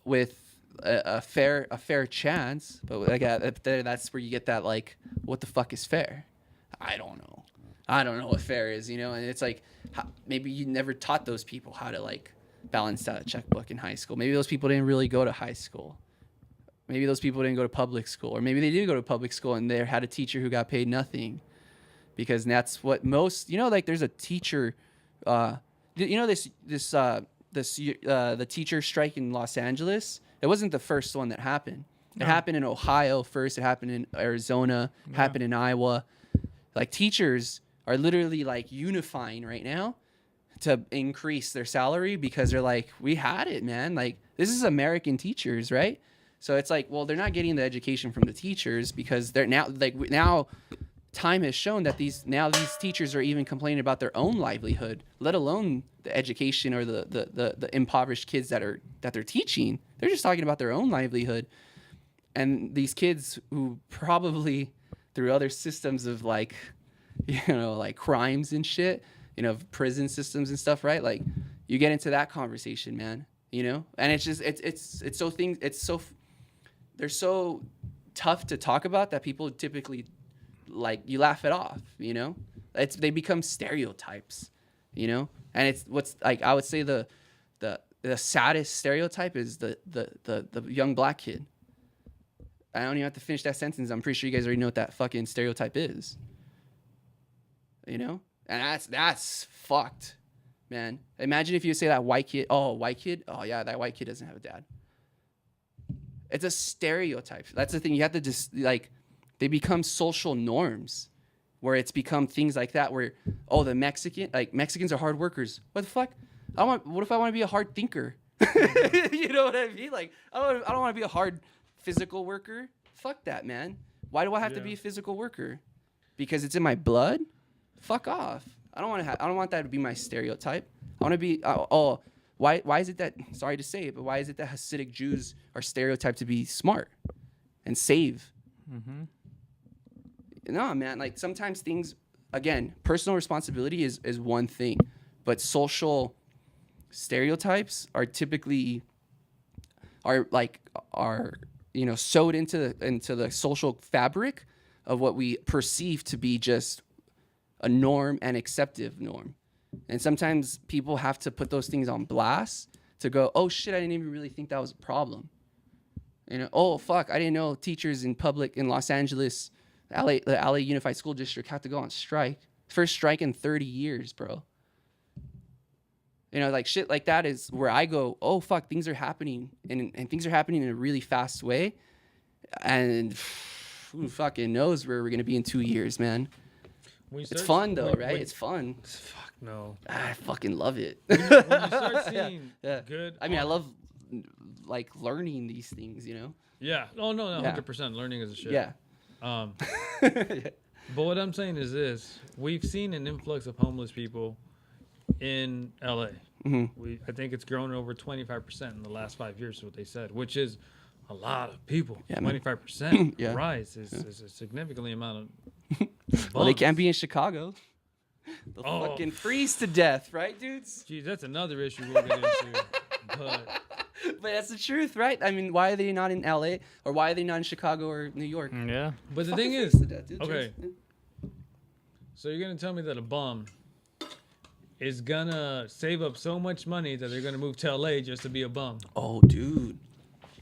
with a fair chance, but like that's where you get that like, what the fuck is fair? I don't know what fair is, and it's like maybe you never taught those people how to like balance out a checkbook in high school. Maybe those people didn't really go to high school. Maybe those people didn't go to public school, or maybe they did go to public school and they had a teacher who got paid nothing, because that's what most, like there's a teacher, the teacher strike in Los Angeles. It wasn't the first one that happened. It happened in Ohio first. It happened in Arizona. Happened in Iowa. Like teachers are literally like unifying right now to increase their salary, because they're like, we had it, man. Like this is American teachers, right? So it's like, well, they're not getting the education from the teachers, because they're now time has shown that these teachers are even complaining about their own livelihood, let alone the education or the impoverished kids that they're teaching. They're just talking about their own livelihood. And these kids who probably through other systems of like, like crimes and shit, prison systems and stuff, right? Like you get into that conversation, man, and it's just, they're so tough to talk about that people typically like, you laugh it off, they become stereotypes, and it's what's like, I would say the saddest stereotype is the young black kid. I don't even have to finish that sentence. I'm pretty sure you guys already know what that fucking stereotype is. And that's fucked, man. Imagine if you say that white kid, oh yeah, that white kid doesn't have a dad. It's a stereotype. That's the thing. You have to just like, they become social norms, where it's become things like that. Where the Mexicans are hard workers. What the fuck? What if I want to be a hard thinker? You know what I mean? Like I don't want to be a hard physical worker. Fuck that, man. Why do I have to be a physical worker? Because it's in my blood? Fuck off. I don't want that to be my stereotype. I want to be why is it that, sorry to say it, but why is it that Hasidic Jews are stereotyped to be smart and save? Mm-hmm. No, man, like sometimes things, again, personal responsibility is one thing, but social stereotypes are typically sewed into the social fabric of what we perceive to be just a norm and acceptive norm. And sometimes people have to put those things on blast to go, oh shit, I didn't even really think that was a problem. Oh fuck, I didn't know teachers in Los Angeles, the LA Unified School District have to go on strike. First strike in 30 years, bro. Like shit like that is where I go, oh fuck, things are happening and things are happening in a really fast way. And who fucking knows where we're going to be in 2 years, man. It's fun though, right? It's fun. Fuck no. I fucking love it. When you start seeing good, I mean, I love like learning these things, Yeah. Oh no, 100%. Learning is a shit. Yeah. But what I'm saying is this: we've seen an influx of homeless people in LA. Mm-hmm. I think it's grown over 25% in the last 5 years, is what they said, which is a lot of people. Yeah, 25% rise is a significantly amount of. Well, they can't be in Chicago. They'll fucking freeze to death, right, dudes? Geez, that's another issue we'll get into. But that's the truth, right? I mean, why are they not in LA, or why are they not in Chicago or New York? Yeah. But the thing is, okay. So you're gonna tell me that a bum is gonna save up so much money that they're gonna move to LA just to be a bum? Oh, dude,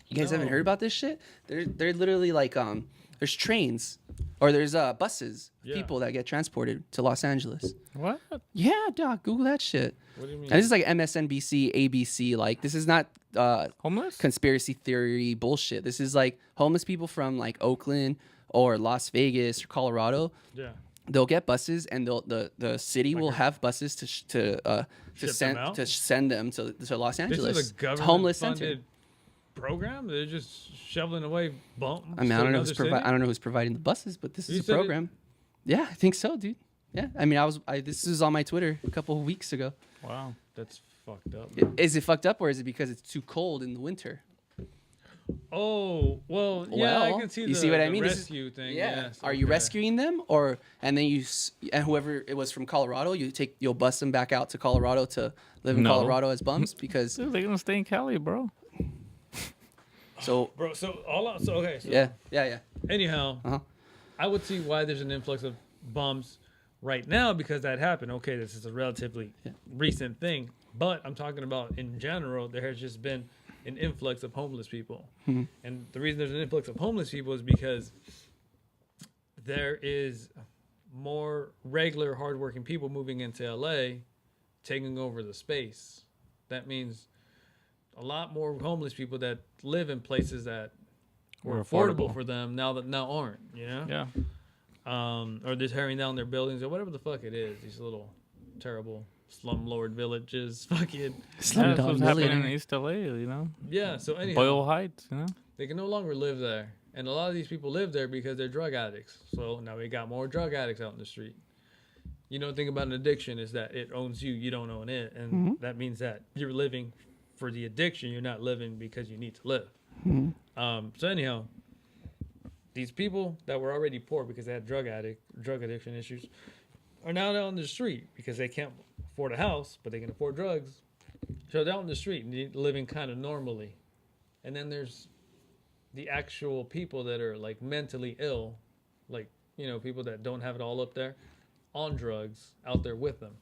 you guys haven't heard about this shit? They're literally like there's trains. Or there's buses of people that get transported to Los Angeles. What? Yeah, dog. Google that shit. What do you mean? And this is like MSNBC, ABC. Like, this is not homeless conspiracy theory bullshit. This is like homeless people from like Oakland or Las Vegas or Colorado. Yeah. They'll get buses, and the city will have buses to send them to Los Angeles. This is a government homeless funded center program. They're just shoveling away bumps. I mean, I don't know who's providing the buses, but this is a program. Yeah, I think so, dude. Yeah, I mean, this was on my Twitter a couple of weeks ago. Wow, that's fucked up. Is it fucked up, or is it because it's too cold in the winter? Oh, well, yeah, I can see. You see what I mean? Rescue thing. Yeah. Yes, Are you rescuing them, and then whoever it was from Colorado, you'll bust them back out to Colorado to live in Colorado as bums because they're gonna stay in Cali, bro. So, bro, yeah. Anyhow, I would see why there's an influx of bums right now, because that happened. Okay, this is a relatively recent thing, but I'm talking about in general, there has just been an influx of homeless people. Mm-hmm. And the reason there's an influx of homeless people is because there is more regular, hardworking people moving into LA, taking over the space. That means a lot more homeless people that live in places that were affordable for them now aren't, Yeah. Or they're tearing down their buildings or whatever the fuck it is. These little terrible slumlord villages, fucking. That's what's happening in East LA, Yeah. So anyhow, Boyle Heights, they can no longer live there, and a lot of these people live there because they're drug addicts. So now we got more drug addicts out in the street. The thing about an addiction is that it owns you. You don't own it, and that means that you're living for the addiction. You're not living because you need to live. Mm-hmm. So anyhow, these people that were already poor because they had drug addiction issues are now out on the street because they can't afford a house, but they can afford drugs. So they're out in the street and living kind of normally. And then there's the actual people that are like mentally ill, like, people that don't have it all up there on drugs out there with them.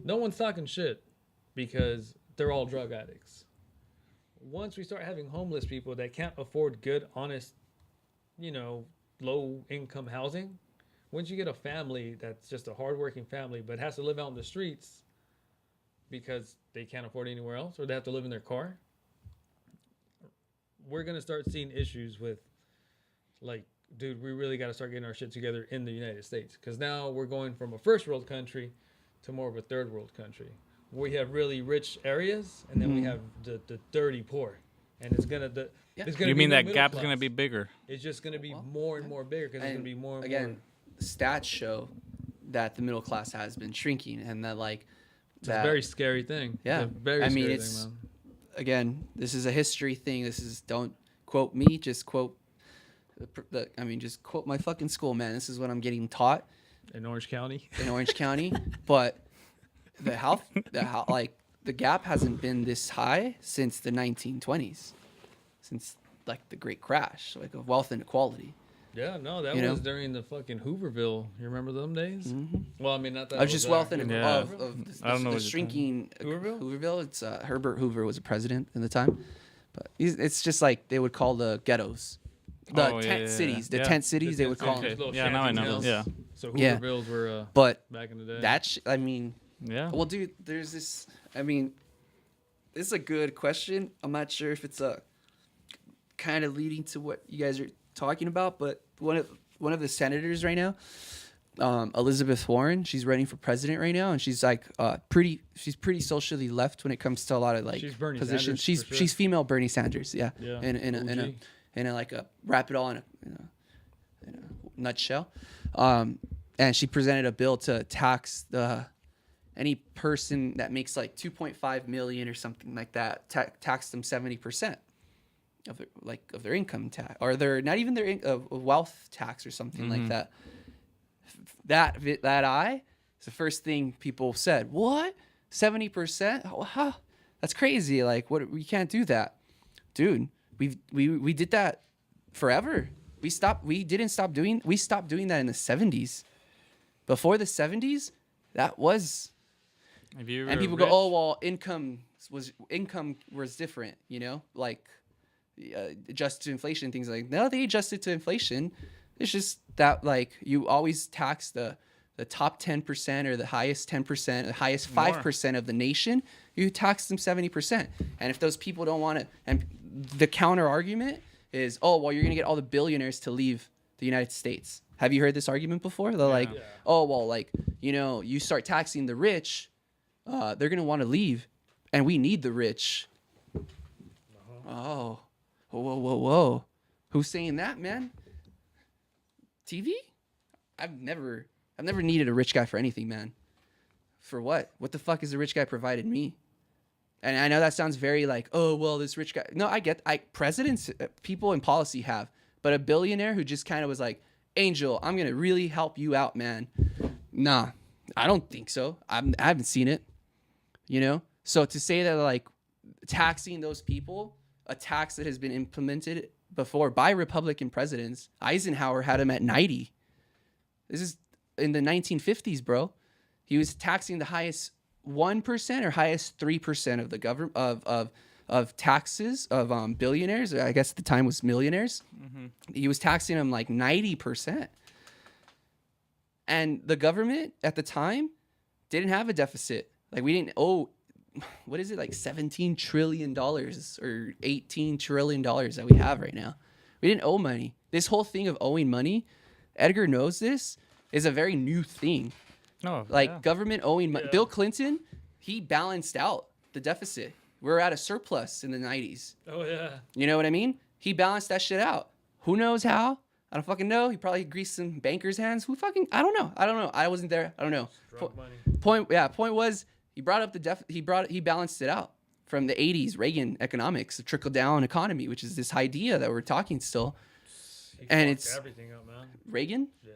No one's talking shit because they're all drug addicts. Once we start having homeless people that can't afford good, honest, low income housing, once you get a family that's just a hardworking family, but has to live out in the streets because they can't afford anywhere else, or they have to live in their car, we're gonna start seeing issues with, like, dude, we really got to start getting our shit together in the United States, because now we're going from a first world country to more of a third world country. We have really rich areas, and then we have the dirty poor, and it's gonna it's gonna You be mean no that middle gap's class. gonna be bigger? It's just gonna be more and more bigger, because it's gonna be more and again, more. stats show that the middle class has been shrinking, and that like It's a very scary thing. Yeah. It's a very I mean, scary it's- thing, man. again, this is a history thing. This is, don't quote me, just quote just quote my fucking school, man. This is what I'm getting taught In Orange County. in Orange County. But the gap hasn't been this high since the 1920s, since like the Great Crash, like of wealth inequality. Yeah, no, that You was know? during the fucking Hooverville. You remember them days? Mm-hmm. Well, I mean, not that. Of just wealth and Yeah. of I don't know the what you're shrinking Hooverville? Hooverville. It's Herbert Hoover was a president at the time, but it's just like they would call the ghettos, the Oh, yeah, tent yeah, yeah. cities, the Yeah. tent cities. They would call cities. them. Little Yeah, now I shanty know. towns. Yeah. So Yeah. Hoovervilles were But back in the day. I mean, Yeah. well, dude, there's this. I mean, this is a good question. I'm not sure if it's a kind of leading to what you guys are talking about, but one of the senators right now, Elizabeth Warren, she's running for president right now, and she's like she's pretty socially left when it comes to a lot of like She's Bernie positions. Sanders, for sure. She's female Bernie Sanders, yeah. Yeah, In a like a wrap it all in a nutshell. And she presented a bill to tax any person that makes like 2.5 million or something like that, tax them 70% of their income tax, or their not even their wealth tax or something like that. That is the first thing people said. What? 70%? Oh, that's crazy. Like, what? We can't do that, dude. We did that forever. We stopped doing that in the 70s. Before the 70s, that was. If you And were people rich, go, oh well, income was different, like adjusted to inflation, things like. No, they adjusted to inflation. It's just that like you always tax the top 10% or the highest 10%, the highest 5% of the nation. You tax them 70%, and if those people don't want to, and the counter argument is, oh well, you're gonna get all the billionaires to leave the United States. Have you heard this argument before? They're like, oh well, like you start taxing the rich. They're gonna want to leave, and we need the rich. Oh, whoa! Who's saying that, man? TV? I've never needed a rich guy for anything, man. For what? What the fuck has the rich guy provided me? And I know that sounds very like, oh well, this rich guy. No, presidents, people in policy have, but a billionaire who just kind of was like, Angel, I'm gonna really help you out, man. Nah, I don't think so. I haven't seen it. So to say that like taxing those people, a tax that has been implemented before by Republican presidents, Eisenhower had him at 90. This is in the 1950s, bro. He was taxing the highest 1% or highest 3% of the government of taxes of billionaires. I guess at the time was millionaires. Mm-hmm. He was taxing them like 90%. And the government at the time didn't have a deficit. Like we didn't owe, what is it, like $17 trillion or $18 trillion that we have right now. We didn't owe money. This whole thing of owing money, Edgar knows this, is a very new thing. No, Like yeah. government owing money. Bill Clinton, he balanced out the deficit. We were at a surplus in the 90s. Oh yeah. You know what I mean? He balanced that shit out. Who knows how? I don't fucking know. He probably greased some bankers' hands. I don't know. I wasn't there. I don't know. Drug money. Point was he brought up he balanced it out from the 80s Reagan economics, the trickle down economy, which is this idea that we're talking still. He And fucked it's everything up, man. Reagan? Yeah.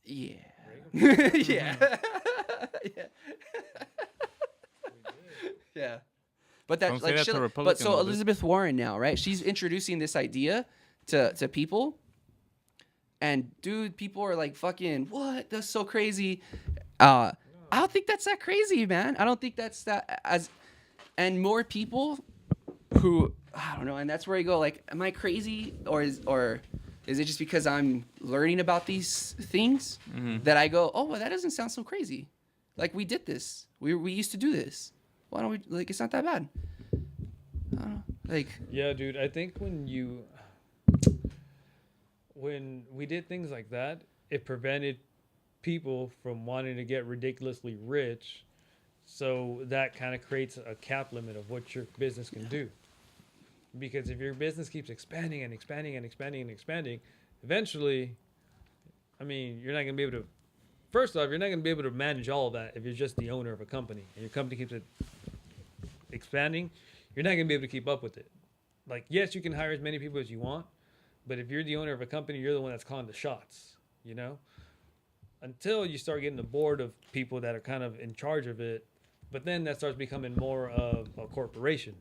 Yeah. Yeah. Yeah. Yeah. But Don't that say like that to shit, but Republicans, so dude. Elizabeth Warren now, right? She's introducing this idea to people. And dude, people are like fucking what? That's so crazy. I don't think that's that crazy, man. I don't think that's that as and more people who I don't know, and that's where you go like, am I crazy or Is it just because I'm learning about these things that I go, oh, well, that doesn't sound so crazy? Like, we did this. We used to do this. Why don't we, like, it's not that bad. I don't know. Like, Yeah, dude. I think when we did things like that, it prevented people from wanting to get ridiculously rich. So that kind of creates a cap limit of what your business can do. Because if your business keeps expanding and expanding and expanding and expanding, eventually, I mean, you're not going to be able to. First off, you're not going to be able to manage all of that if you're just the owner of a company and your company keeps it expanding. You're not going to be able to keep up with it. Like, yes, you can hire as many people as you want, but if you're the owner of a company, you're the one that's calling the shots, you know? Until you start getting the board of people that are kind of in charge of it, but then that starts becoming more of a corporation.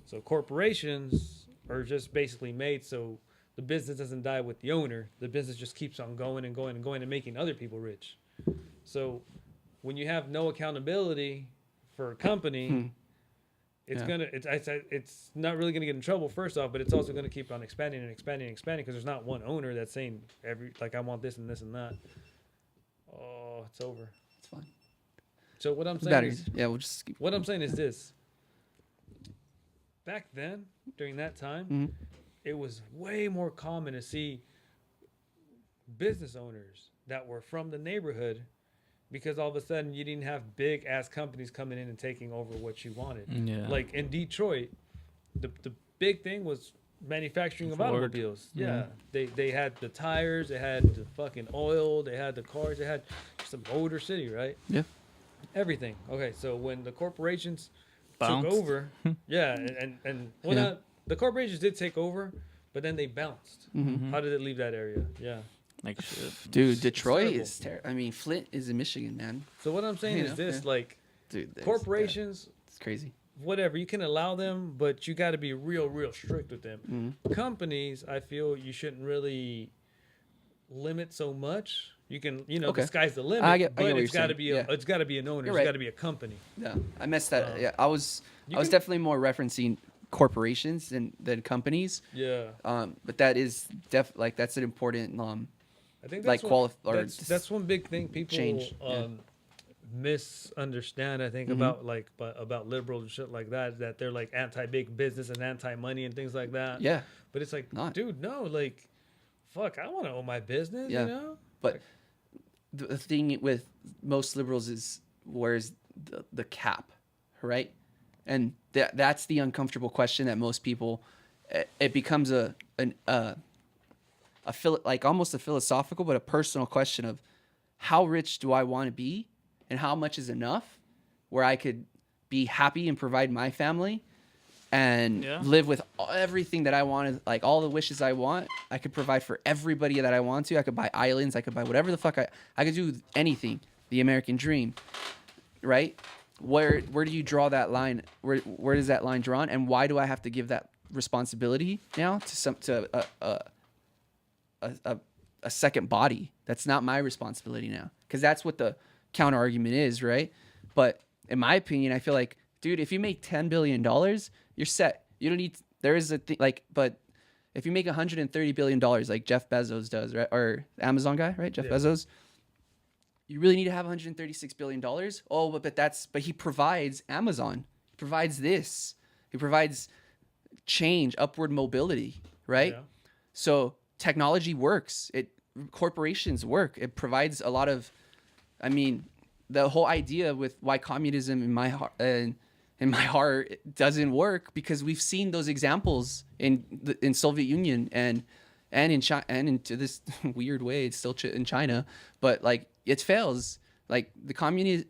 So corporations are just basically made so the business doesn't die with the owner. The business just keeps on going and going and going and making other people rich. So when you have no accountability for a company, it's it's not really gonna get in trouble first off, but it's also gonna keep on expanding and expanding and expanding because there's not one owner that's saying I want this and this and that. Oh, it's over. it's fine. So what I'm saying Batteries. is, Yeah, we'll just keep. what I'm saying is this. Back then, during that time, it was way more common to see business owners that were from the neighborhood because all of a sudden you didn't have big ass companies coming in and taking over what you wanted. Yeah. Like in Detroit, the big thing was manufacturing of Ford. automobiles. Yeah. They had the tires, they had the fucking oil, they had the cars, they had some Motor City, right? Yeah. Everything. Okay, so when the corporations Bounced. took over, yeah, and well, Yeah. not, the corporations did take over, but then they bounced. How did it leave that area? Yeah. Like shit. Dude, Detroit terrible. is terrible. I mean, Flint is in Michigan, man. So what I'm saying You is know, this: yeah. like Dude, corporations, it's crazy. whatever, you can allow them, but you got to be real strict with them. Companies, I feel you shouldn't really limit so much. You can, Okay. the sky's the limit, I get but what you're it's got to saying. be Yeah. it's got to be an owner. You're It's right. got to be a company. Yeah, I messed that. Yeah, I was you I was can- definitely more referencing corporations than companies. Yeah. But that is like that's an important I think like that's one big thing people change, yeah. misunderstand. I think about liberals and shit like that they're like anti big business and anti money and things like that. Yeah, but it's like, Not. dude, no, like, fuck, I want to own my business. Yeah. You know, but the thing with most liberals is where's the cap, right? And that's the uncomfortable question that most people. It becomes like almost a philosophical, but a personal question of how rich do I want to be, and how much is enough, where I could be happy and provide my family, and Yeah. live with everything that I wanted, like all the wishes I want. I could provide for everybody that I want to. I could buy islands. I could buy whatever the fuck I could do anything. The American dream, right? Where do you draw that line? Where does that line drawn? And why do I have to give that responsibility now to a second body? That's not my responsibility now, because that's what the counter argument is, right? But in my opinion, I feel like, dude, if you make $10 billion, you're set. You don't need. There is a thing like, but if you make $130 billion, like Jeff Bezos does, right, or the Amazon guy, right, Jeff Yeah. Bezos, you really need to have $136 billion. Oh, but he provides Amazon. He provides this. He provides change, upward mobility, right? Yeah. So technology works. Corporations work. It provides a lot of. I mean, the whole idea with why communism in my heart doesn't work, because we've seen those examples in Soviet Union and in China, and into this weird way it's still in China, but like it fails. Like the communists,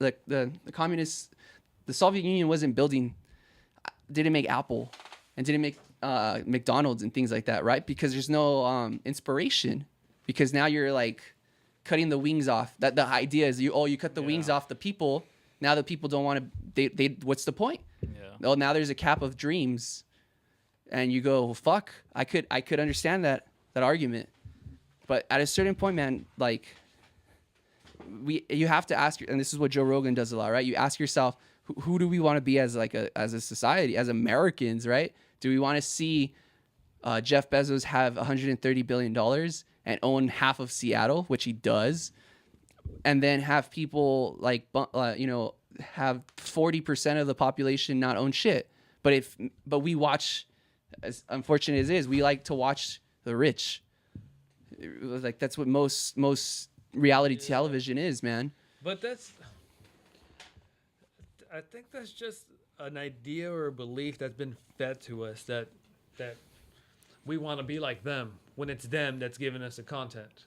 the Soviet Union didn't make Apple and didn't make McDonald's and things like that, right? Because there's no inspiration. Because now you're like cutting the wings off. That the idea is you cut the wings off the people. Now the people don't want to. They what's the point? Yeah. Well, now there's a cap of dreams, and you go, well, fuck. I could understand that argument, but at a certain point, man, like you have to ask, and this is what Joe Rogan does a lot, right? You ask yourself, who do we want to be as a society, as Americans, right? Do we want to see Jeff Bezos have $130 billion and own half of Seattle, which he does, and then have people like, have 40% of the population not own shit. But we watch, as unfortunate as it is, we like to watch the rich. Like that's what most reality television is, man. But I think that's just an idea or a belief that's been fed to us that we want to be like them when it's them that's giving us the content.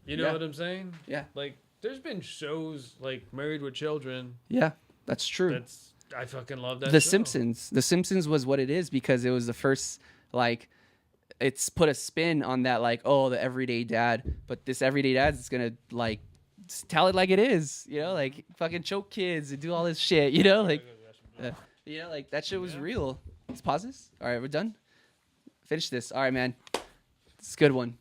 You know what I'm saying? Yeah. Like there's been shows like Married with Children. Yeah, that's true. I fucking love that. The show. Simpsons. The Simpsons was what it is because it was the first, like, it's put a spin on that, like, oh, the everyday dad. But this everyday dad is gonna like tell it like it is, like fucking choke kids and do all this shit, like, like that shit was real. Let's pause this. All right, we're done. Finish this. All right, man. It's a good one.